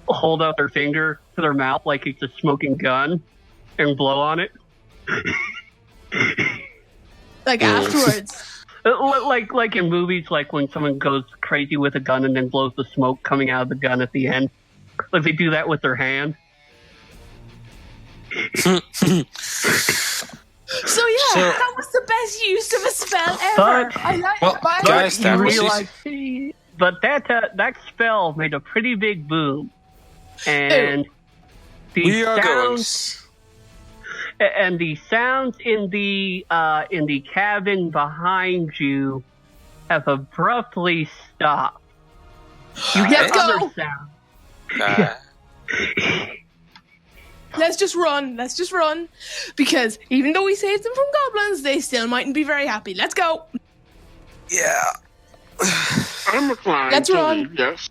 hold out their finger to their mouth like it's a smoking gun and blow on it. like afterwards. Like in movies, like when someone goes crazy with a gun and then blows the smoke coming out of the gun at the end. Like they do that with their hand. So yeah, that was the best use of a spell ever. But- I like Well, it. guys, that you was realize, but that spell made a pretty big boom, and We are going. the sounds in the cabin behind you have abruptly stopped. You hear Let's go. other sounds. Let's just run. Because even though we saved them from goblins, they still mightn't be very happy. Let's go. Yeah. I'm inclined Let's to run. leave, yes.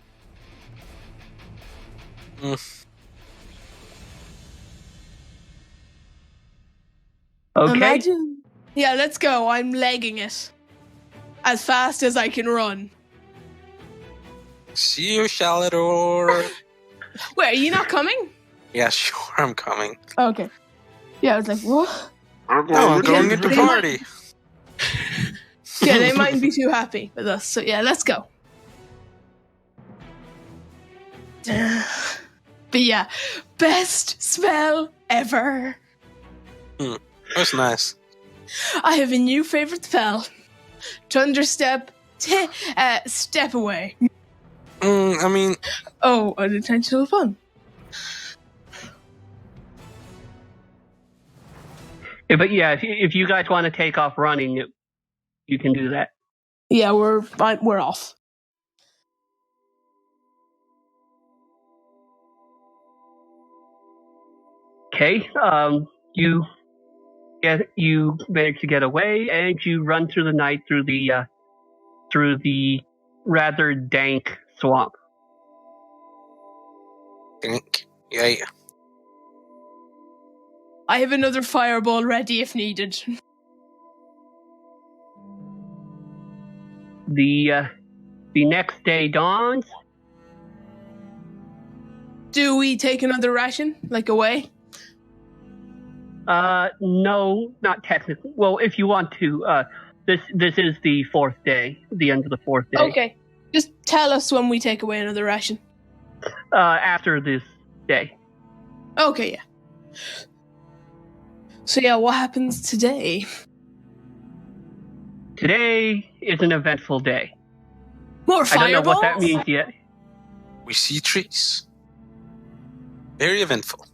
Okay. Imagine. Yeah, let's go. I'm legging it. As fast as I can run. See you, Shalador. Wait, are you not coming? Yeah, sure, I'm coming. Okay. Yeah, I was like, what? I'm No, I'm going going with at the you. party. Yeah, they mightn't be too happy with us. So yeah, let's go. But yeah, best spell ever. That's nice. I have a new favorite spell. Thunderstep. Step away. I mean, Oh, unintentional fun. But yeah, if you guys want to take off running, you can do that. Yeah, we're off. Okay. You manage to get away, and you run through the night through the rather dank swamp. yeah. I have another fireball ready if needed. The next day dawns. Do we take another ration, like away? No, not technically. Well, if you want to, this is the fourth day, the end of the fourth day. Okay. Just tell us when we take away another ration. After this day. Okay, yeah. So yeah, what happens today? Today is an eventful day. More I fireballs? don't know what that means yet. We see trees. Very eventful.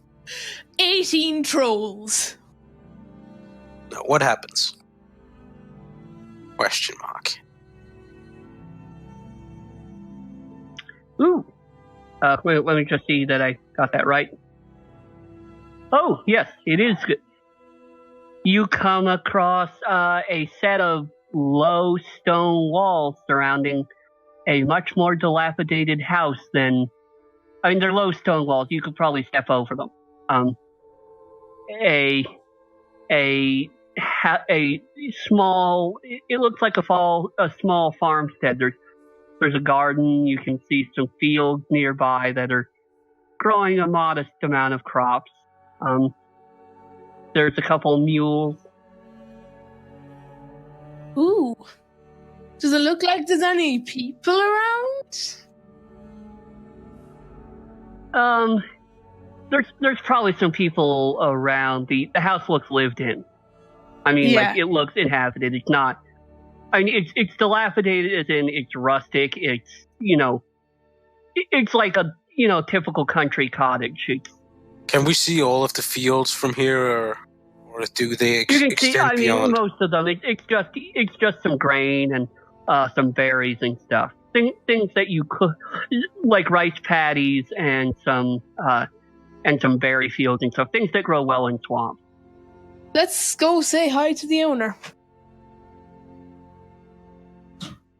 18 trolls. Now, what happens? Question mark. Ooh. Wait, let me just see that I got that right. Oh, yes, it is good. You come across a set of low stone walls surrounding a much more dilapidated house than... I mean, they're low stone walls. You could probably step over them. A small... It looks like a small farmstead. There's a garden. You can see some fields nearby that are growing a modest amount of crops. There's a couple mules. Ooh. Does it look like there's any people around? There's probably some people around. The house looks lived in. I mean, Yeah. like, it looks inhabited. It's not... I mean, it's dilapidated as in it's rustic. It's, it's like a, typical country cottage. Can we see all of the fields from here, or do they You can extend see, I mean, beyond? most of them. It's just some grain and some berries and stuff. Things that you could, like rice paddies and some berry fields and stuff. Things that grow well in swamps. Let's go say hi to the owner.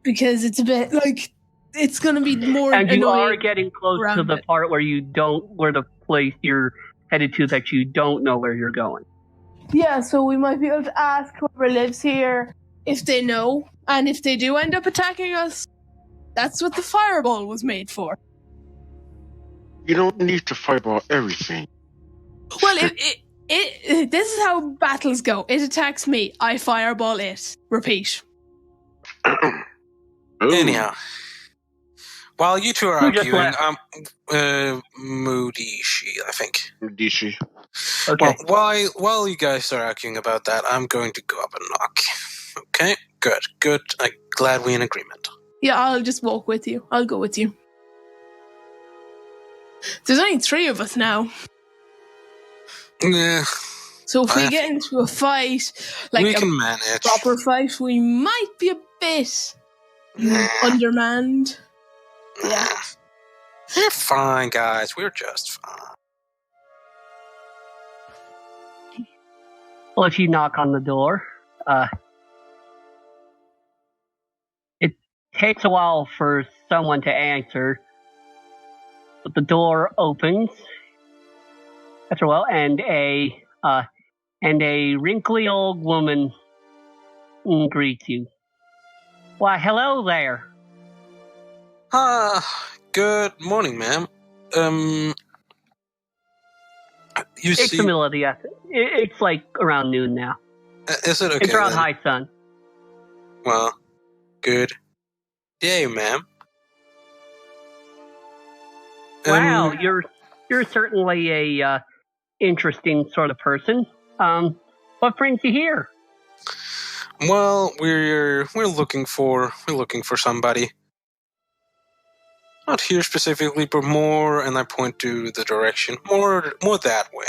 Because it's a bit like it's going to be more And you annoying. are getting close to around the it. part where where the place you're headed to that you don't know where you're going. Yeah, so we might be able to ask whoever lives here if they know, and if they do end up attacking us, that's what the fireball was made for. You don't need to fireball everything. Well, this is how battles go. It attacks me, I fireball it. Repeat. Ooh. Anyhow, while you two are Who just arguing, left? Mudishi, I think. Dishi. Okay. Well, while you guys are arguing about that, I'm going to go up and knock. Okay, good. I'm glad we're in agreement. Yeah, I'll just walk with you. I'll go with you. There's only 3 of us now. Yeah, So if we I get into a fight, like we a can manage. proper fight, we might be a bit undermanned. Yeah. We're fine, guys. We're just fine. Well, if you knock on the door, it takes a while for someone to answer, but the door opens after a while, and a wrinkly old woman greets you. Why, hello there. Good morning, ma'am. You It's see, the middle of the afternoon. It's like around noon now. is it okay? It's around then? high sun. Well, good day, ma'am. Wow, you're certainly a interesting sort of person. What brings you here? Well, we're looking for somebody. Not here specifically, but more, and I point to the direction. More that way.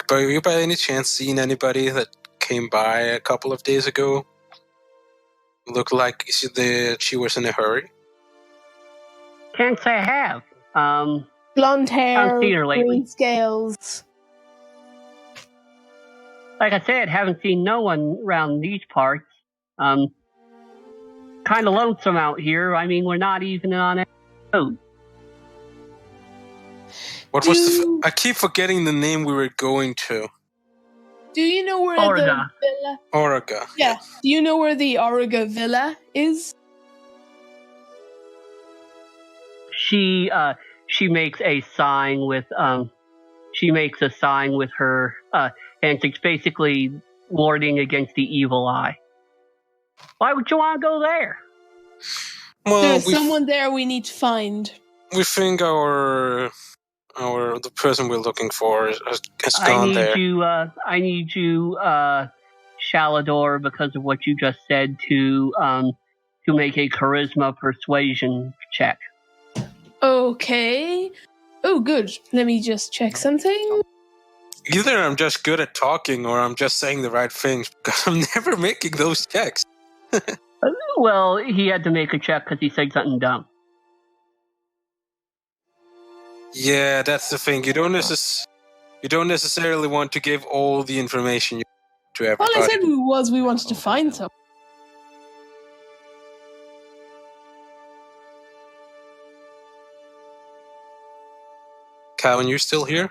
But you by any chance seen anybody that came by a couple of days ago? Looked like she was in a hurry. Can't say I have. Blonde hair, Haven't seen her lately. green scales. Like I said, haven't seen no one around these parts. Kind of lonesome out here. I mean, we're not even on a road. What was I keep forgetting the name we were going to. Do you know where Orga. the villa? Origa. Yeah. Do you know where the Origa villa is? She makes a sign with her hands. It's basically warding against the evil eye. Why would you want to go there? Well, There's someone there we need to find. we think the person we're looking for has gone there. I need you, Shalador, because of what you just said, to make a charisma persuasion check. Okay. Oh, good. Let me just check something. Either I'm just good at talking or I'm just saying the right things because I'm never making those checks. Well, he had to make a check because he said something dumb. Yeah, that's the thing. You don't necessarily want to give all the information to All everybody. I said was we wanted to find some. Calvin, you still here?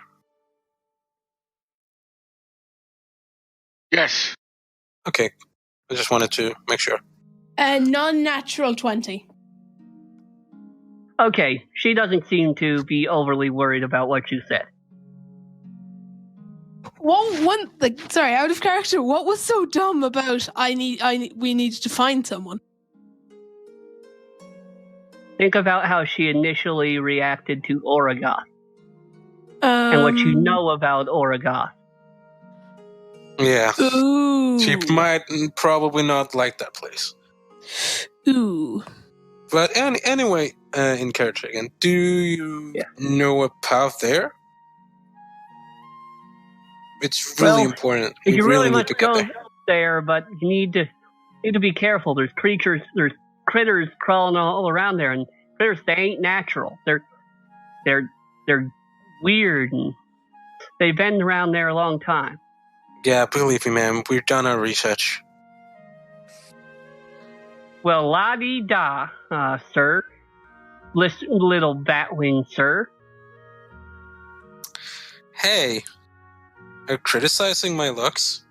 Yes. Okay. I just wanted to make sure. A non-natural 20. Okay, she doesn't seem to be overly worried about what you said. Sorry, out of character. What was so dumb about we need to find someone? Think about how she initially reacted to Oragoth and what you know about Oragoth. Yeah. Ooh. She might probably not like that place. Ooh. But anyway, in character again, do you know a path there? It's really important. You We really need must to get go there. there, but you need to be careful. There's critters crawling all around there, and critters, they ain't natural. They're weird, and they've been around there a long time. Yeah, believe me, man. We've done our research. Well, la-di-da, sir. Listen, little batwing, sir. Hey, are you criticizing my looks?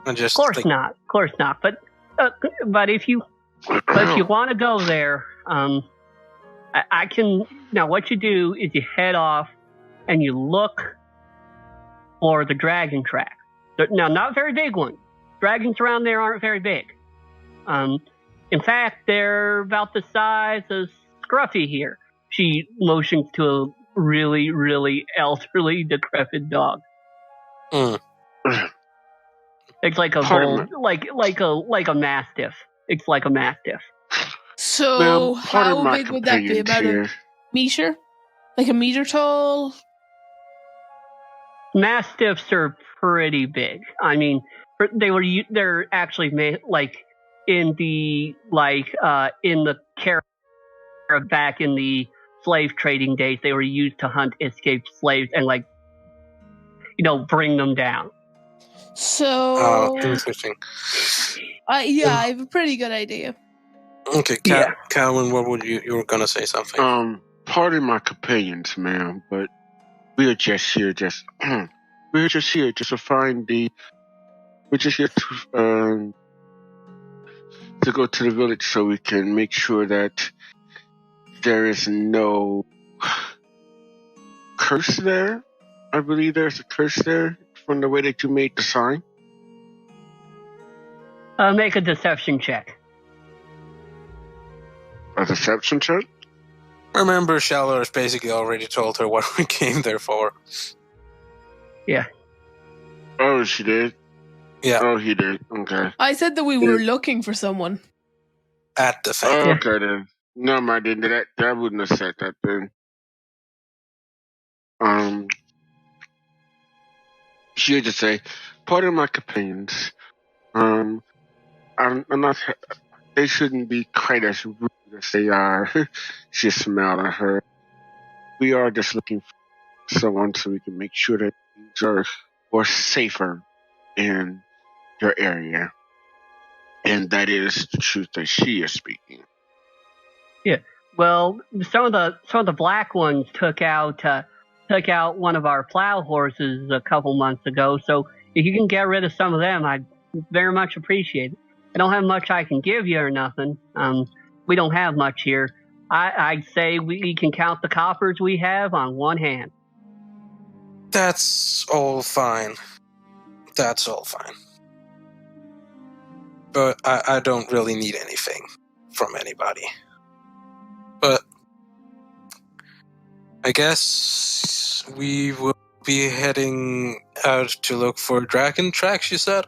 I'm just Of course not. But if you want to go there, I can. Now, what you do is you head off and you look for the dragon track. Now, not very big ones. Dragons around there aren't very big. In fact, they're about the size of Scruffy here. She motions to a really, really elderly, decrepit dog. Mm. It's like a bull, like a mastiff. It's like a mastiff. So how big would that be? About a meter? Like a meter tall? Mastiffs are pretty big. I mean, they're actually made in the back in the slave trading days. They were used to hunt escaped slaves and bring them down. So interesting. I have a pretty good idea. Okay, Calvin, what would you were gonna say something? Pardon my companions, ma'am, but we're just here to find we're just here to go to the village so we can make sure that there is no curse there. I believe there's a curse there from the way that you made the sign. Make a deception check. A deception check? Remember, Shalor's basically already told her what we came there for. Yeah. Oh, she did? Yeah. Oh, he did. Okay. I said that we were looking for someone. At the thing. Oh, okay, then. No, I didn't. That wouldn't have said that then. She would just say, pardon my companions. I'm not... They shouldn't be quite as rude as they are. She smiled at her. We are just looking for someone so we can make sure that things are safer in your area. And that is the truth that she is speaking. Yeah. Well, some of the black ones took out one of our plow horses a couple months ago. So if you can get rid of some of them, I'd very much appreciate it. I don't have much I can give you or nothing. We don't have much here. I'd say we can count the coppers we have on one hand. That's all fine. But I don't really need anything from anybody. But I guess we will be heading out to look for dragon tracks, you said?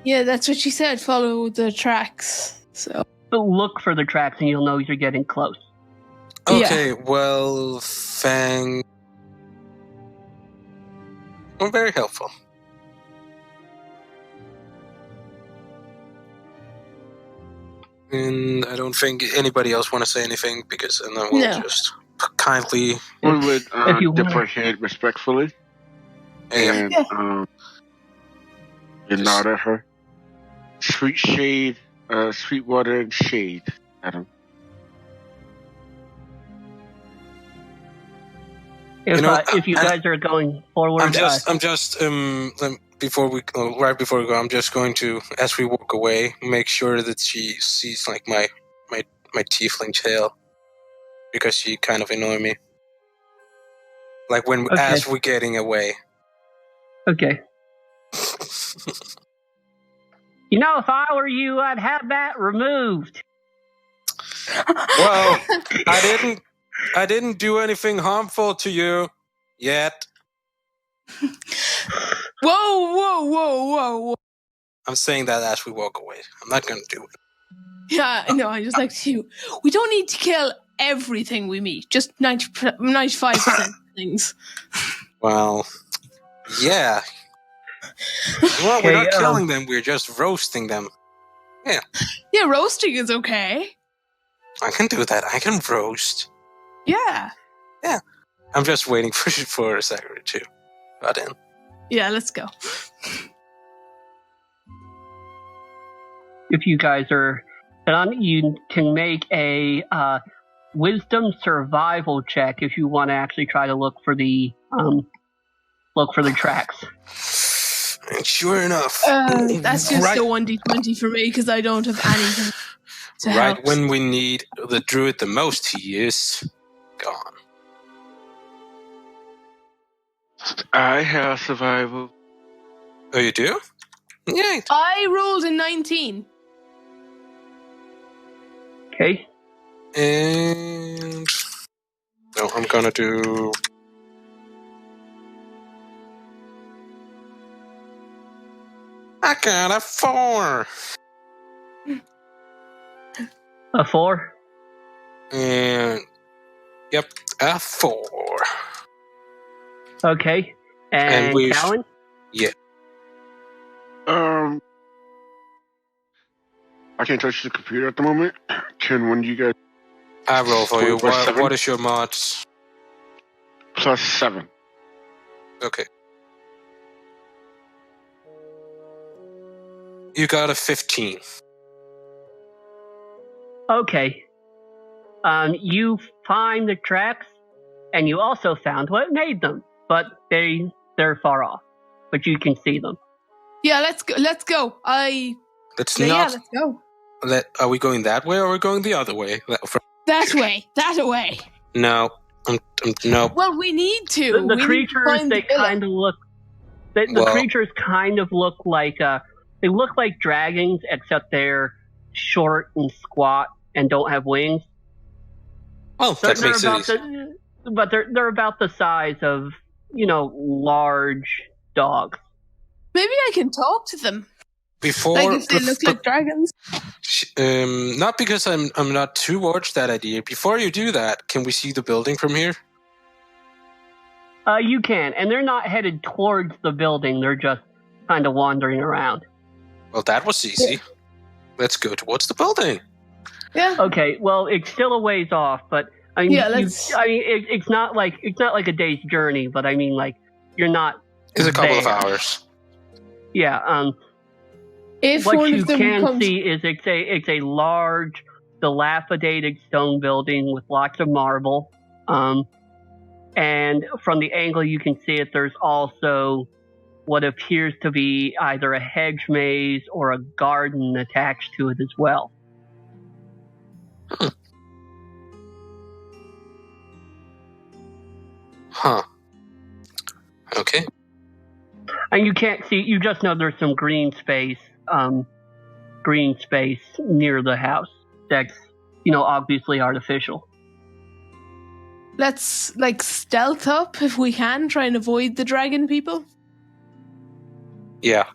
Yeah, that's what she said. Follow the tracks. So Look for the tracks and you'll know you're getting close. Okay, well, Fang. Well, very helpful. And I don't think anybody else want to say anything because then we'll No. just kindly. We would If you dip wanna- our head respectfully Yeah. and nod at her. Sweet shade, sweet water and shade, Adam. If you guys are going forward, I'm just before we go, I'm just going to, as we walk away, make sure that she sees like my tiefling tail, because she kind of annoy me. Like when Okay. as we're getting away. okay. If I were you, I'd have that removed. Well, I didn't do anything harmful to you yet. Whoa. I'm saying that as we walk away. I'm not going to do it. Yeah, no, I just like to. We don't need to kill everything we meet. Just 95% of things. Well, yeah. Well, we're not Okay, killing them. We're just roasting them. Yeah, roasting is okay. I can do that. I can roast. Yeah. I'm just waiting for a second or two. But then. Yeah, let's go. If you guys are done, you can make a wisdom survival check if you want to actually try to look for the tracks. And sure enough, That's just right, a 1d20 for me because I don't have anything to right help. when we need the druid the most, he is gone. I have survival. Oh, you do? Yeah. I rolled a 19. Okay. And no, I'm gonna do. I got a 4. A 4. And yep, a 4. Okay. And we- Callan? Yeah. I can't touch the computer at the moment. Can one of you guys I roll for you. 24/7? What is your mods? +7? Okay. You got a 15. Okay. You find the tracks, and you also found what made them, but they're far off, but you can see them. Yeah, let's go. Let's go. Let's Yeah, not. let's go. Are we going that way or are we going the other way? That way. No. No. Well, we need to. The We need to creatures, find they the villa. kind of look. The Well- creatures kind of look like they look like dragons, except they're short and squat and don't have wings. Well, So that they're makes it about easy. but they're about the size of large dogs. Maybe I can talk to them. Before, Like if they look like dragons. not because I'm not towards that idea. Before you do that, can we see the building from here? You can, and they're not headed towards the building. They're just kind of wandering around. Well, that was easy. Let's go towards the building. Yeah. Okay, well, it's still a ways off, but I mean, Yeah, let's- it's not like a day's journey, but I mean, like, you're not. It's a couple of there. hours. Yeah. If What one you of them can comes, see is it's a large, dilapidated stone building with lots of marble. And from the angle you can see it, there's also what appears to be either a hedge maze or a garden attached to it as well. Huh. Okay. And you can't see, you just know there's some green space near the house that's, obviously artificial. let's stealth up if we can, try and avoid the dragon people. Yeah.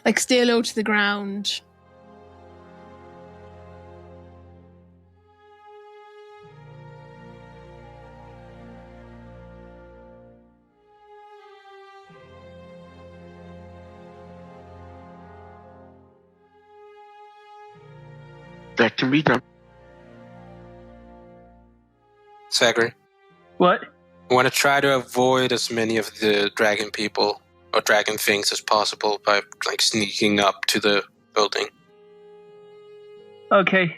like stay low to the ground. That can be done. Zachary, What? I want to try to avoid as many of the dragon people or dragon things as possible by like sneaking up to the building. Okay.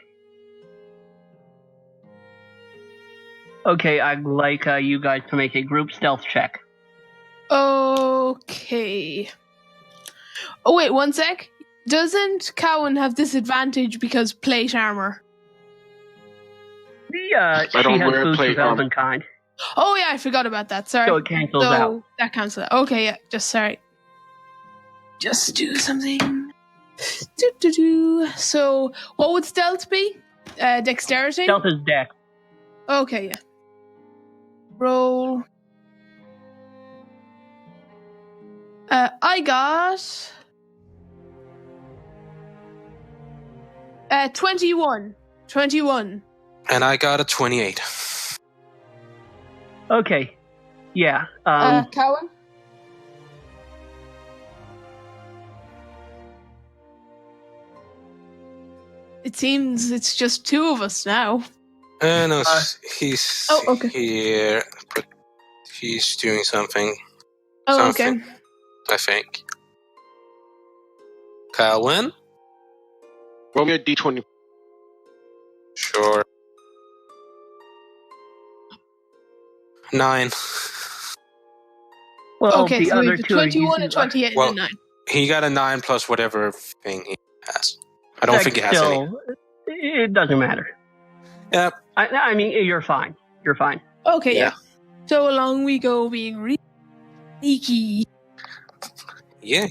Okay, I'd like you guys to make a group stealth check. Okay. Oh wait, one sec. Doesn't Cowan have disadvantage because plate armor? She don't has wear boots plate of elven kind, Oh yeah, I forgot about that. Sorry. so it cancels out. That cancels out. Okay, yeah. Just sorry. Just do something. So, what would stealth be? Dexterity? Stealth is dex. Okay, yeah. Roll. I got 21. 21. And I got a 28. Okay. Yeah. Cowan? It seems it's just two of us now. No, he's okay. here. But he's doing something. Oh, Something. okay. I think. Calvin? Roll me a d20. Sure. 9. well, Okay, the so we other have two 21, are a 28, Well, and a 9. He got a 9 plus whatever thing he has. I don't think he has any. still, it doesn't matter. Yep. I mean, you're fine. You're fine. Okay, Yeah. yeah. So along we go, being really sneaky. Yeah.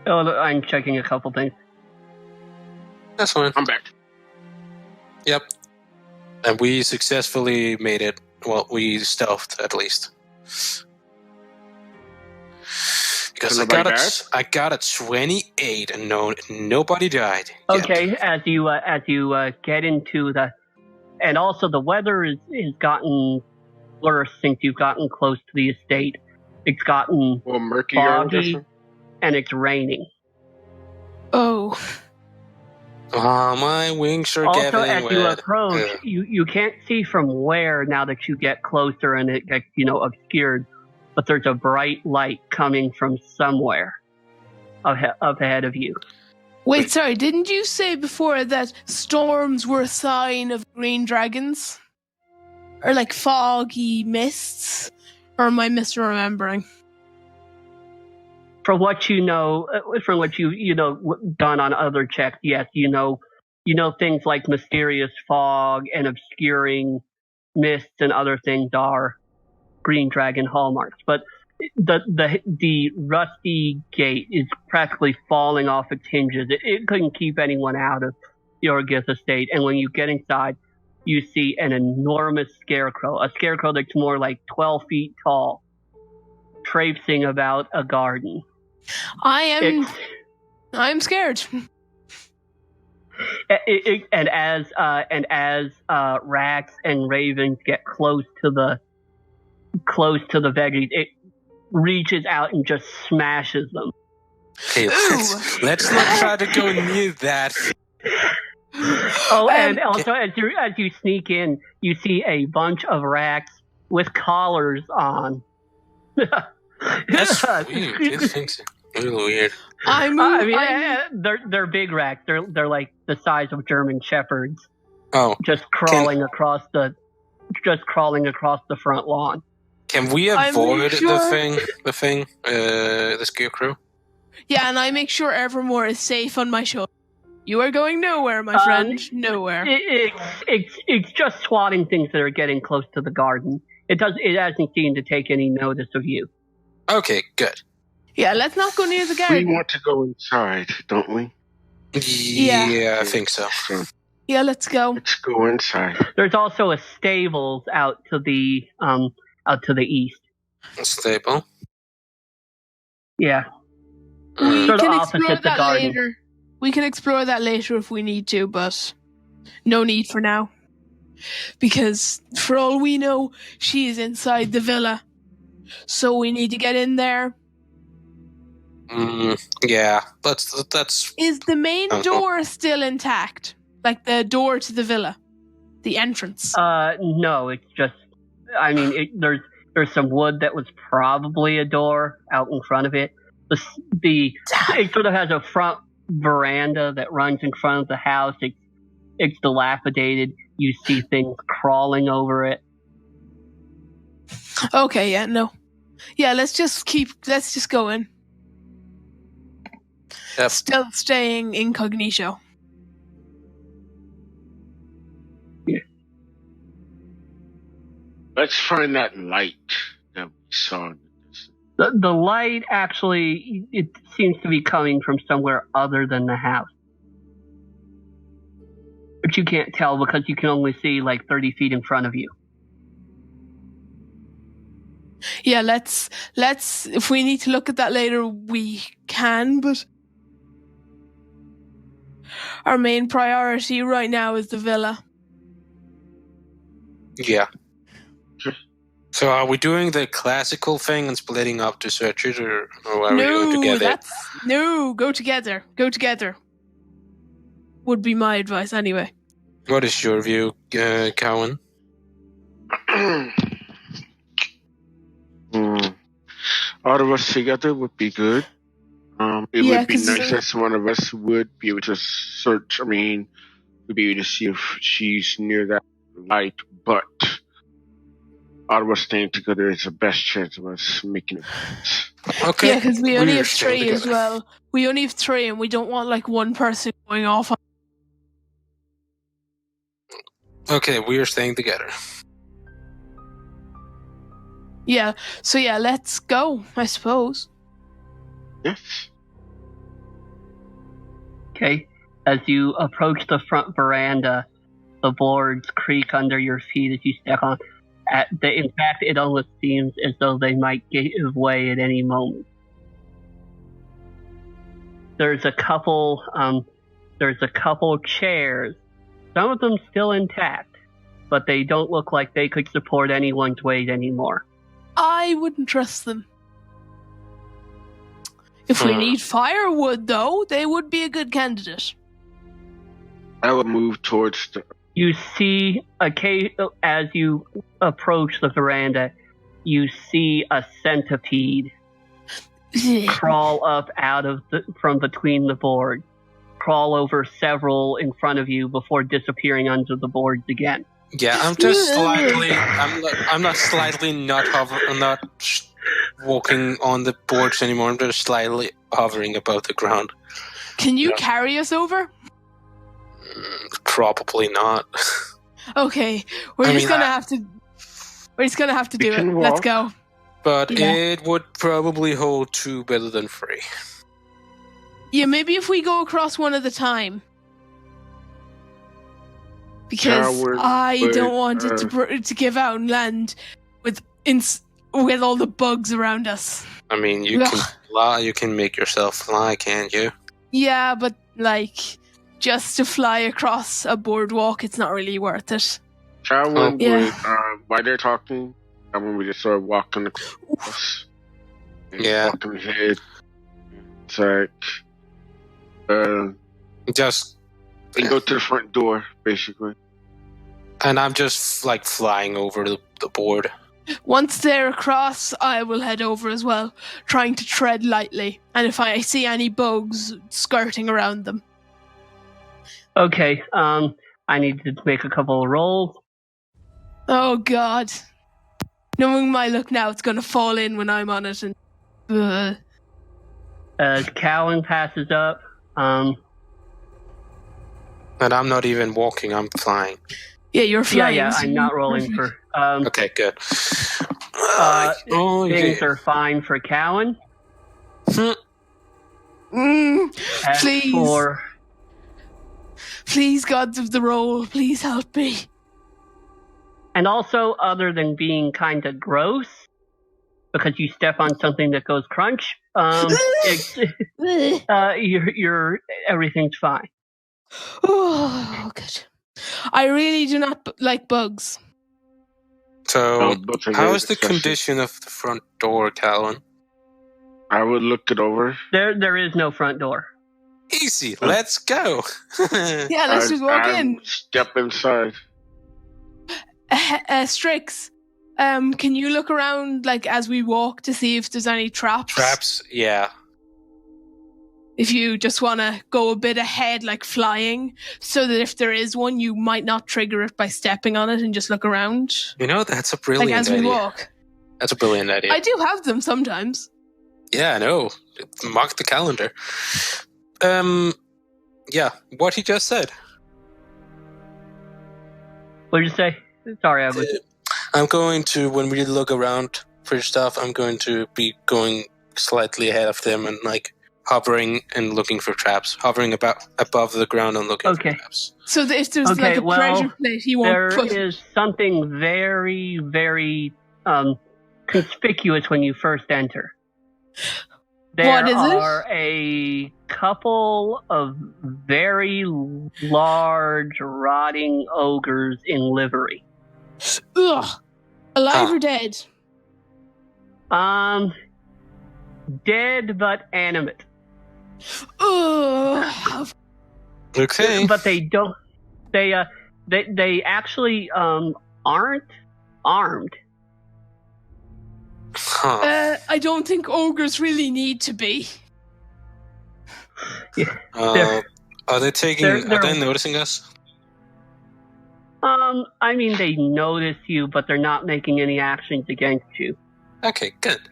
Oh, look, I'm checking a couple things. That's fine. I'm back. Yep. And we successfully made it. Well, we stealthed at least. Because I got a 28 and nobody died. yet. Okay, as you get into the, and also the weather has gotten worse since you've gotten close to the estate. It's gotten Well, murky, I'm foggy guessing. and it's raining. Oh. My wings are Also, getting as wet. you approach, Ugh. you can't see from where now that you get closer and it gets obscured, but there's a bright light coming from somewhere up ahead of you. Wait, sorry, didn't you say before that storms were a sign of green dragons? Or like foggy mists? Or am I misremembering? From what you know, from what you done on other checks, yes, you know things like mysterious fog and obscuring mists and other things are green dragon hallmarks. But the rusty gate is practically falling off its hinges. It couldn't keep anyone out of Yorgith estate. And when you get inside, you see an enormous scarecrow, a scarecrow that's more like 12 feet tall, traipsing about a garden. I'm scared. And as rats and ravens get close to the veggies, it reaches out and just smashes them. Hey, let's not try to go near that. Oh, and also as you sneak in, you see a bunch of rats with collars on. That's weird. These things are really weird. They're big rats. They're like the size of German shepherds. Oh, just crawling across the front lawn. Can we avoid the scarecrow? Yeah, and I make sure Evermore is safe on my shoulder. You are going nowhere, my friend. Nowhere. It's just swatting things that are getting close to the garden. It hasn't seemed to take any notice of you. Okay, good. Yeah, let's not go near the garden. We want to go inside, don't we? Yeah, I think so. Yeah, let's go. Let's go inside. There's also a stables out to the east. A stable. Yeah. We Sort of can opposite explore the that garden. later. We can explore that later if we need to, but no need for now. Because for all we know, she is inside the villa. So we need to get in there. Yeah, that's Is the main Uh-huh. door still intact? Like the door to the villa? The entrance? No, it's just. I mean, there's some wood that was probably a door out in front of it. It sort of has a front veranda that runs in front of the house. It's dilapidated. You see things crawling over it. Okay, yeah, no. Yeah, let's just go in. Yep. Still staying incognito. Let's find that light that we saw in the distance. The light actually, it seems to be coming from somewhere other than the house. But you can't tell because you can only see like 30 feet in front of you. Yeah, let's if we need to look at that later, we can, but our main priority right now is the villa. yeah. So are we doing the classical thing and splitting up to search it, or are we going together? Go together. Go together. Would be my advice anyway. What is your view, Cowan? All of us together would be good. It Yeah, would be 'cause- nice if one of us would be able to search. I mean, we'd be able to see if she's near that light, but all of us staying together is the best chance of us making it. Okay. Yeah, because we only We're have staying 3 as together. well. We only have 3, and we don't want like one person going off. Okay, we're staying together. Yeah. So yeah, let's go. I suppose. Yes. Okay. As you approach the front veranda, the boards creak under your feet as you step on. In fact, it almost seems as though they might give way at any moment. There's a couple chairs. Some of them still intact, but they don't look like they could support anyone's weight anymore. I wouldn't trust them. If we need firewood, though, they would be a good candidate. I would move towards the. You see, as you approach the veranda, you see a centipede crawl up from between the boards, crawl over several in front of you before disappearing under the boards again. Yeah, I'm just slightly. I'm not slightly not walking on the boards anymore. I'm just slightly hovering above the ground. Can you carry us over? Probably not. Okay, we're just gonna have to do it. can Let's walk. go. But Yeah. it would probably hold 2 better than 3. Yeah, maybe if we go across one at a time. Because Coward, I but, don't want it to give out and land with all the bugs around us. I mean, you can fly. You can make yourself fly, can't you? Yeah, but like just to fly across a boardwalk, it's not really worth it. Coward Yeah. would, while they're talking, I want me to start walking across. And Yeah. Walking ahead. It's like, Just, and go to the front door, basically. and I'm just like flying over the board. Once they're across, I will head over as well, trying to tread lightly. And if I see any bugs skirting around them. Okay, I need to make a couple of rolls. Oh god. Knowing my luck now, it's gonna fall in when I'm on it and As Cowan passes up, And I'm not even walking. I'm flying. yeah, you're flying. yeah, so I'm not you're rolling perfect. for. Okay, good. Things are fine for Cowan. As Please. for Please, gods of the roll, please help me. And also, other than being kind of gross, because you step on something that goes crunch, everything's fine. Oh, good. I really do not like bugs. So, Books are how very is the disgusting. condition of the front door, Calvin? I would look it over. There is no front door. Easy, let's go. Yeah, let's just walk in. Step inside. Strix, can you look around like as we walk to see if there's any traps? Traps, yeah. If you just want to go a bit ahead, like flying, so that if there is one, you might not trigger it by stepping on it and just look around. You know, that's a brilliant Like as idea. we walk. That's a brilliant idea. I do have them sometimes. Yeah, I know. Mark the calendar. Yeah, what he just said. What did you say? Sorry, I was. I'm going to, when we look around for stuff, I'm going to be going slightly ahead of them and like hovering and looking for traps. Hovering above the ground and looking for traps. So that if there's like a treasure plate, he won't There put... is something very, very conspicuous when you first enter. What is it? There are a couple of very large, rotting ogres in livery. Ugh. Alive or dead? Dead but animate. Ugh. Okay. But they don't. They actually aren't armed. Huh. I don't think ogres really need to be. Are they taking? Are they noticing us? I mean, they notice you, but they're not making any actions against you. Okay, good.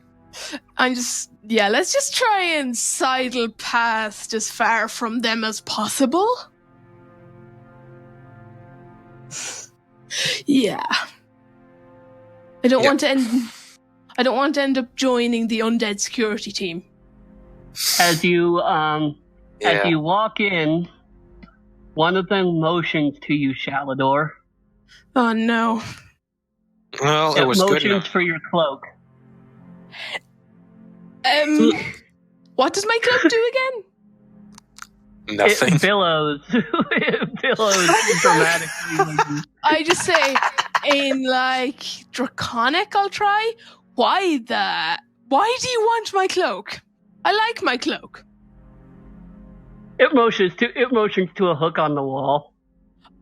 Let's just try and sidle past as far from them as possible. Yeah. I don't want to end up joining the undead security team. As you walk in, one of them motions to you, Shalador. Oh no. Well, it was good motions enough. for your cloak. What does my cloak do again? Nothing. It billows. It billows dramatically. I just say, in like Draconic, I'll try. Why do you want my cloak? I like my cloak. It motions to a hook on the wall.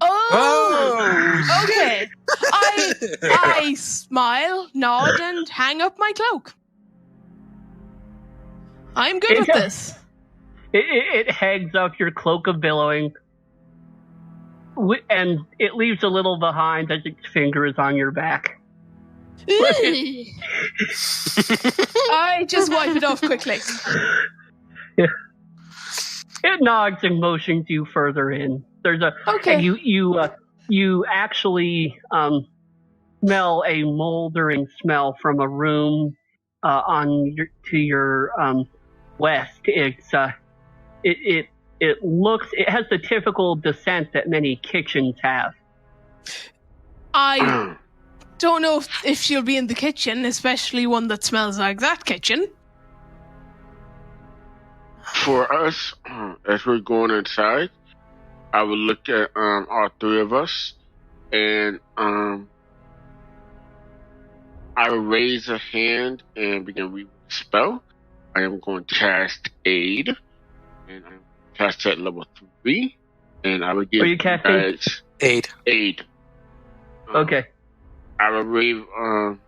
Oh, okay. I smile, nod, and hang up my cloak. I'm good with this. It hangs up your cloak of billowing, and it leaves a little behind as its finger is on your back. I just wipe it off quickly. Yeah. It nods and motions you further in. There's a okay. You actually smell a moldering smell from a room to your west. It has the typical descent that many kitchens have. I don't know if she'll be in the kitchen, especially one that smells like that kitchen. For us, as we're going inside, I would look at all three of us, and I will raise a hand and begin reading the spell. I am going to cast Aid, and I'm cast at level 3, and I will give you casting? Aid. Okay. I will wave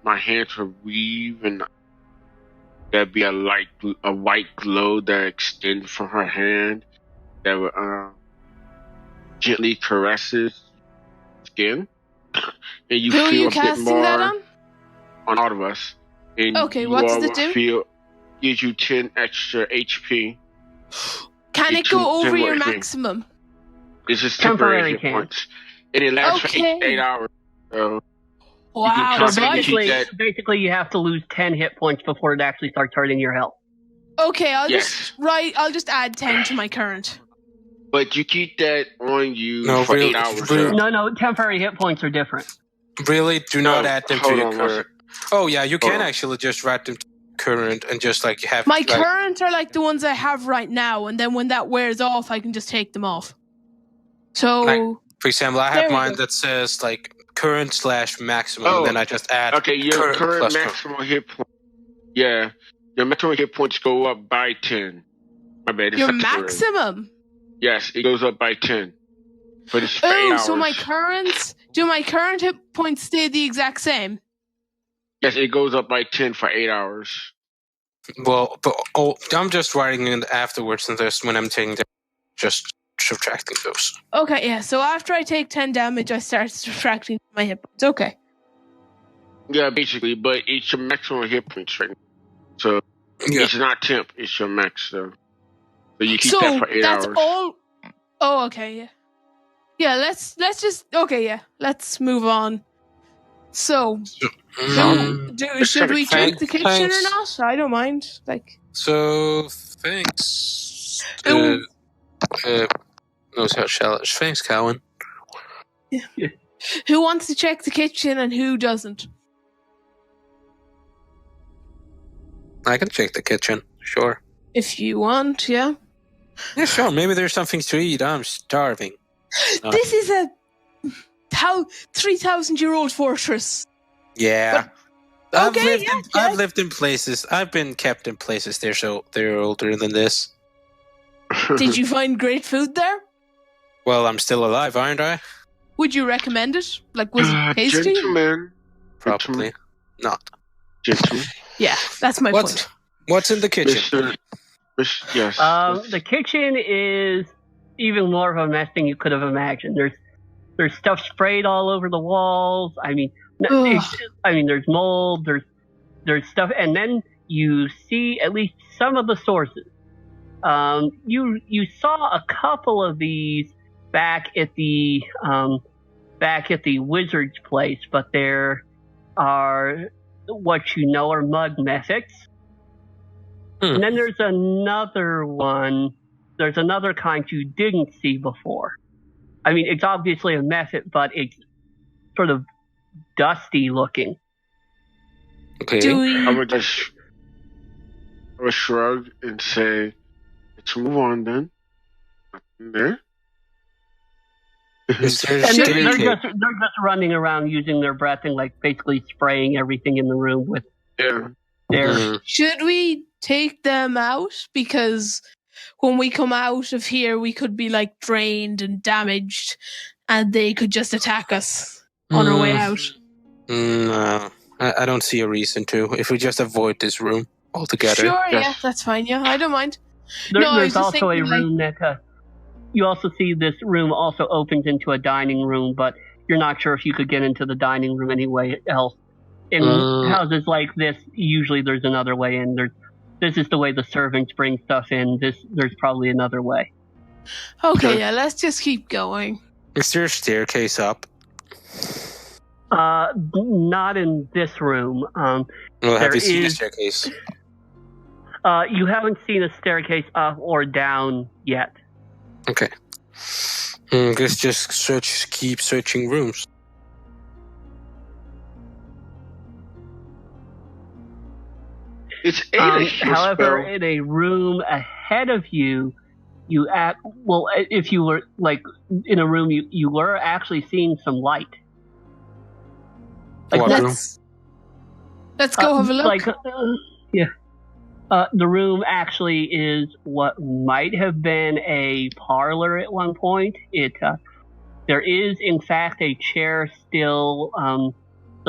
my hand to weave, and there'd be a white glow that extends from her hand that will gently caresses skin, and you Who feel are you a bit casting more that on all of us. And okay, what does it do? Gives you 10 extra HP. Can it go over your maximum? This is temporary hit points. And it lasts for 8 hours. So wow. So basically you have to lose 10 hit points before it actually starts hurting your health. Okay, I'll just add 10 to my current. But you keep that on you for 8 hours. No, temporary hit points are different. Really, do not add them to your current. Oh yeah, you can Oh. actually just write them to current and just like have My like, current are like the ones I have right now, and then when that wears off, I can just take them off. So for example, I There have you mine go. that says like current/maximum, Oh, and then I just add Okay, your current current plus maximum hit point. Yeah, your maximum hit points go up by 10. My bad. It's your not temporary. maximum. Yes, it goes up by 10. But it's for 8 Oh, hours. so my current hit points stay the exact same? Yes, it goes up by 10 for 8 hours. Well, but I'm just writing it afterwards, and just when I'm taking them, just subtracting those. Okay, yeah. So after I take 10 damage, I start subtracting my hit points. Okay. Yeah, basically, but it's your maximum hit points right now. So Yeah. it's not temp, it's your max. So you keep So that for 8 that's hours. all. Oh, okay, yeah. Yeah, let's just let's move on. So, should we check the kitchen or not? I don't mind. Like, So thanks. Ooh. Thanks, Cowan. who wants to check the kitchen and who doesn't? I can check the kitchen. Sure. If you want, yeah. Yeah, sure. Maybe there's something to eat. I'm starving. This is a 3,000-year-old fortress. Yeah. But- okay, I've lived in places. I've been kept in places. They're older than this. Did you find great food there? Well, I'm still alive, aren't I? Would you recommend it? Like, was it tasty? Gentlemen. Probably not. Gentlemen. Yeah, that's my point. What's in the kitchen? Yes. The kitchen is even more of a mess than you could have imagined. There's stuff sprayed all over the walls. I mean, there's mold. There's stuff, and then you see at least some of the sources. You saw a couple of these back at the wizard's place, but there are what you know are mud methics. And then there's another one. There's another kind you didn't see before. I mean, it's obviously a method, but it's sort of dusty looking. Okay. I would shrug and say, let's move on then. Nothing there. Is there And they're staircase? just running around using their breath and like basically spraying everything in the room with Yeah. their. Should we take them out? Because when we come out of here, we could be like drained and damaged, and they could just attack us on our way out. No, I don't see a reason to. If we just avoid this room altogether. Sure, Yes. yeah, that's fine. Yeah, I don't mind. There's also a room that you also see. This room also opens into a dining room, but you're not sure if you could get into the dining room anyway else. In houses like this, usually there's another way in. This is the way the servants bring stuff in. There's probably another way. Okay, yeah, let's just keep going. Is there a staircase up? Not in this room. Well, have There you seen a is- staircase? You haven't seen a staircase up or down yet. Okay. Let's just keep searching rooms. It's eight. However, in a room ahead of you, if you were like in a room, you were actually seeing some light. Like What that- room? Let's go have a look. The room actually is what might have been a parlor at one point. There is, in fact, a chair still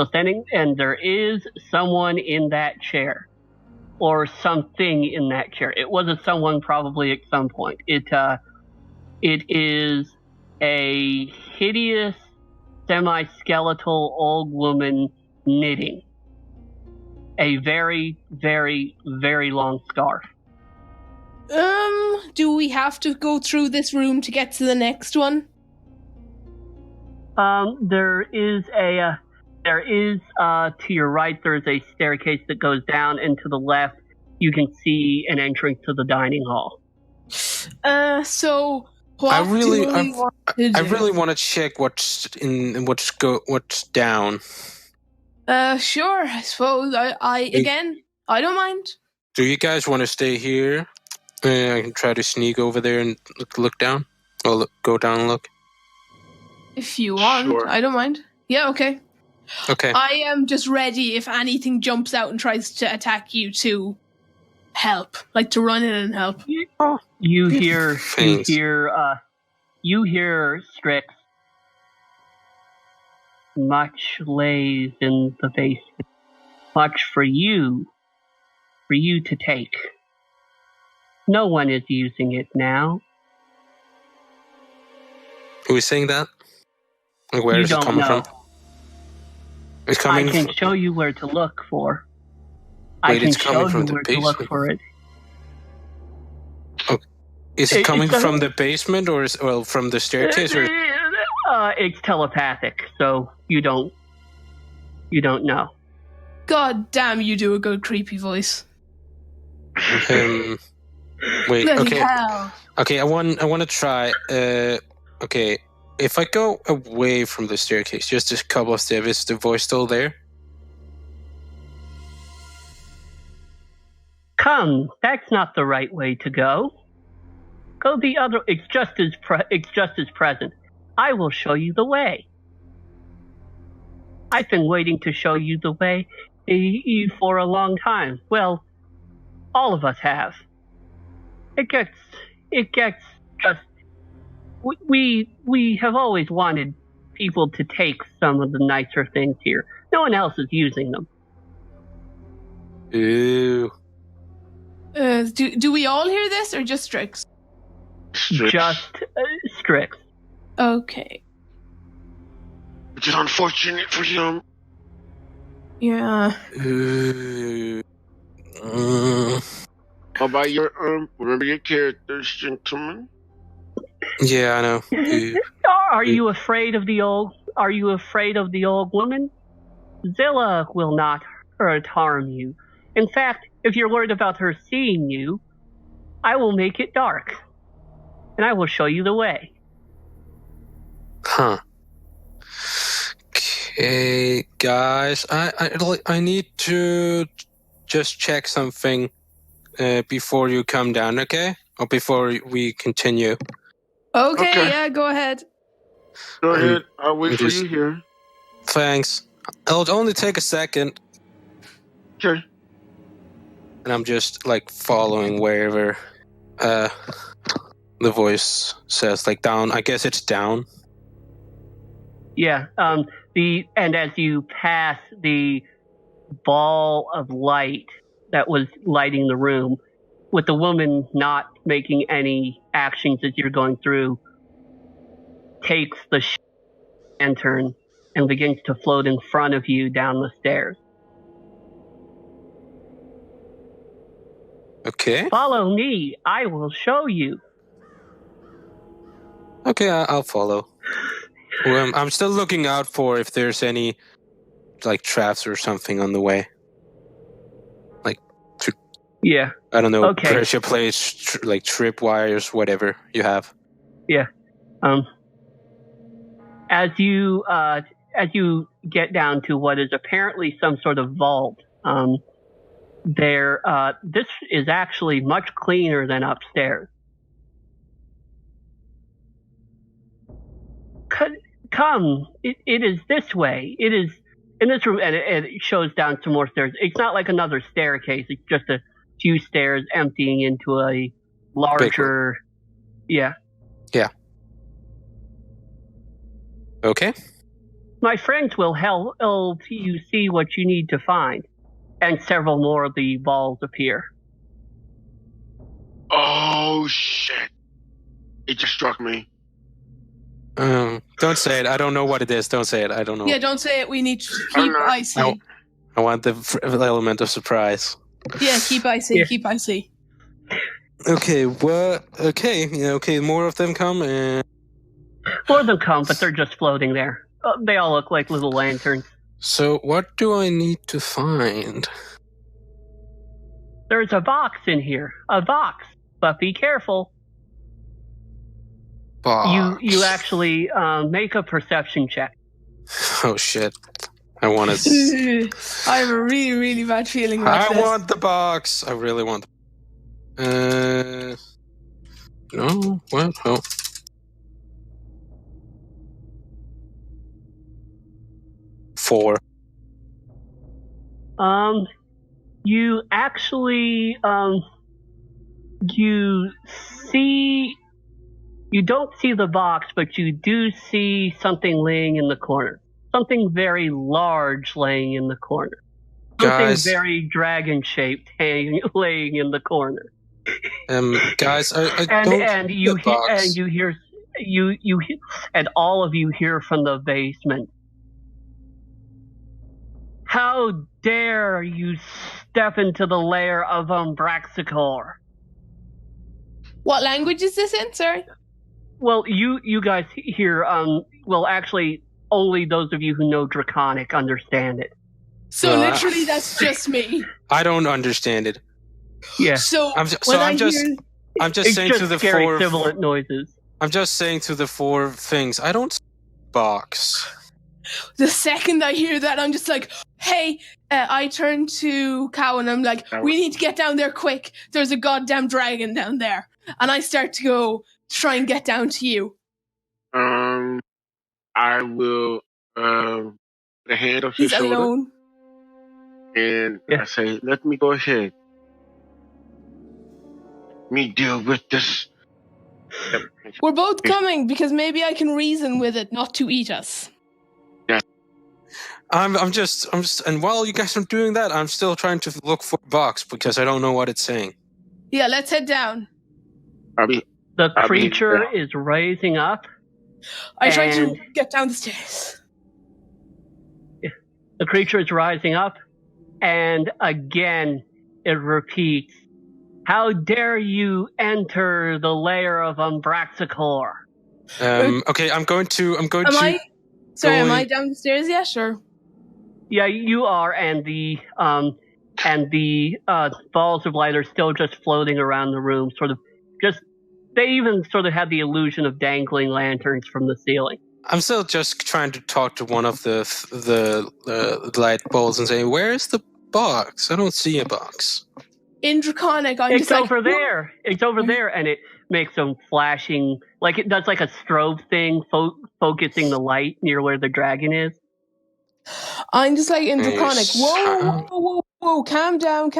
standing, and there is someone in that chair, or something in that chair. It was a someone probably at some point. It is a hideous, semi-skeletal old woman knitting a very, very, very long scarf. Do we have to go through this room to get to the next one? There is to your right, there's a staircase that goes down, and to the left, you can see an entrance to the dining hall. So what I really want to do? want to check what's down. Sure, I suppose. I don't mind. Do you guys want to stay here? I can try to sneak over there and look down. Or go down and look. If you want, Sure. I don't mind. Yeah, okay. Okay. I am just ready if anything jumps out and tries to attack you to help, like to run in and help. You hear Thanks. Strix. Much lays in the basement. Much for you to take. No one is using it now. Who is saying that? Like, where You is it don't coming know. from? It's coming. I can show you where to look for. I Wait, can it's coming show from you the where to look basement. for it. Is it coming it's from the basement or from the staircase? Or it's telepathic, so you don't know. God damn, you do a good creepy voice. wait, Bloody okay, hell. okay. I want to try. Okay, if I go away from the staircase, just a couple of steps, is the voice still there? Come, that's not the right way to go. Go the other. It's just as present. I will show you the way. I've been waiting to show you the way for a long time. Well, all of us have. It gets just. We have always wanted people to take some of the nicer things here. No one else is using them. Ooh. Do we all hear this or just Strix? Strix. Just Strix. Okay. Which is unfortunate for him. Yeah. Ooh. How about your remember your characters, gentlemen? Yeah, I know. Ooh. Are you afraid of the old woman? Zilla will not harm you. In fact, if you're worried about her seeing you, I will make it dark. And I will show you the way. Huh. Okay, guys, I need to just check something before you come down, okay? Or before we continue. Okay, yeah, go ahead. Go ahead. I'll wait for just- you here. Thanks. It'll only take a second, Okay. and I'm just like following wherever the voice says, like down. I guess it's down. Yeah. And as you pass the ball of light that was lighting the room, with the woman not making any actions as you're going through, takes the lantern and begins to float in front of you down the stairs. Okay. Follow me. I will show you. Okay, I'll follow. I'm still looking out for if there's any like traps or something on the way. Like, Yeah. I don't know, Okay. pressure plates, like trip wires, whatever you have. Yeah. As you get down to what is apparently some sort of vault, this is actually much cleaner than upstairs. Come, it is this way. It is in this room, and it shows down some more stairs. It's not like another staircase. It's just a few stairs emptying into a larger. Yeah. Yeah. Okay. My friends will help you see what you need to find, and several more of the balls appear. Oh shit! It just struck me. Don't say it. I don't know what it is. Don't say it. I don't know. Yeah, don't say it. We need to keep icy. I want the element of surprise. Yeah, keep icy. Yeah. Keep icy. Okay. What? Okay. Yeah. Okay. More of them come. And More of them come, but they're just floating there. They all look like little lanterns. so, what do I need to find? There's a box in here. A box. But be careful. Box. You actually make a perception check. Oh shit. I want to. I have a really, really bad feeling about this. I want the box. I really want. No. What? Oh. Four. You actually, you don't see the box, but you do see something laying in the corner. Something very large laying in the corner. Something Guys. very dragon-shaped laying in the corner. Guys, I And you hear, and all of you hear from the basement. How dare you step into the lair of Umbraxacor? What language is this in, sir? Well, you guys hear, well, actually, only those of you who know Draconic understand it. So literally, that's just me. I don't understand it. Yeah. So I'm just saying to the scary four sibilant noises. I'm just saying to the four things. I don't box. The second I hear that, I'm just like, hey, I turn to Cow and I'm like, we need to get down there quick. There's a goddamn dragon down there. And I start to go try and get down to you. I will the hand of his He's shoulder, alone. and Yeah. I say, "Let me go ahead. Me deal with this." We're both coming because maybe I can reason with it not to eat us. I'm just, and while you guys are doing that, I'm still trying to look for a box because I don't know what it's saying. Yeah, let's head down. The creature is raising up. I try to And- get down the stairs. The creature is rising up, and again it repeats. How dare you enter the lair of Umbraxacor? Okay, I'm going to. Am I down the stairs yet, or? Yeah, you are, and the balls of light are still just floating around the room, sort of just. They even sort of have the illusion of dangling lanterns from the ceiling. I'm still just trying to talk to one of the light balls and say, "Where is the box? I don't see a box." In Draconic, I'm It's just like, over there. It's over there, and it makes some flashing, like it does like a strobe thing, focusing the light near where the dragon is. I'm just like in Draconic. Yes. Whoa, calm down.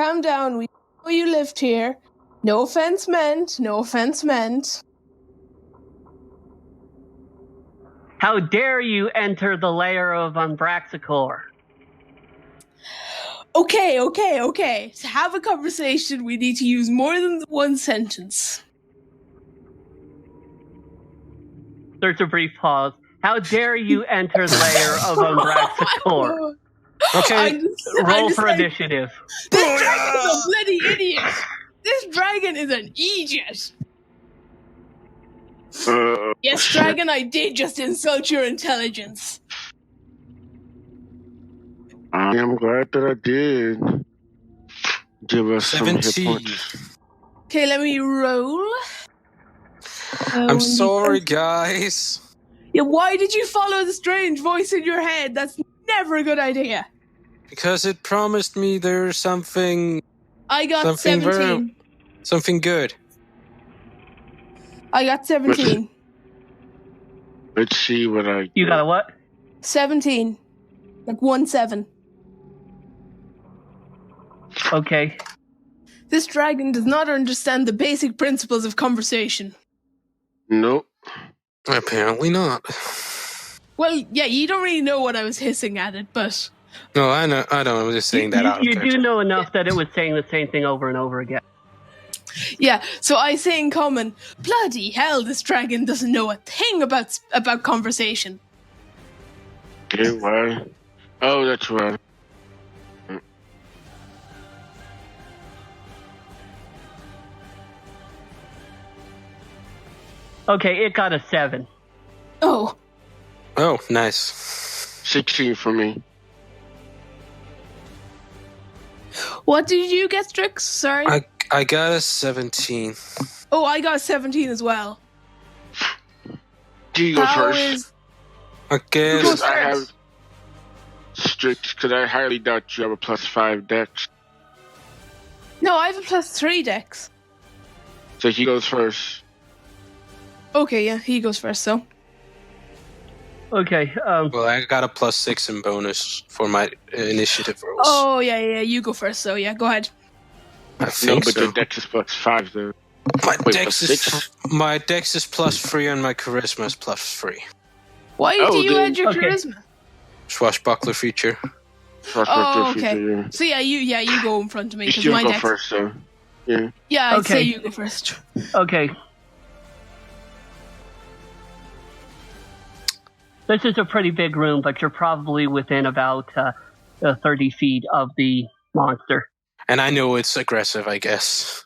We know you lived here. No offense meant. How dare you enter the lair of Umbraxacor? Okay. To have a conversation, we need to use more than one sentence. There's a brief pause. How dare you enter the lair of Umbraxacor? Okay, Roll for initiative. This dragon is a bloody idiot. This dragon is an idiot. Yes, dragon, I did just insult your intelligence. I am glad that I did. Give us some hit 17. points. Okay, let me roll. I'm sorry, guys. Yeah, why did you follow the strange voice in your head? That's never a good idea. Because it promised me there's something I got Something 17. something good. I got 17. Let's see what I. You got a what? 17. Like 1-7. Okay. This dragon does not understand the basic principles of conversation. Nope. Apparently not. Well, yeah, you don't really know what I was hissing at it, but... No, I know. I don't. I'm just saying that out. You do know enough that it was saying the same thing over and over again. Yeah, so I say in common, bloody hell, this dragon doesn't know a thing about conversation. Okay, why? Oh, that's right. Okay, it got a 7. Oh, Oh, nice. 16 for me. what did you get, Strix? Sorry. I got a 17. Oh, I got 17 as well. Do you go How first? is... I guess. Because I have. strict because I highly doubt you have a +5 dex. No, I have a +3 dex. So he goes first. Okay, yeah, he goes first, so. Okay. Well, I got a +6 in bonus for my initiative rolls. Oh, yeah, you go first, so yeah, go ahead. I No, think but so. your dex is +5 though. My Wait, dex +6? my dex is +3 and my charisma is +3. Why Oh, do you then- add your Okay. charisma? Swashbuckler feature. Oh, okay. So yeah, you go in front of me You because still my go dex. first though. Yeah. Yeah, I'd say Okay. you go first. Okay. This is a pretty big room, but you're probably within about 30 feet of the monster. And I know it's aggressive, I guess.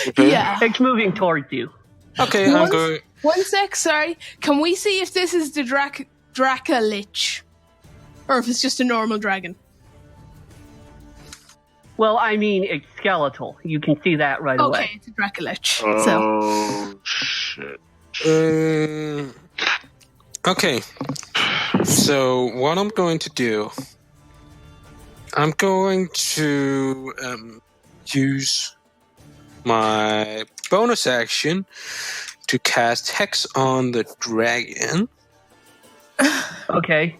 Okay. Yeah. It's moving towards you. Okay, I'm One- going. 1 sec, sorry. Can we see if this is the Dracalich? Or if it's just a normal dragon? Well, I mean, it's skeletal. You can see that right away. Okay, it's a Dracalich. So. Oh shit. Okay. So what I'm going to do, I'm going to use my bonus action to cast Hex on the dragon, Okay.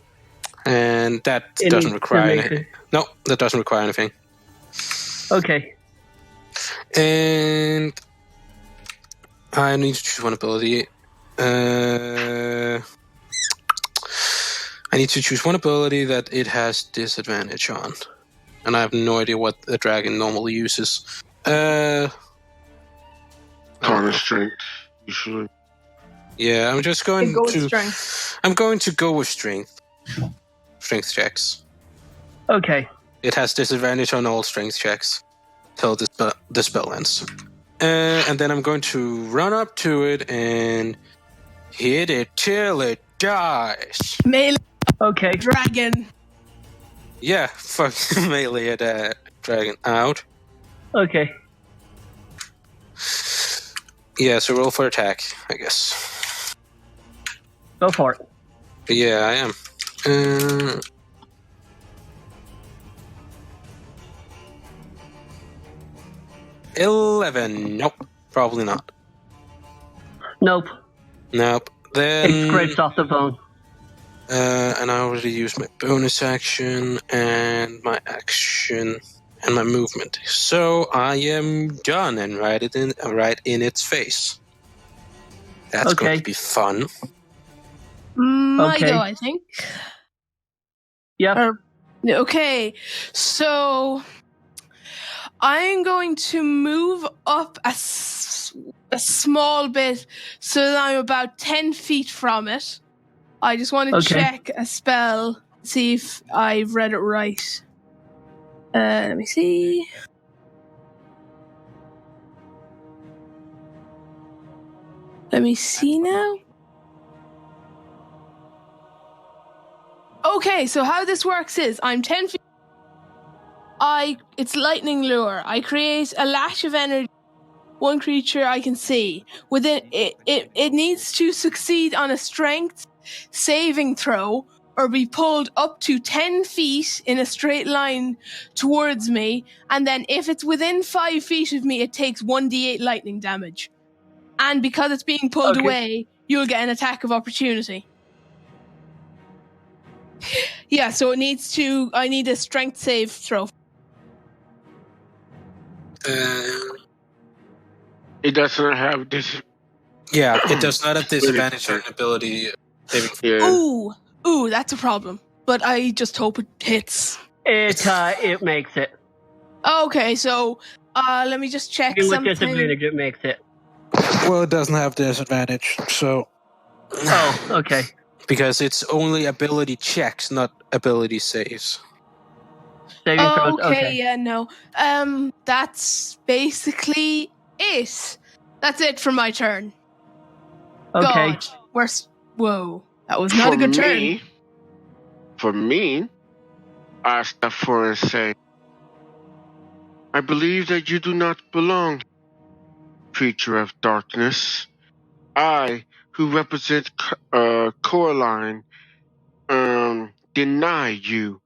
and that It doesn't needs to require make anything. No, that doesn't require anything. Okay. And I need to choose one ability. I need to choose one ability that it has disadvantage on. And I have no idea what the dragon normally uses. Counter strength, usually. Yeah, I'm just going Go with to... strength. I'm going to go with strength. Strength checks. Okay. It has disadvantage on all strength checks till the spell ends. And then I'm going to run up to it and hit it till it dies. Melee Okay. dragon. Yeah, fuck melee that dragon out. Okay. Yeah, so roll for attack, I guess. Go for it. Yeah, I am. 11. Nope, probably not. Nope. Nope. It Then scrapes off the bone. and I already used my bonus action and my action and my movement. So I am done and right in its face. That's going Okay. to be fun. My Okay. go, I think. Yep. Okay, so I'm going to move up a small bit so that I'm about 10 feet from it. I just want to Okay. check a spell, see if I've read it right. Let me see. Let me see now. Okay, so how this works is I'm 10 feet. It's lightning lure. I create a lash of energy. One creature I can see. Within it needs to succeed on a strength saving throw or be pulled up to 10 feet in a straight line towards me. And then if it's within 5 feet of me, it takes 1d8 lightning damage. And because it's being pulled Okay. away, you'll get an attack of opportunity. Yeah, so I need a strength save throw. It doesn't have this. Yeah, it does not have disadvantage on ability saving. Yeah. Ooh, that's a problem. But I just hope it hits. It makes it. Okay, so let me just check Even with something. disadvantage, it makes it. Well, it doesn't have disadvantage, so Oh, okay. because it's only ability checks, not ability saves. Saving throws. Okay, yeah, no. That's basically it. That's it for my turn. Okay. God, whoa, that was not a good turn. For me, I step forward and say, I believe that you do not belong, creature of darkness. I, who represent Coraline, deny you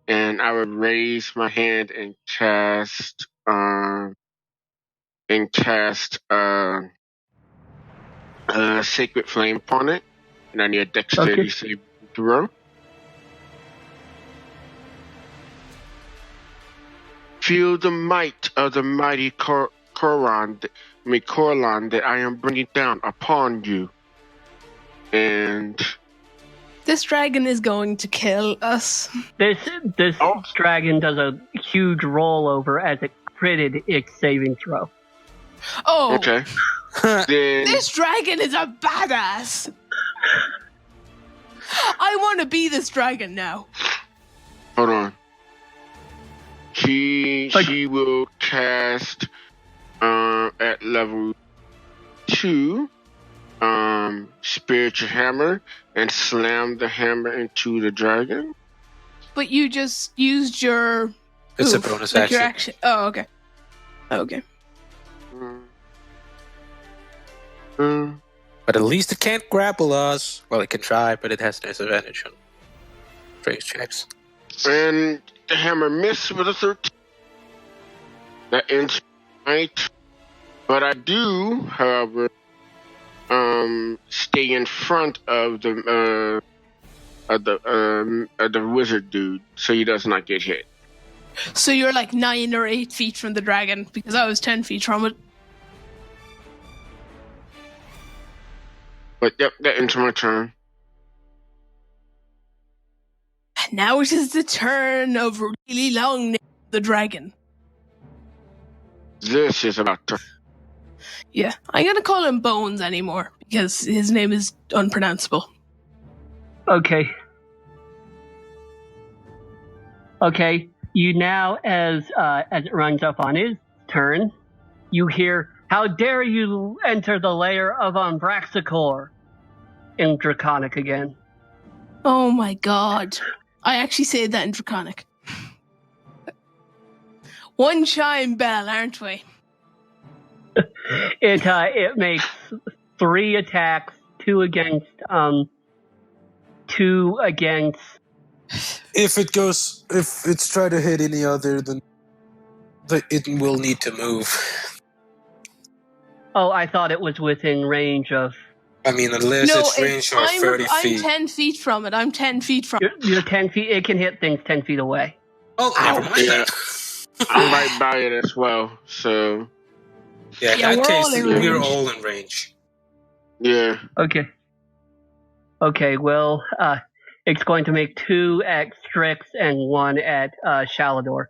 and I would raise my hand and cast Sacred Flame upon it, and I need a Dexterity save throw. Feel the might of the mighty Korlan that I am bringing down upon you. And This dragon is going to kill us. This dragon does a huge rollover as it critted its saving throw. Oh, okay, then this dragon is a badass. I want to be this dragon now. hold on. She will cast at level 2 Spiritual Hammer and slam the hammer into the dragon. But you just used your... It's a oof, bonus like action. your action. Oh, okay. Okay. But at least it can't grapple us. Well, it can try, but it has disadvantage on strength checks. And the hammer missed with a 13. That ends right. But I do, however, stay in front of the wizard dude, so he does not get hit. So you're like 9 or 8 feet from the dragon, because I was 10 feet from it. But yep, that ends my turn. And now it is the turn of really long Nick the dragon. This is about to. Yeah, I'm gonna call him Bones anymore, because his name is unpronounceable. Okay. Okay. You now, as it runs up on his turn, you hear, "How dare you enter the lair of Umbraxacor?" in Draconic again. Oh my god. I actually said that in Draconic. One chime bell, aren't we? It makes 3 attacks, 2 against If it's trying to hit any other, then it will need to move. Oh, I thought it was within range of. I mean, unless it's range or 30 I'm feet. 10 feet from it. I'm 10 feet from it. You're 10 feet. It can hit things 10 feet away. Oh, never mind Yeah. that. I'm right by it as well, so Yeah, in Yeah, that we're case, all in we're range. all in range. yeah. Okay. Okay. Well, it's going to make 2 at Strix and 1 at Shalador.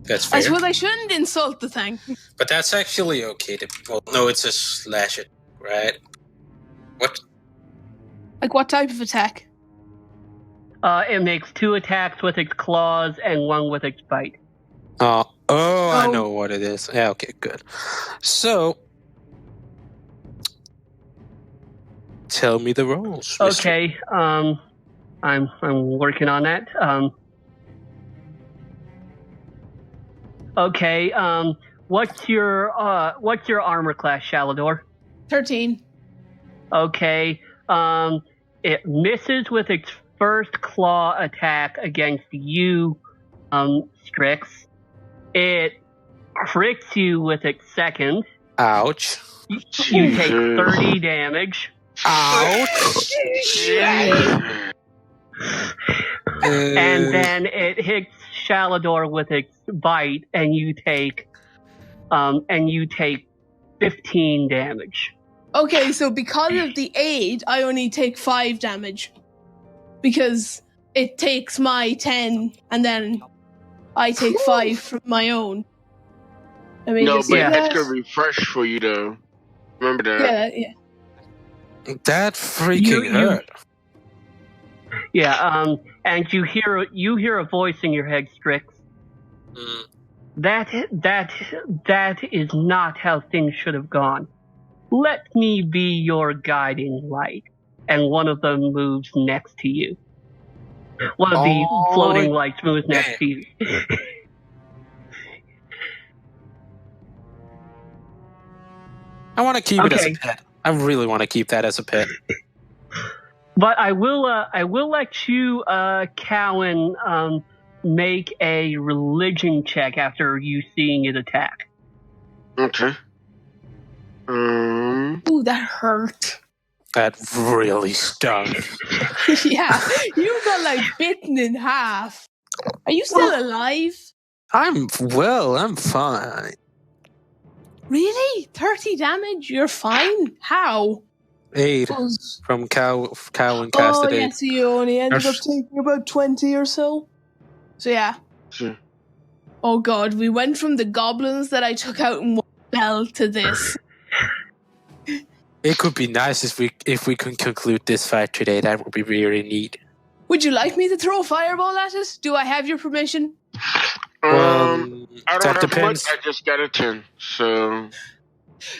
That's I fair. suppose I shouldn't insult the thing. But that's actually okay. Well, no, it's a slash it, right? What? Like, what type of attack? It makes 2 attacks with its claws and 1 with its bite. Oh, I know what it is. Yeah, okay, good. So, tell me the rolls. Mr. Okay. I'm working on that. Okay. What's your armor class, Shalador? 13. Okay. It misses with its first claw attack against you, Strix. It crits you with its second. Ouch. You take Jesus. 30 damage. Ouch. And then it hits Shalador with its bite, and you take 15 damage. Okay, so because of the aid, I only take 5 damage. Because it takes my 10, and then I take 5 from my own. I mean, No, just but yeah. it's gonna refresh for you though. Remember that. yeah. That freaking hurt. Yeah. And you hear a voice in your head, Strix. Mm. That is not how things should have gone. Let me be your guiding light. And one of them moves next to you. One of the floating lights moves next to you. I want to keep it as Okay. a pet. I really want to keep that as a pet. But I will let you, Cowan, make a religion check after you seeing it attack. Okay. Ooh, that hurt. That really stung. Yeah, you got like bitten in half. Are you still alive? I'm fine. Really? 30 damage? You're fine? How? 8 Was- from Cow and Oh, casted yeah, 8. so you only ended up Yes. taking about 20 or so. So, yeah. Sure. Oh, God, we went from the goblins that I took out in one spell to this. It could be nice if we can conclude this fight today. That would be really neat. Would you like me to throw a fireball at it? Do I have your permission? I don't that have depends. much. I just got a 10, so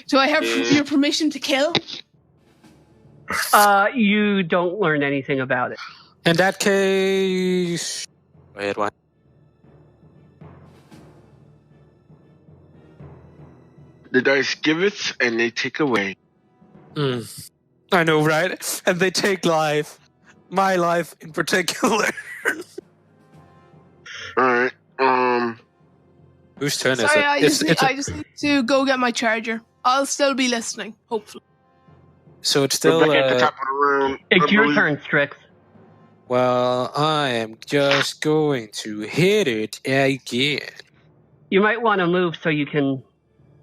Do I have Yeah. your permission to kill? You don't learn anything about it. In that case, wait, what? the dice give it and they take away. I know, right? And they take life, my life in particular. All right. Whose turn Sorry, is it? I just need to go get my charger. I'll still be listening, hopefully. So it's Still still. back at the top of the round. It's your turn, Strix. Well, I am just going to hit it again. You might want to move so you can.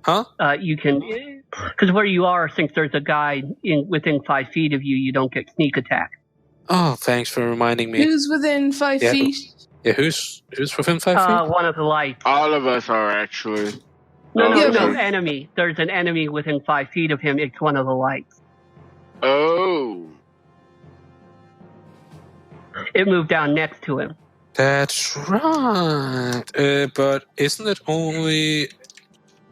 Huh? You can, because where you are, since there's a guy within 5 feet of you, you don't get sneak attack. Oh, thanks for reminding me. Who's within 5 Yeah. feet? Yeah, who's within 5 feet? One of the lights. All of us are actually. No, Okay. enemy. There's an enemy within 5 feet of him. It's one of the lights. Oh. It moved down next to him. That's right. But isn't it only...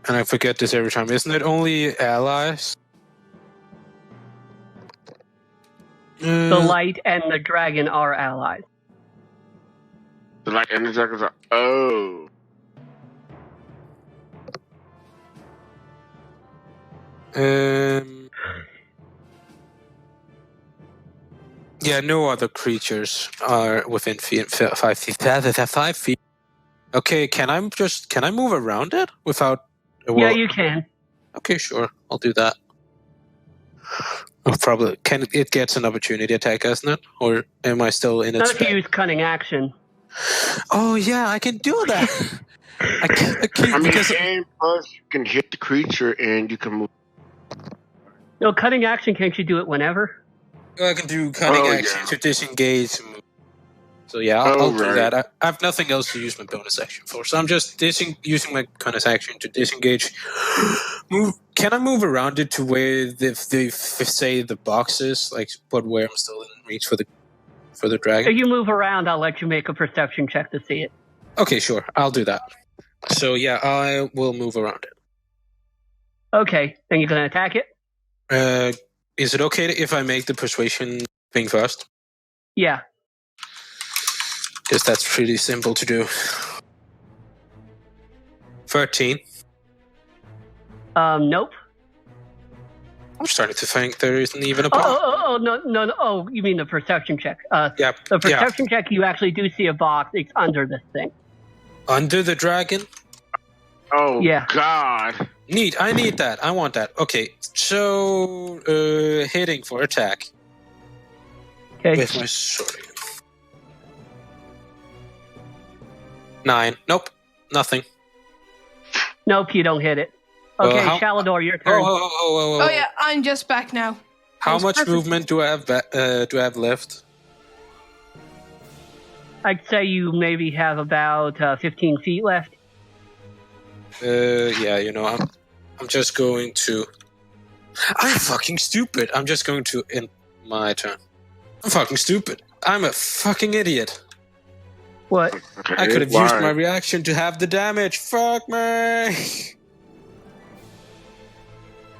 And I forget this every time. Isn't it only allies? The light and the dragon are allies. Like, and the dragons are. Oh. Yeah, no other creatures are within 5 feet. 5 feet. Okay, can I move around it without? Yeah, you can. Okay, sure, I'll do that. Probably can it gets an opportunity attack, isn't it? Or am I still in its? Not if you use cunning action. Oh yeah, I can do that. I can't I mean, because and plus you can hit the creature and you can move. No, cutting action can't you do it whenever? I can do cunning action yeah. to disengage. So yeah, I'll do right. that. I have nothing else to use my bonus action for, so I'm just using my cunning action to disengage. Move. Can I move around it to where if say the box is, like, but where I'm still in reach for the dragon? If you move around, I'll let you make a perception check to see it. Okay, sure, I'll do that. So yeah, I will move around it. Okay, then you're gonna attack it? Is it okay if I make the persuasion thing first? Yeah. Because that's pretty simple to do. 13. Nope. I'm starting to think there isn't even a box. No. Oh, you mean the perception check? Yeah. The perception check, you actually do see a box. It's under this thing. Under the dragon? Oh, Yeah. God. Neat. I need that. I want that. Okay. So, hitting for attack. Okay. With my sword. 9. Nope. Nothing. Nope, you don't hit it. Okay, Shalador, your turn. Oh yeah, I'm just back now. How much perfect. movement do I have left? I'd say you maybe have about 15 feet left. Yeah, I'm just going to... I'm fucking stupid. I'm just going to end my turn. I'm fucking stupid. I'm a fucking idiot. What? Okay, I could have used my reaction to have the damage. Fuck me.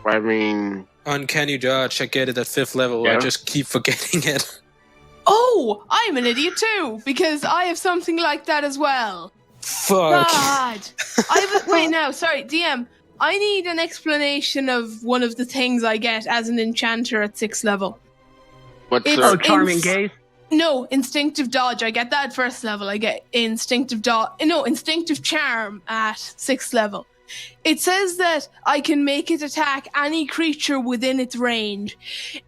I mean, Uncanny dodge. I get it at 5th level. Yeah. I just keep forgetting it. Oh, I'm an idiot too, because I have something like that as well. Fuck. God. Wait, no, sorry, DM. I need an explanation of one of the things I get as an enchanter at 6th level. what's It's- Oh, the Charming Gaze? No, instinctive dodge. I get that at first level. I get instinctive charm at 6th level. It says that I can make it attack any creature within its range,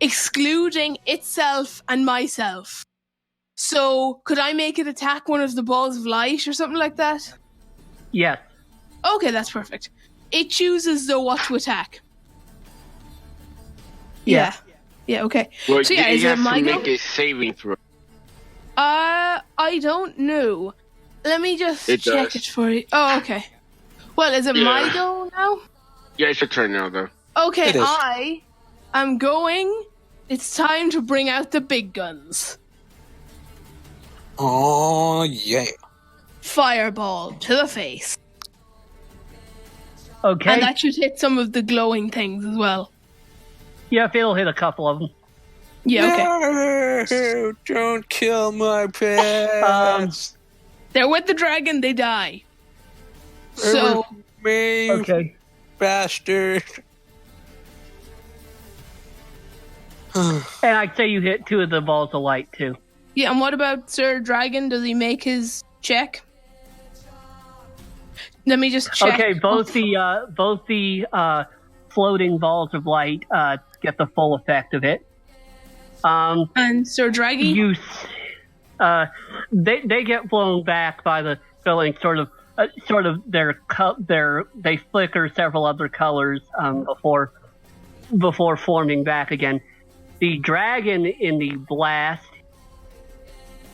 excluding itself and myself. So, could I make it attack one of the balls of light or something like that? Yes. Okay, that's perfect. It chooses, though, what to attack. Yeah. Yeah, okay. Well, So, yeah, you is it have my to go? make a saving throw. I don't know. Let me just It check does. it for you. Oh, okay. Well, is it my go now? Yeah, it's your turn now, though. Okay, It is. I am going. It's time to bring out the big guns. Oh, yeah. Fireball to the face. Okay. And that should hit some of the glowing things as well. Yeah, it'll hit a couple of them. Yeah, okay. No, don't kill my pets. They're with the dragon, they die. So, Me, Okay. bastard. And I'd say you hit 2 of the balls of light, too. yeah, and what about Sir Dragon? Does he make his check? Let me just check. Okay, both the floating balls of light get the full effect of it. And Sir Draggy? They get blown back by the filling. Sort of they flicker several other colors before forming back again. The dragon in the blast,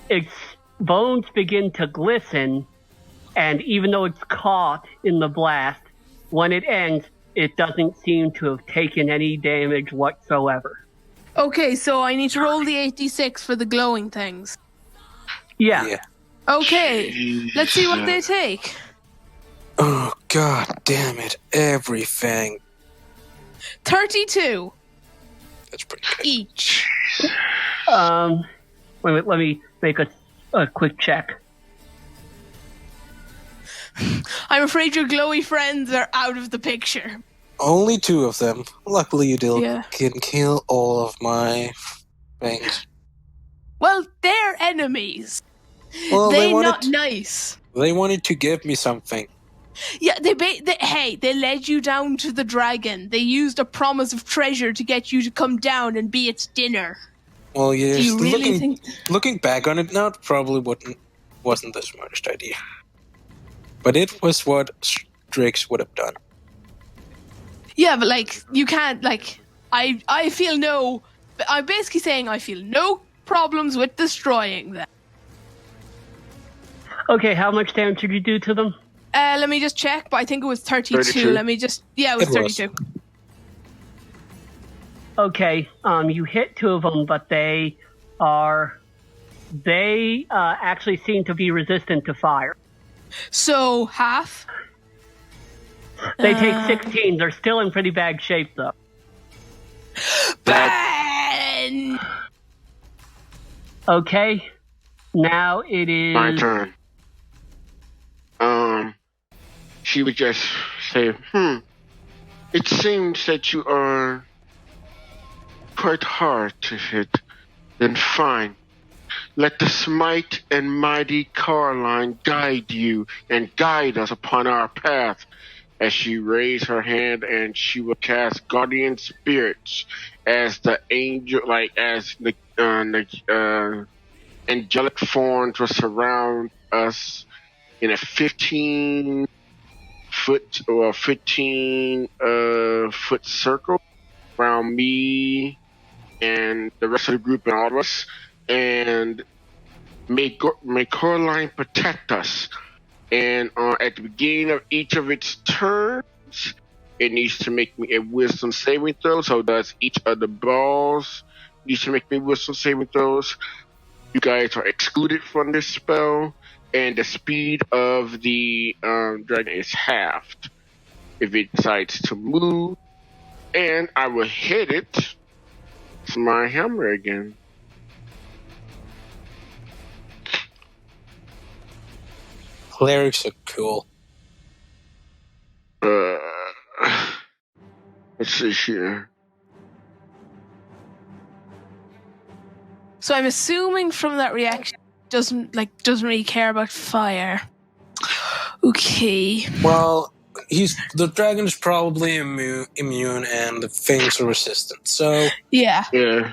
its bones begin to glisten, and even though it's caught in the blast, when it ends, it doesn't seem to have taken any damage whatsoever. Okay, so I need to roll the 8d6 for the glowing things. Yeah. Okay, let's see what they take. Oh, god damn it. Everything. 32 That's pretty good. each. Wait, let me make a quick check. I'm afraid your glowy friends are out of the picture. Only 2 of them. Luckily, you Yeah. can kill all of my things. Well, they're enemies. Well, They're not nice. They wanted to give me something. Yeah, they led you down to the dragon. They used a promise of treasure to get you to come down and be its dinner. Well, yes, Do you really think? looking back on it now, it probably wasn't the smartest idea. But it was what Strix would have done. Yeah, but like you can't like. I feel no. I'm basically saying I feel no problems with destroying them. Okay, how much damage did you do to them? Let me just check, but I think it was 32. 32. Let me just. Yeah, it was It was. 32. Okay, you hit 2 of them, but they actually seem to be resistant to fire. So half. They take 16. They're still in pretty bad shape, though. Ben! Okay, now it is My turn. She would just say, it seems that you are quite hard to hit. Then fine. Let the smite and mighty Caroline guide you and guide us upon our path. As she raised her hand, and she will cast Guardian Spirits as the angel, as the angelic forms will surround us in a 15 foot circle around me and the rest of the group and all of us, and may Coraline protect us. And at the beginning of each of its turns, it needs to make me a wisdom saving throw. So does each of the balls needs to make me wisdom saving throws. You guys are excluded from this spell, and the speed of the dragon is halved if it decides to move. And I will hit it with my hammer again. Clerics are cool. Let's see here. So I'm assuming from that reaction, doesn't really care about fire. Okay. Well, the dragon is probably immune, and the things are resistant. So Yeah. Yeah.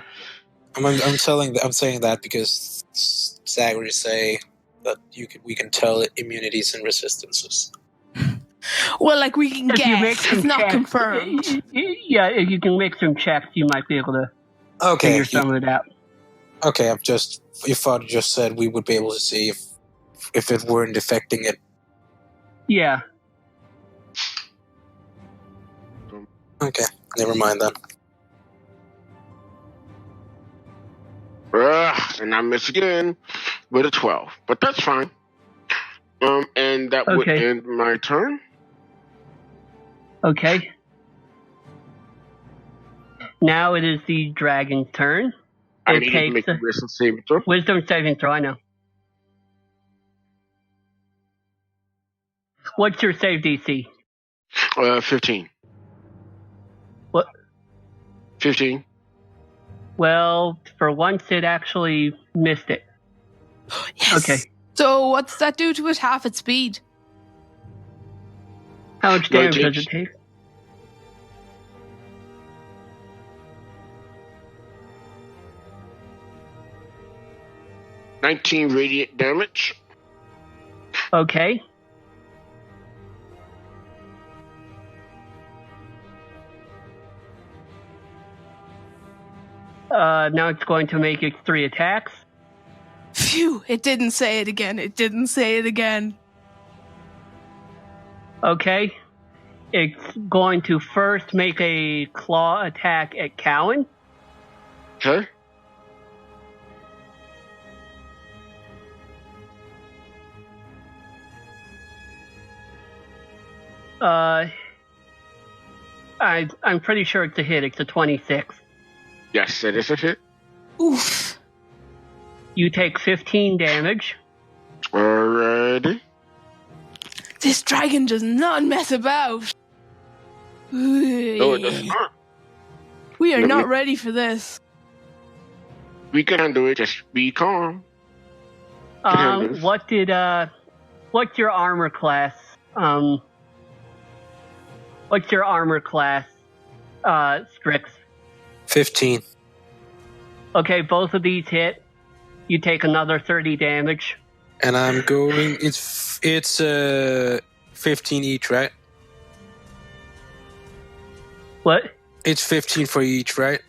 I'm saying that because Zachary say that we can tell immunities and resistances. Well, like we can If you make guess, some it's not checks, confirmed. Yeah, if you can make some checks, you might be able to Okay. figure some of it out. Okay, you thought you just said we would be able to see if it weren't affecting it. Yeah. Okay, never mind then. And I miss again with a 12, but that's fine. And that would Okay. end my turn. Okay. Now it is the dragon's turn. I It need to takes make a wisdom saving throw. wisdom saving throw, I know. What's your save DC? 15. What? 15. Well, for once it actually missed it. Yes. Okay. So what's that do to it? Half its speed. How much Well, it damage does takes- it take? $19 radiant damage. Okay. Now it's going to make its 3 attacks. Phew! It didn't say it again. Okay. It's going to first make a claw attack at Cowan. Okay. I'm pretty sure it's a hit. It's a 26. Yes, that is a hit. Oof. You take 15 damage. Alrighty. This dragon does not mess about. No, it does not. We are Let not me- ready for this. We can handle it. Just be calm. Yes. What's your armor class? What's your armor class, Strix? 15. Okay, both of these hit. You take another 30 damage. And I'm going. It's 15 each, right? What? It's 15 for each, right?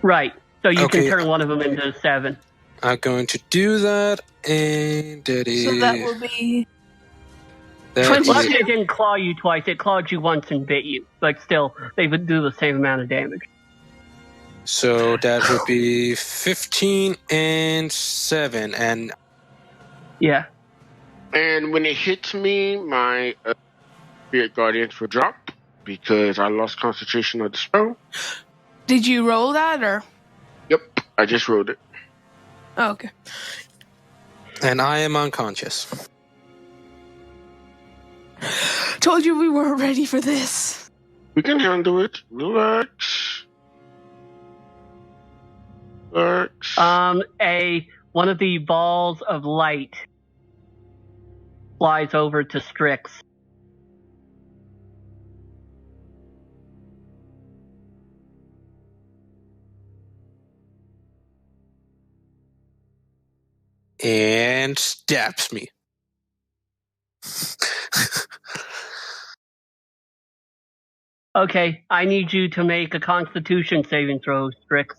Right. So you Okay. can turn one of them into a 7. I'm going to do that, and that is. So that will be that 20. Well, is- it didn't claw you twice. It clawed you once and bit you. But still, they would do the same amount of damage. so that would be 15 and 7, and Yeah. And when it hits me, my spirit guardians will drop because I lost concentration of the spell. Did you roll that or? Yep, I just rolled it. Oh, okay. I am unconscious. Told you we weren't ready for this. We can handle it. Relax. Relax. One of the balls of light flies over to Strix. And stabs me. Okay, I need you to make a Constitution saving throw, Strix.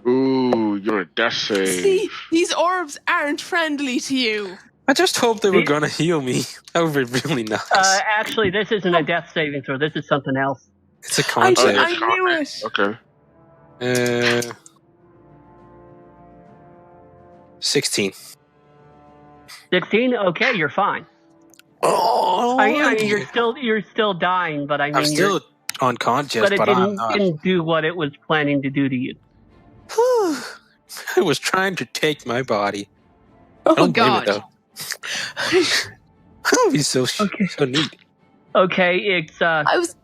Ooh, you're a death save. See, these orbs aren't friendly to you. I just hoped they were See? gonna heal me. That would be really nice. Actually, this isn't a death saving throw. This is something else. It's a I concept. knew it. Okay. 16. 16? Okay, you're fine. Oh, I mean, you're still dying, but I mean, I'm still unconscious, but it but I'm not. didn't do what it was planning to do to you. I was trying to take my body. Oh Don't blame god. it, though. That would be so Okay. so neat. Okay, it's I was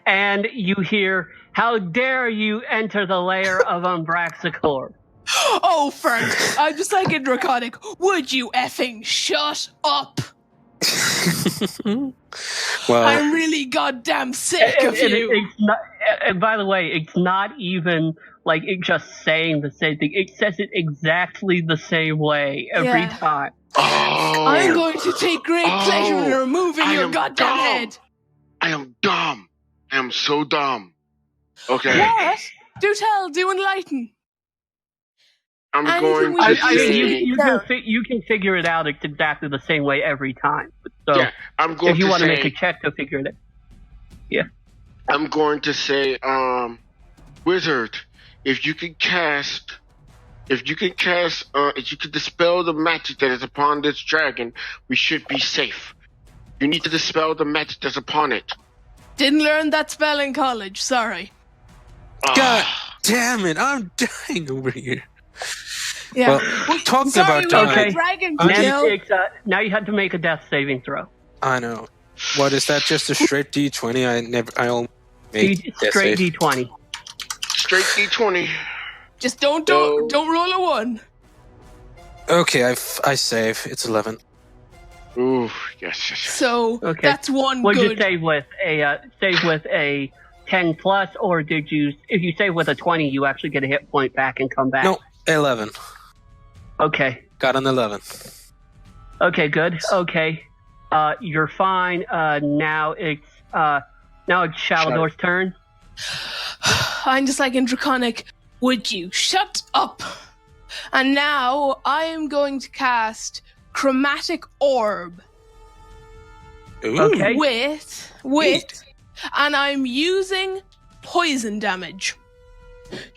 and you hear How dare you enter the lair of Umbraxacor? Oh, Ferg, I'm just like in Draconic. Would you effing shut up? Well, I'm really goddamn sick of you. It's not, and by the way, it's not even like it just saying the same thing. It says it exactly the same way every Yeah. time. Oh, I'm going to take great pleasure in removing I your am goddamn dumb. head. I am dumb. I am so dumb. Okay. What? Do tell, do enlighten. I'm Anything going we to can I mean, say. you can figure it out. It's exactly the same way every time. So Yeah, I'm going if you to want to say. make a check to figure it out, I'm going to say, wizard, if you could dispel the magic that is upon this dragon, we should be safe. You need to dispel the magic that's upon it. Didn't learn that spell in college, sorry. God damn it! I'm dying over here. Yeah. Well, talking Sorry, about we have Okay. a dragon to Okay. kill. now you have to make a death saving throw. I know. What is that? Just a straight D20? I only made death Straight save. D20. Straight D20. Just don't No. roll a 1. Okay, I save. It's 11. Ooh, yes. So Okay. that's one Would you good. save with a 10 plus, or did you? If you save with a 20, you actually get a hit point back and come back. No, 11. Okay. Got an 11. Okay. Good. Okay. You're fine. Now it's Shaldor's turn. I'm just like in Draconic. Would you shut up? And now I am going to cast Chromatic Orb Ooh. Okay. with, and I'm using poison damage.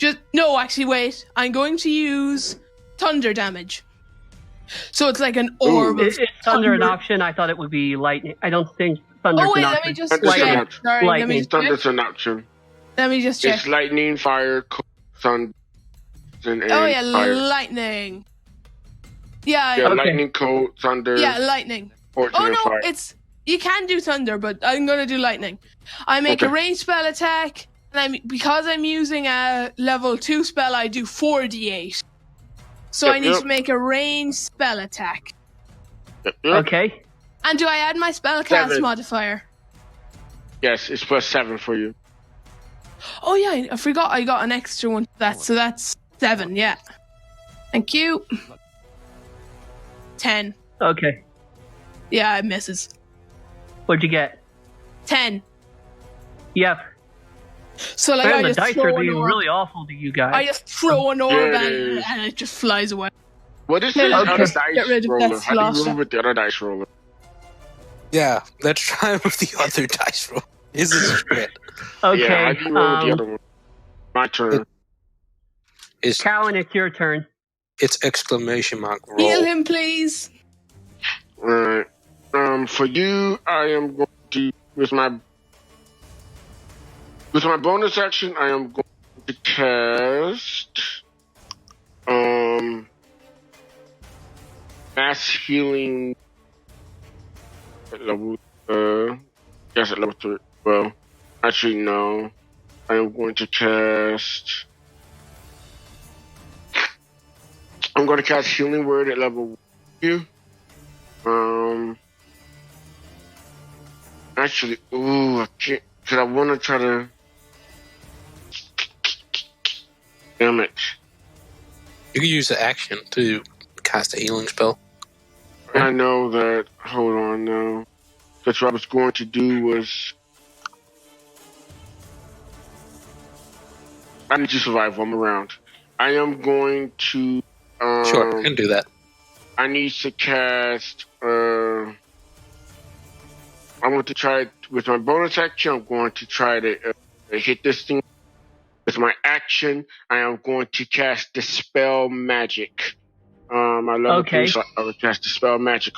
Wait. I'm going to use thunder damage. So it's like an orb. Is thunder an option? I thought it would be lightning. I don't think thunder. Oh wait, an let option. me just Thunder's an check. option. Sorry, let me Lightning. just check. Thunder's an option. Let me just check. It's lightning, fire, sun, and Oh yeah, fire. lightning. Yeah, Yeah, Okay. lightning, cold, thunder, yeah, lightning. poison, Oh and no, fire. you can do thunder, but I'm gonna do lightning. I make a Okay. ranged spell attack, and because I'm using a level 2 spell, I do 4d8. So Yep, I need yep. to make a ranged spell attack. Yep. Okay. And do I add my spellcast 7. modifier? Yes, it's +7 for you. Oh yeah, I forgot I got an extra one to that, so that's 7, yeah. Thank you. 10. Okay. Yeah, it misses. What'd you get? 10. Yep. So like Man, I the just dice throw are an being orb. really awful to you guys. I just throw an orb Yeah, at it it is. and it just flies away. What is Okay. the other dice Get rid of roller? that How do you slot. roll with the other dice roller? Yeah, let's try with the other dice roll. Is this shit? Okay. Yeah, how do you roll with the other one? My turn. It's Cowan, it's your turn. exclamation mark roll. Heal him, please. Alright. For you, I am going to with my bonus action, I am going to cast mass healing at level yes, at level 3. Well, actually no. I am going to cast healing word at level 2. Actually, I can't, because I want to try to. Damn it. You can use the action to cast a healing spell. I know that. Hold on now. Because what I was going to do was. I need to survive one more round. I am going to. Sure, I can do that. I need to cast. I want to try with my bonus action. I'm going to try to hit this thing with my action. I am going to cast Dispel Magic. I love Okay. it. So I will cast Dispel Magic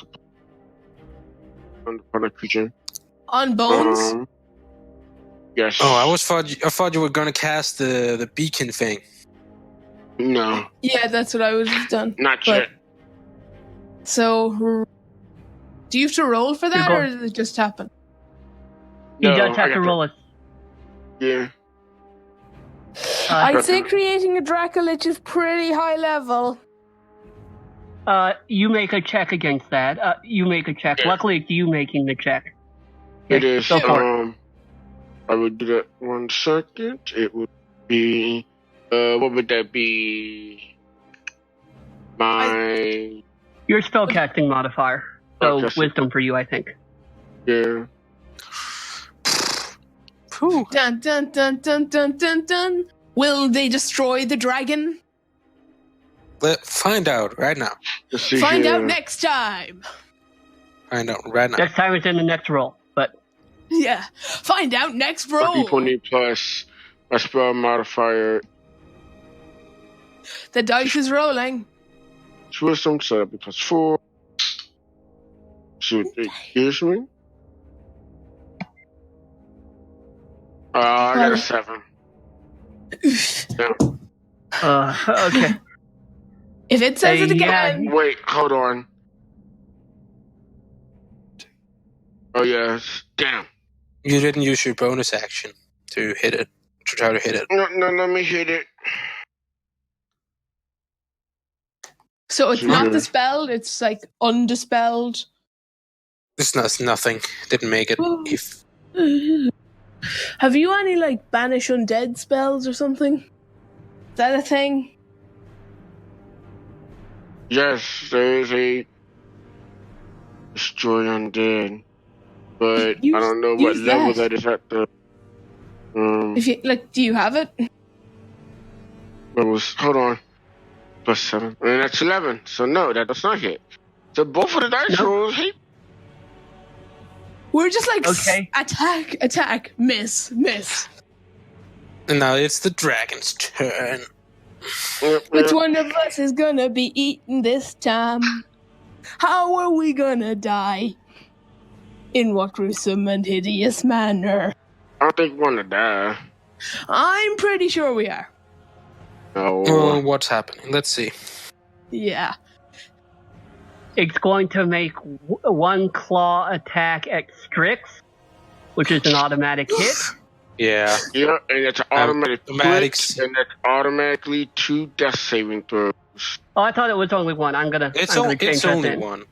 upon a creature. On bones? Yes. Oh, I thought you were gonna cast the beacon thing. No, Yeah, that's what I would have done. not But- yet. So, do you have to roll for that, You're or does it just happen? You No, just I have to got roll it. Yeah. I'd say creating a Dracolich is pretty high level. You make a check against that. You make a check. Yeah. Luckily, it's you making the check. It is. Go for it. I would do that 1 second. It would be. What would that be? My. Your spellcasting modifier. So Spellcasting. wisdom for you, I think. Yeah. Dun dun dun dun dun dun dun. Will they destroy the dragon? Find out right now. Let's see Find here. out next time. Find out right now. Next time it's in the next roll. But Yeah. Find out next roll. D20 plus my spell modifier. The dice is rolling. It's wisdom, so that'd be plus 4. See what it gives me. I got a 7. okay. If it says it again. Wait, hold on. Oh, yes. Damn. You didn't use your bonus action to hit it, to try to hit it. No, let me hit it. So it's not dispelled, it's like undispelled. It's nothing. Didn't make it. If Have you any like banish undead spells or something? Is that a thing? Yes, there is a destroy undead, but I don't know what use level that. that is at the. If you like, do you have it? Hold on. Plus 7. And that's 11. So no, that does not hit. So both of the dice rolls hit. We're just like Okay. attack, miss. and now it's the dragon's turn. Which one of us is gonna be eaten this time? How are we gonna die? In what gruesome and hideous manner? I don't think we want to die. I'm pretty sure we are. No. What's happening? Let's see. Yeah. It's going to make one claw attack at Strix, which is an automatic hit. Yeah. Yeah, and it's automatic automatics. crit, and that's automatically 2 death saving throws. Oh, I thought it was only one. I'm gonna change that only then. one.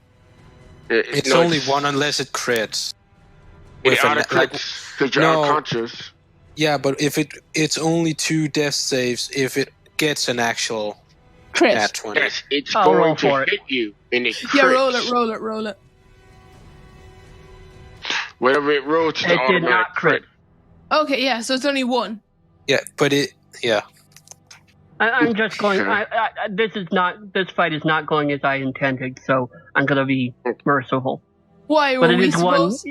It's It's only one unless it crits. It With auto a- crits because you're No. unconscious. Yeah, but if it's only 2 death saves if it gets an actual Crit. nat 20. Yes, it's I'll roll going to for it. hit you, and it crits. Yeah, roll it. Whatever it rolls, it's It did automatic not crit. Okay, yeah, so it's only one. Yeah, but I'm just going. Okay. This fight is not going as I intended, so I'm gonna be merciful. Why But were it we is one. supposed?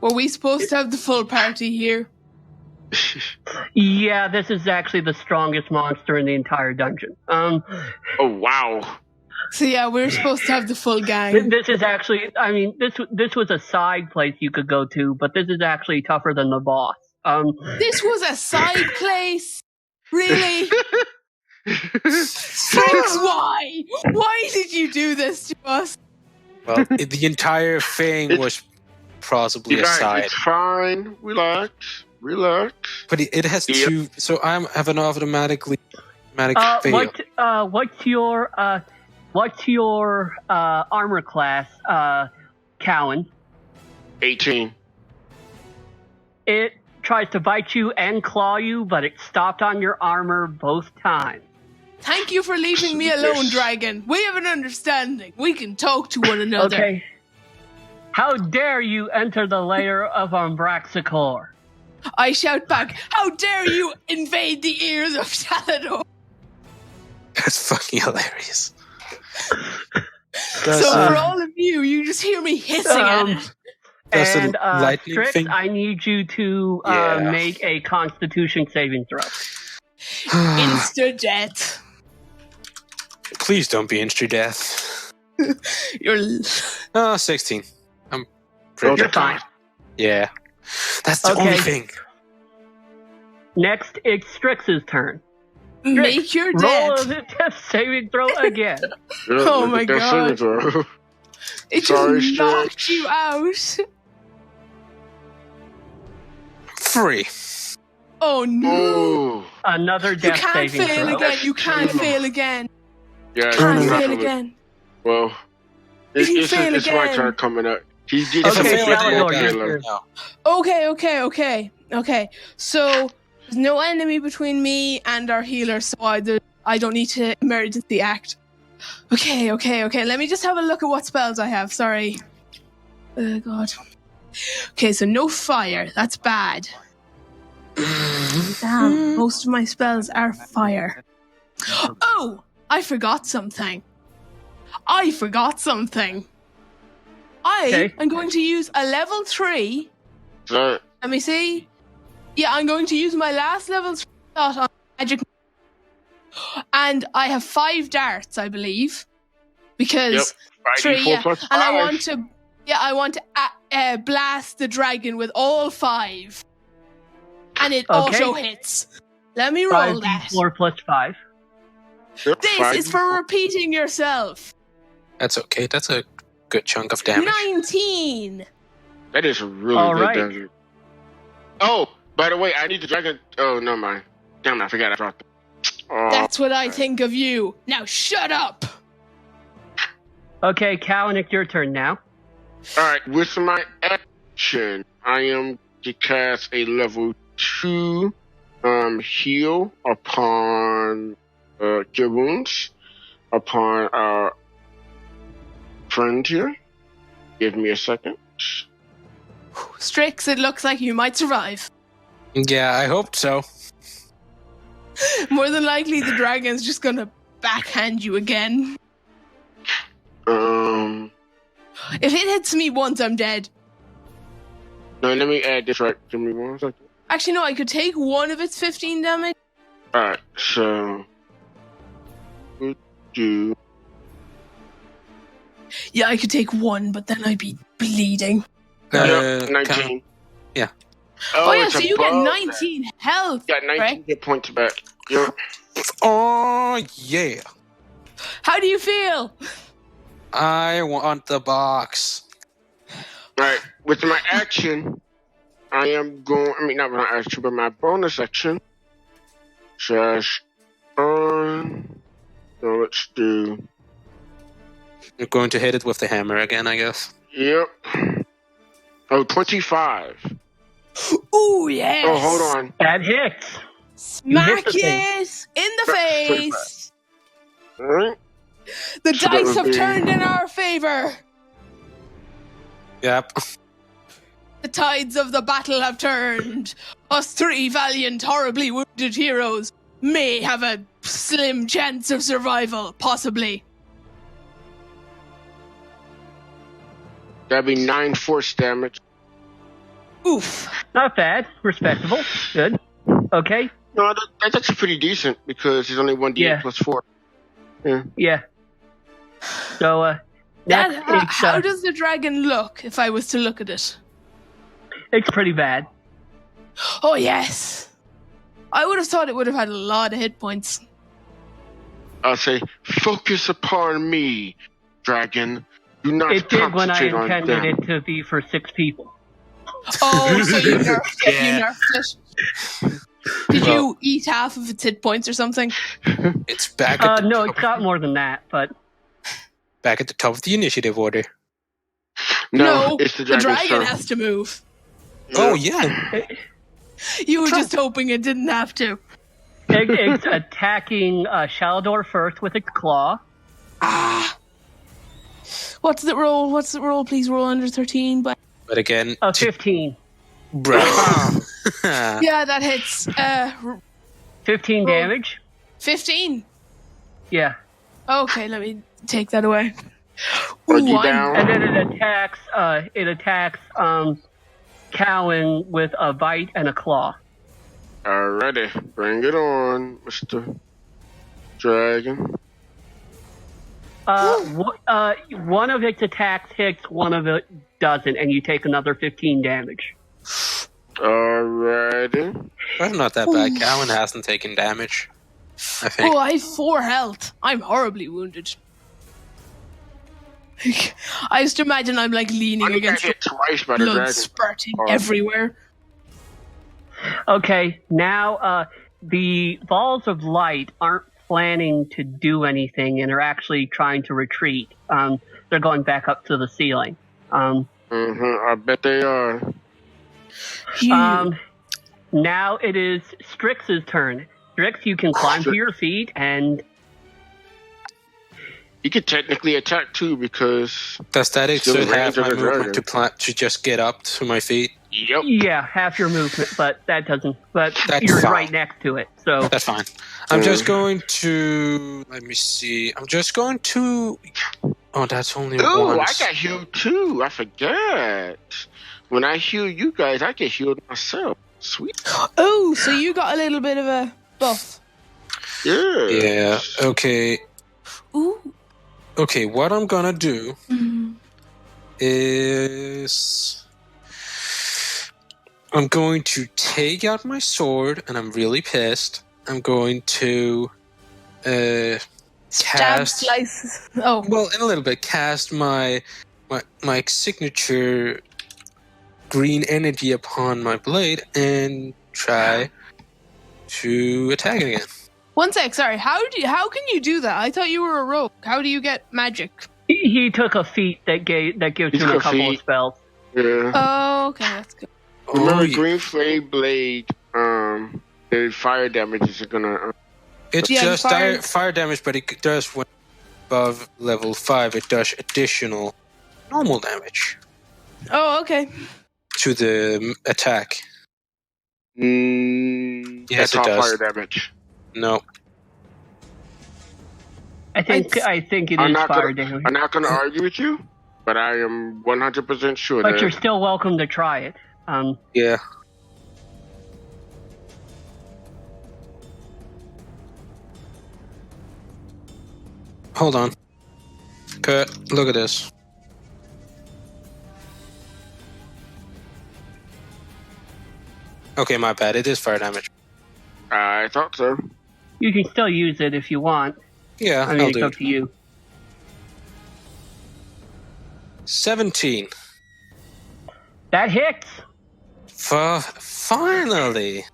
Were we supposed to have the full party here? Yeah, this is actually the strongest monster in the entire dungeon. Oh wow! So yeah, we're supposed to have the full gang. This is actually. I mean, this was a side place you could go to, but this is actually tougher than the boss. This was a side place. Really? Strix, why? Why did you do this to us? well, the entire thing was possibly You a guys, side. it's fine. Relax. But it has Yep. 2, so I have an automatic fail. What's your armor class, Cowan? 18. It tries to bite you and claw you, but it stopped on your armor both times. Thank you for leaving me alone, Yes. dragon. We have an understanding. We can talk to one another. Okay. How dare you enter the lair of Umbraxacor? I shout back, how dare you invade the ears of Talador? That's fucking hilarious. So for all of you, you just hear me hissing at it. Does the And lightning Strix, thing? I need you to Yeah. make a Constitution saving throw. Insta death. Please don't be insta death. You're 16. I'm Oh, pretty You're fine. Yeah. That's the Okay. only thing. Next, it's Strix's turn. make your Roll death. a death saving throw again. Oh my God. It Sorry, just knocked Strix. you out. 3. Oh no! Oh. Another You death can't saving fail throw. again. You can't fail again. Yeah, Can't I'm not fail gonna- again. Well, If you fail it's my again. turn coming up. He did If some I Okay, fail good again, Salvador, work, your Taylor. turn. Okay. So there's no enemy between me and our healer, so I don't need to emergency act. Okay. Let me just have a look at what spells I have. Sorry. Oh God. Okay, so no fire. That's bad. Damn, most of my spells are fire. Oh, I forgot something. Okay. I'm going to use a level 3. So, Let me see. Yeah, I'm going to use my last level 3 slot on magic. And I have 5 darts, I believe. Because yep. 3, 5d4 yeah. plus 5. And I want to blast the dragon with all 5. And it Okay. auto hits. Let me roll that. 5d4 plus 5. Yep, This is 5d4. for repeating yourself. That's okay. That's a good chunk of damage. 19. That is really All good right. damage. Oh, by the way, I need the dragon. Oh, never mind. Damn, I forgot I dropped it. Oh, That's what I think of you. Now shut up. Okay, Kalanick, your turn now. Alright, with my action, I am to cast a level 2 heal upon cure wounds upon our friend here. Give me a second. Strix, it looks like you might survive. Yeah, I hoped so. More than likely, the dragon's just gonna backhand you again. If it hits me once, I'm dead. No, let me add this right. Give me 1 second. Actually, no, I could take one of its 15 damage. Alright, so we'll do Yeah, I could take one, but then I'd be bleeding. yep, 19. Yeah. Oh, yeah, it's so you get above 19 health. that. Got 19 right? hit points back. Yep. Oh, yeah. How do you feel? I want the box. Alright, with my action, I am going. I mean, not my action, but my bonus action. Slash. So let's do. You're going to hit it with the hammer again, I guess. Yep. Oh, 25. Ooh, yes. Oh, hold on. That hits. Smack the thing. yes in the That's face. Alright. The So that dice would have be- turned in our favor. Yep. The tides of the battle have turned. Us 3 valiant, horribly wounded heroes may have a slim chance of survival, possibly. That'd be 9 force damage. Oof. Not bad. Respectable. Good. Okay. No, that's actually pretty decent because it's only 1d8 Yeah. plus 4. Yeah. So, Dad, next, how does the dragon look if I was to look at it? it's pretty bad. Oh, yes. I would have thought it would have had a lot of hit points. I'll say, focus upon me, dragon. Do not It did when I concentrate on intended them. it to be for 6 people. Oh, so you nerfed it. Yeah. You nerfed it. Did you eat half of its hit points or something? It's back at the No, top, it's got more than that, but back at the top of the initiative order. No, it's the the dragon's dragon turn. has to move. Oh yeah. You were just hoping it didn't have to. it's attacking Shalador first with its claw. What's the roll? Please roll under 13. But But again, 15. bro. yeah, that hits. 15 Roll. damage. 15. Yeah. Okay, let me take that away. Are you One. down? And then it attacks Cowan with a bite and a claw. Alrighty, bring it on, Mr. Dragon. One of its attacks hits, one of it doesn't, and you take another 15 damage. Alrighty. That's not that bad. Cowan hasn't taken damage, I think. Oh, I have 4 health. I'm horribly wounded. I just imagine I'm like leaning I got against hit twice by the blood dragon. spurting Oh. everywhere. Okay, now the balls of light aren't planning to do anything and are actually trying to retreat. They're going back up to the ceiling. I bet they are. Now it is Strix's turn. Strix, you can climb to your feet and... He could technically attack too because... Does that Still exert half range of my the movement dragon. to just get up to my feet? Yep. Yeah, half your movement, but that doesn't... But That's you're fine. right next to it, so... That's fine. I'm just going to... Let me see. I'm just going to... Oh, that's only Ooh, once. I got healed too. I forgot. When I heal you guys, I get healed myself. Sweet. Oh, so you got a little bit of a buff. Yeah. Yeah, okay. Ooh. Okay, what I'm gonna do is... I'm going to take out my sword, and I'm really pissed. I'm going to Stab, cast... slices. Oh. Well, in a little bit, cast my signature green energy upon my blade and try to attack it again. One sec, sorry. How can you do that? I thought you were a rogue. How do you get magic? He took a feat that gives him a couple of spells. Yeah. Oh, okay, that's good. Remember, green flame blade. The fire damage is gonna. It's Yeah, just fire damage, but it does when above level 5. It does additional normal damage Oh, okay. to the attack. Yes, Yes, it all does. fire damage. No. I think it I'm is not fire gonna, damage. I'm not going to argue with you, but I am 100% sure But that. you're still welcome to try it. Yeah. Hold on. Kurt, look at this. Okay, my bad. It is fire damage. I thought so. You can still use it if you want. Yeah, I mean, I'll it's do up it. to you. 17. That hits. Finally.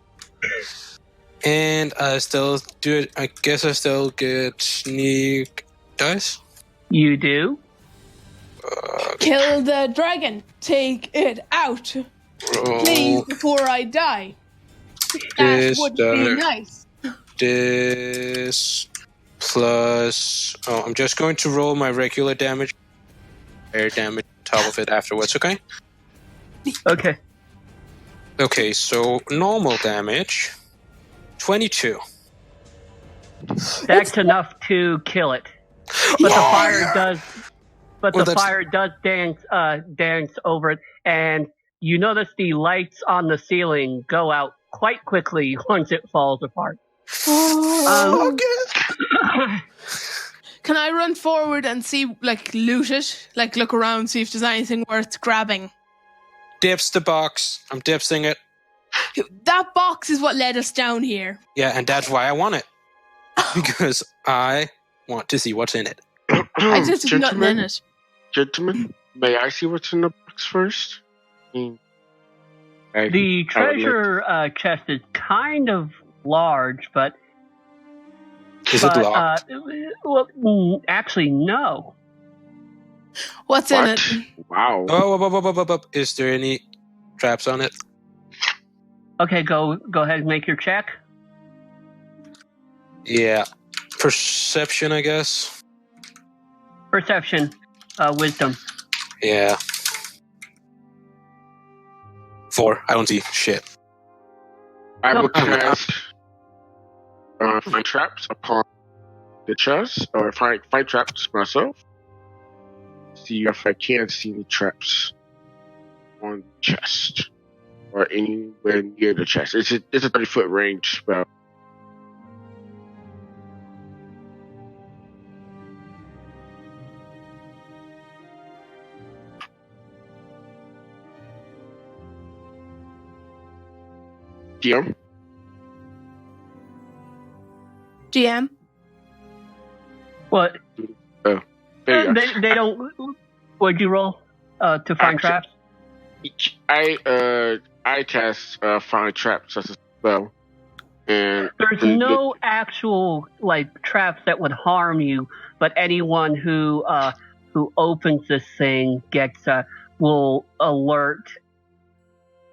And I still do it. I guess I still get sneak dice. You do. Kill the dragon. Take it out. Please, before I die. That This would be nice. This plus... Oh, I'm just going to roll my regular damage. Air damage on top of it afterwards, okay? Okay. Okay, so normal damage. 22. That's enough to kill it. But the fire does. But Well, the that's- fire does dance over it, and you notice the lights on the ceiling go out quite quickly once it falls apart. Can I run forward and see, like, loot it? Like, look around, see if there's anything worth grabbing? Dips the box. I'm dipsing it. That box is what led us down here. Yeah, and that's why I want it. Because I want to see what's in it. I just have nothing in it. Gentlemen, may I see what's in the box first? The treasure chest is kind of large, but... Is it locked? Actually, no. What's in it? Wow. Oh, is there any traps on it? Okay, go ahead and make your check. Yeah. Perception, I guess. Perception, wisdom. Yeah. 4. I don't see shit. I will cast find traps upon the chest, or find traps myself. See if I can see any traps on the chest or anywhere near the chest. It's a 30-foot range spell. GM? What? There you go. They don't. What'd you roll to find traps? I I cast Find Traps as a spell. And There's no actual traps that would harm you, but anyone who opens this thing will alert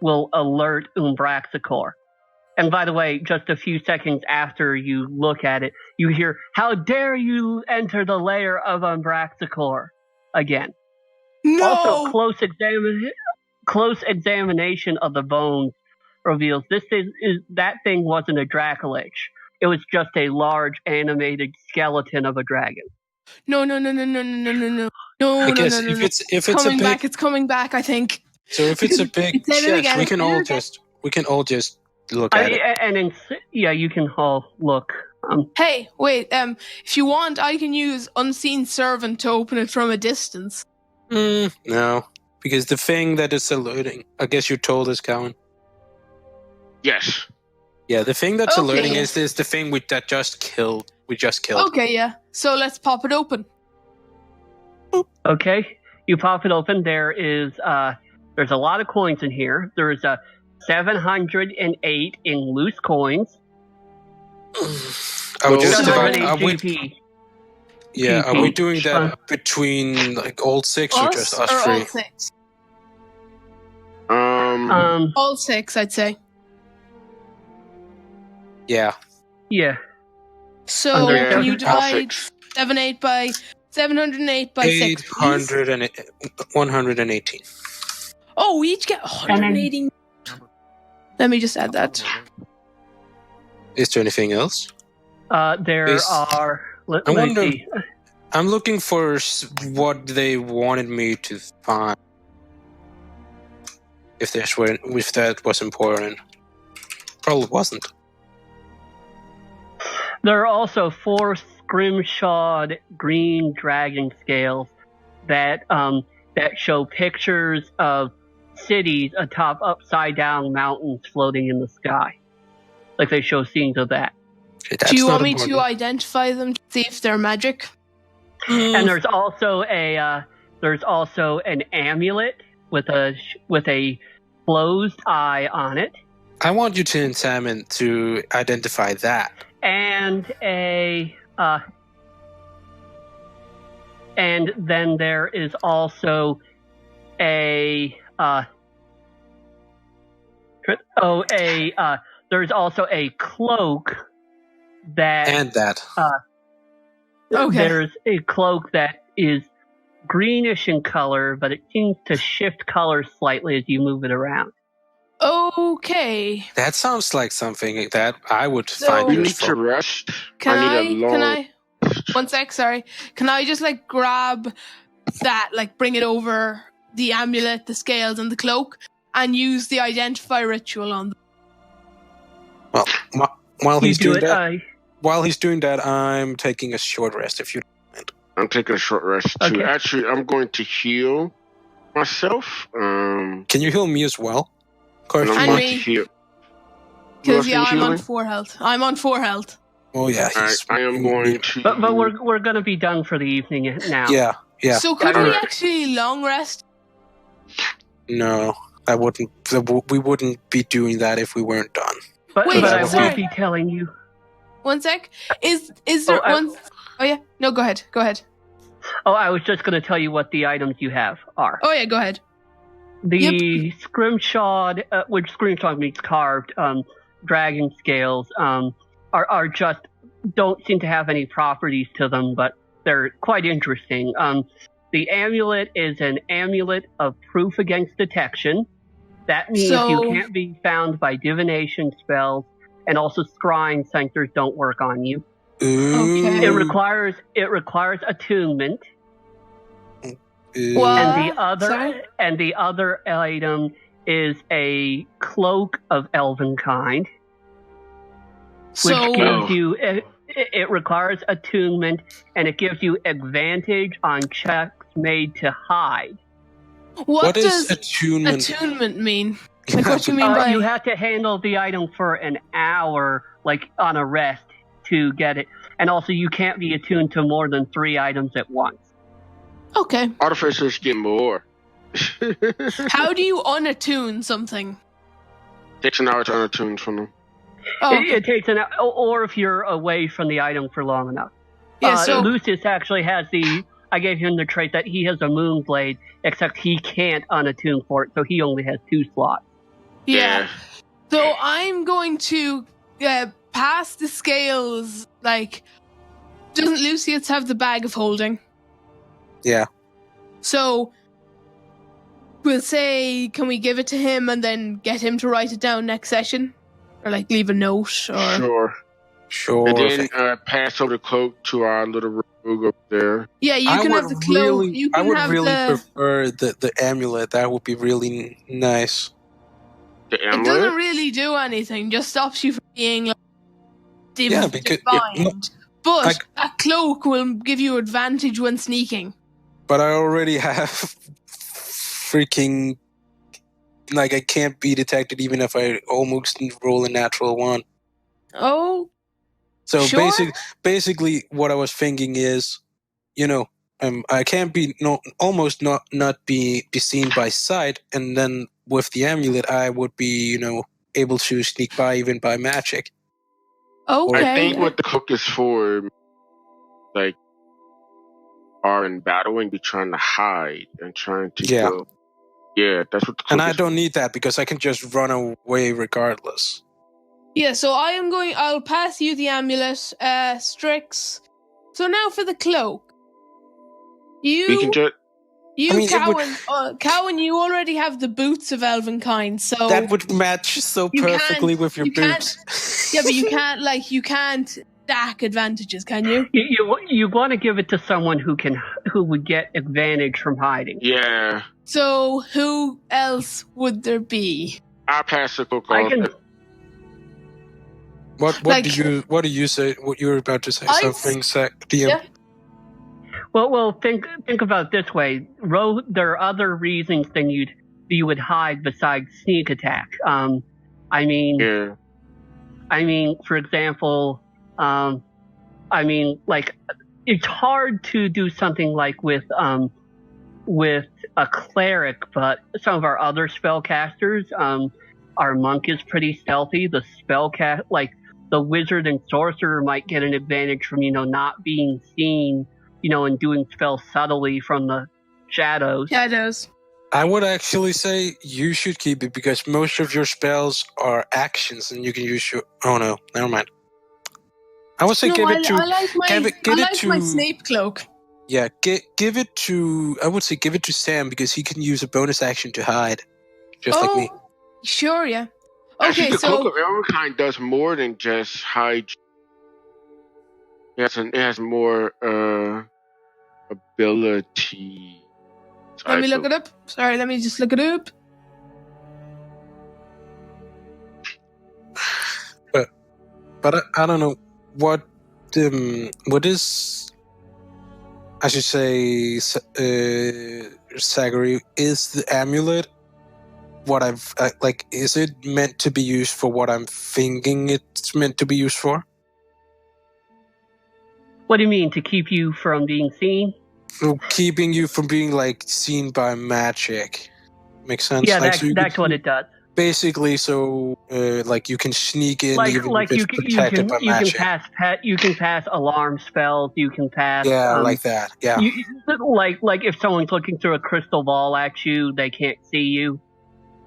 Umbraxacor. And by the way, just a few seconds after you look at it, you hear, "How dare you enter the lair of Umbraxacor?" again. No. Also, close examination of the bones reveals that thing wasn't a Dracolich. It was just a large animated skeleton of a dragon. No. I guess if it's coming a back, big, it's coming back. I think. so if it's a big Say that chest, again. we can all just look at it. And you can all look. Hey, wait. If you want, I can use Unseen Servant to open it from a distance. No, because the thing that is alerting. I guess you told us, Cowan. yes. Yeah, the thing that's Okay. alerting is the thing we just killed. We just killed. Okay, yeah. So let's pop it open. Okay, you pop it open. There's a lot of coins in here. There's 708 in loose coins. I would just So- divide. 708 GP. Yeah, are we GP. doing that between all six or just us or three? all six? All six, I'd say. Yeah. Yeah. So Under can you seven. divide 708 by 6, please? 118. Oh, we each get 180. Let me just add that. Is there anything else? There Is- are. Let I me wonder- see. I'm looking for what they wanted me to find. If that was important. Probably wasn't. There are also 4 scrimshawed green dragon scales that show pictures of cities atop upside down mountains floating in the sky. Like they show scenes of that. That's Do you not want me important. to identify them to see if they're magic? And there's also an amulet with a closed eye on it, I want you to examine to identify that. and and then there is also there's also a cloak that And that. Okay. There's a cloak that is greenish in color, but it seems to shift color slightly as you move it around. Okay. That sounds like something that I would So- find We need to useful. rest. Can I need a long. Can I? One sec, sorry. Can I just grab that, bring it over the amulet, the scales, and the cloak, and use the identify ritual on them? Well, while You he's do doing it. that, while he's doing that, I'm taking a short rest. If you, I'm taking a short rest too. Okay. Actually, I'm going to heal myself. can you heal me as well? Of course. And I'm And going me. to heal. Because Who else I'm is on healing? 4 health. I'm on 4 health. Oh yeah. All right, I am going to. But we're gonna be done for the evening now. Yeah. Yeah. So could we Alright. actually long rest? No, I wouldn't. We wouldn't be doing that if we weren't done. But, Wait, but I sorry. will be telling you. One sec. Is there Oh, one? Oh yeah. No, go ahead. Go ahead. Oh, I was just gonna tell you what the items you have are. Oh yeah, go ahead. The scrimshawed, which scrimshawed means carved, dragon scales, are just don't seem to have any properties to them, but they're quite interesting. The amulet is an amulet of proof against detection. That means So- you can't be found by divination spells, and also scrying centers don't work on you. Okay. It requires attunement. What? Sorry? And the other item is a cloak of elven kind, which So gives you it requires attunement, and it gives you advantage on checks made to hide. what is does attunement? attunement mean? Like what do you mean by? You have to handle the item for an hour, on a rest, to get it, and also you can't be attuned to more than 3 items at once. Okay. Artificers get more. How do you unattune something? Takes an hour to unattune from them. Oh, okay. It takes an hour, or if you're away from the item for long enough. Yeah, so Lucius actually has I gave him the trait that he has a moon blade, except he can't unattune for it, so he only has 2 slots. yeah. So I'm going to pass the scales. Like, doesn't Lucius have the bag of holding? Yeah. So we'll say, can we give it to him and then get him to write it down next session, or like leave a note, or Sure. And then pass over the cloak to our little rogue up there. Yeah, you can have the cloak. I would really prefer the amulet. That would be really nice. The It amulet? doesn't really do anything. Just stops you from being like, defined. But a cloak will give you advantage when sneaking. But I already have freaking, like, I can't be detected even if I almost roll a natural 1. Oh. So sure? basically what I was thinking is, I can't be almost not be seen by sight, and then with the amulet I would be, able to sneak by even by magic. Okay. I think what the cloak is for, like, are in battle and be trying to hide and trying to go. Yeah, that's what the cloak And is I don't need that because I can just run away regardless. Yeah, so I'll pass you the amulet, Strix. So now for the cloak. Cowan, you already have the boots of Elvenkind, so that would match so perfectly with your boots. Yeah, but you can't stack advantages, can you? You want to give it to someone who would get advantage from hiding. Yeah. So who else would there be? I'll pass the cloak off. What do you say? What you were about to say? Something, DM. Yeah. Well, think about it this way. There are other reasons than you would hide besides sneak attack. I mean, for example, like, it's hard to do something like with a cleric, but some of our other spellcasters, our monk is pretty stealthy. The the wizard and sorcerer might get an advantage from, not being seen, and doing spells subtly from the shadows. I would actually say you should keep it because most of your spells are actions and you can use your... Oh no, never mind. I would say give it to... I like my Snape cloak. Yeah, give it to... I would say give it to Sam because he can use a bonus action to hide. Just like me. Sure, yeah. Actually, the Cloak of Ericin does more than just hide. It has more ability. Let me look it up. Sorry, let me just look it up. But I don't know what is... I should say, Sagari, is the amulet what is it meant to be used for what I'm thinking it's meant to be used for? What do you mean, to keep you from being seen? Keeping you from being, seen by magic. Makes sense? Yeah, that's what it does. Basically, so, you can sneak in even if it's protected by magic. You can pass alarm spells, you can pass... Yeah, like that, yeah. Like if someone's looking through a crystal ball at you, they can't see you.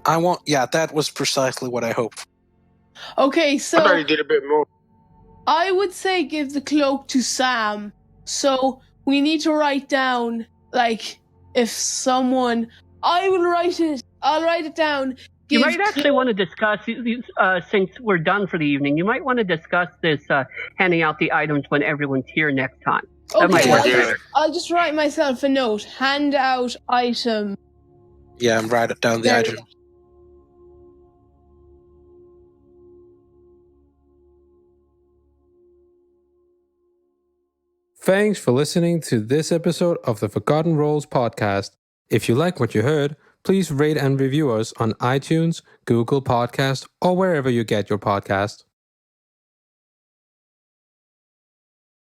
That was precisely what I hoped. Okay, so... I thought you did a bit more. I would say give the cloak to Sam. So we need to write down, if someone... I'll write it down. You might actually want to discuss, since we're done for the evening, you might want to discuss this, handing out the items when everyone's here next time. That might work better. I'll just write myself a note. Hand out item. Yeah, and write it down the item. Thanks for listening to this episode of the Forgotten Roles podcast. If you like what you heard, please rate and review us on iTunes, Google Podcasts, or wherever you get your podcast.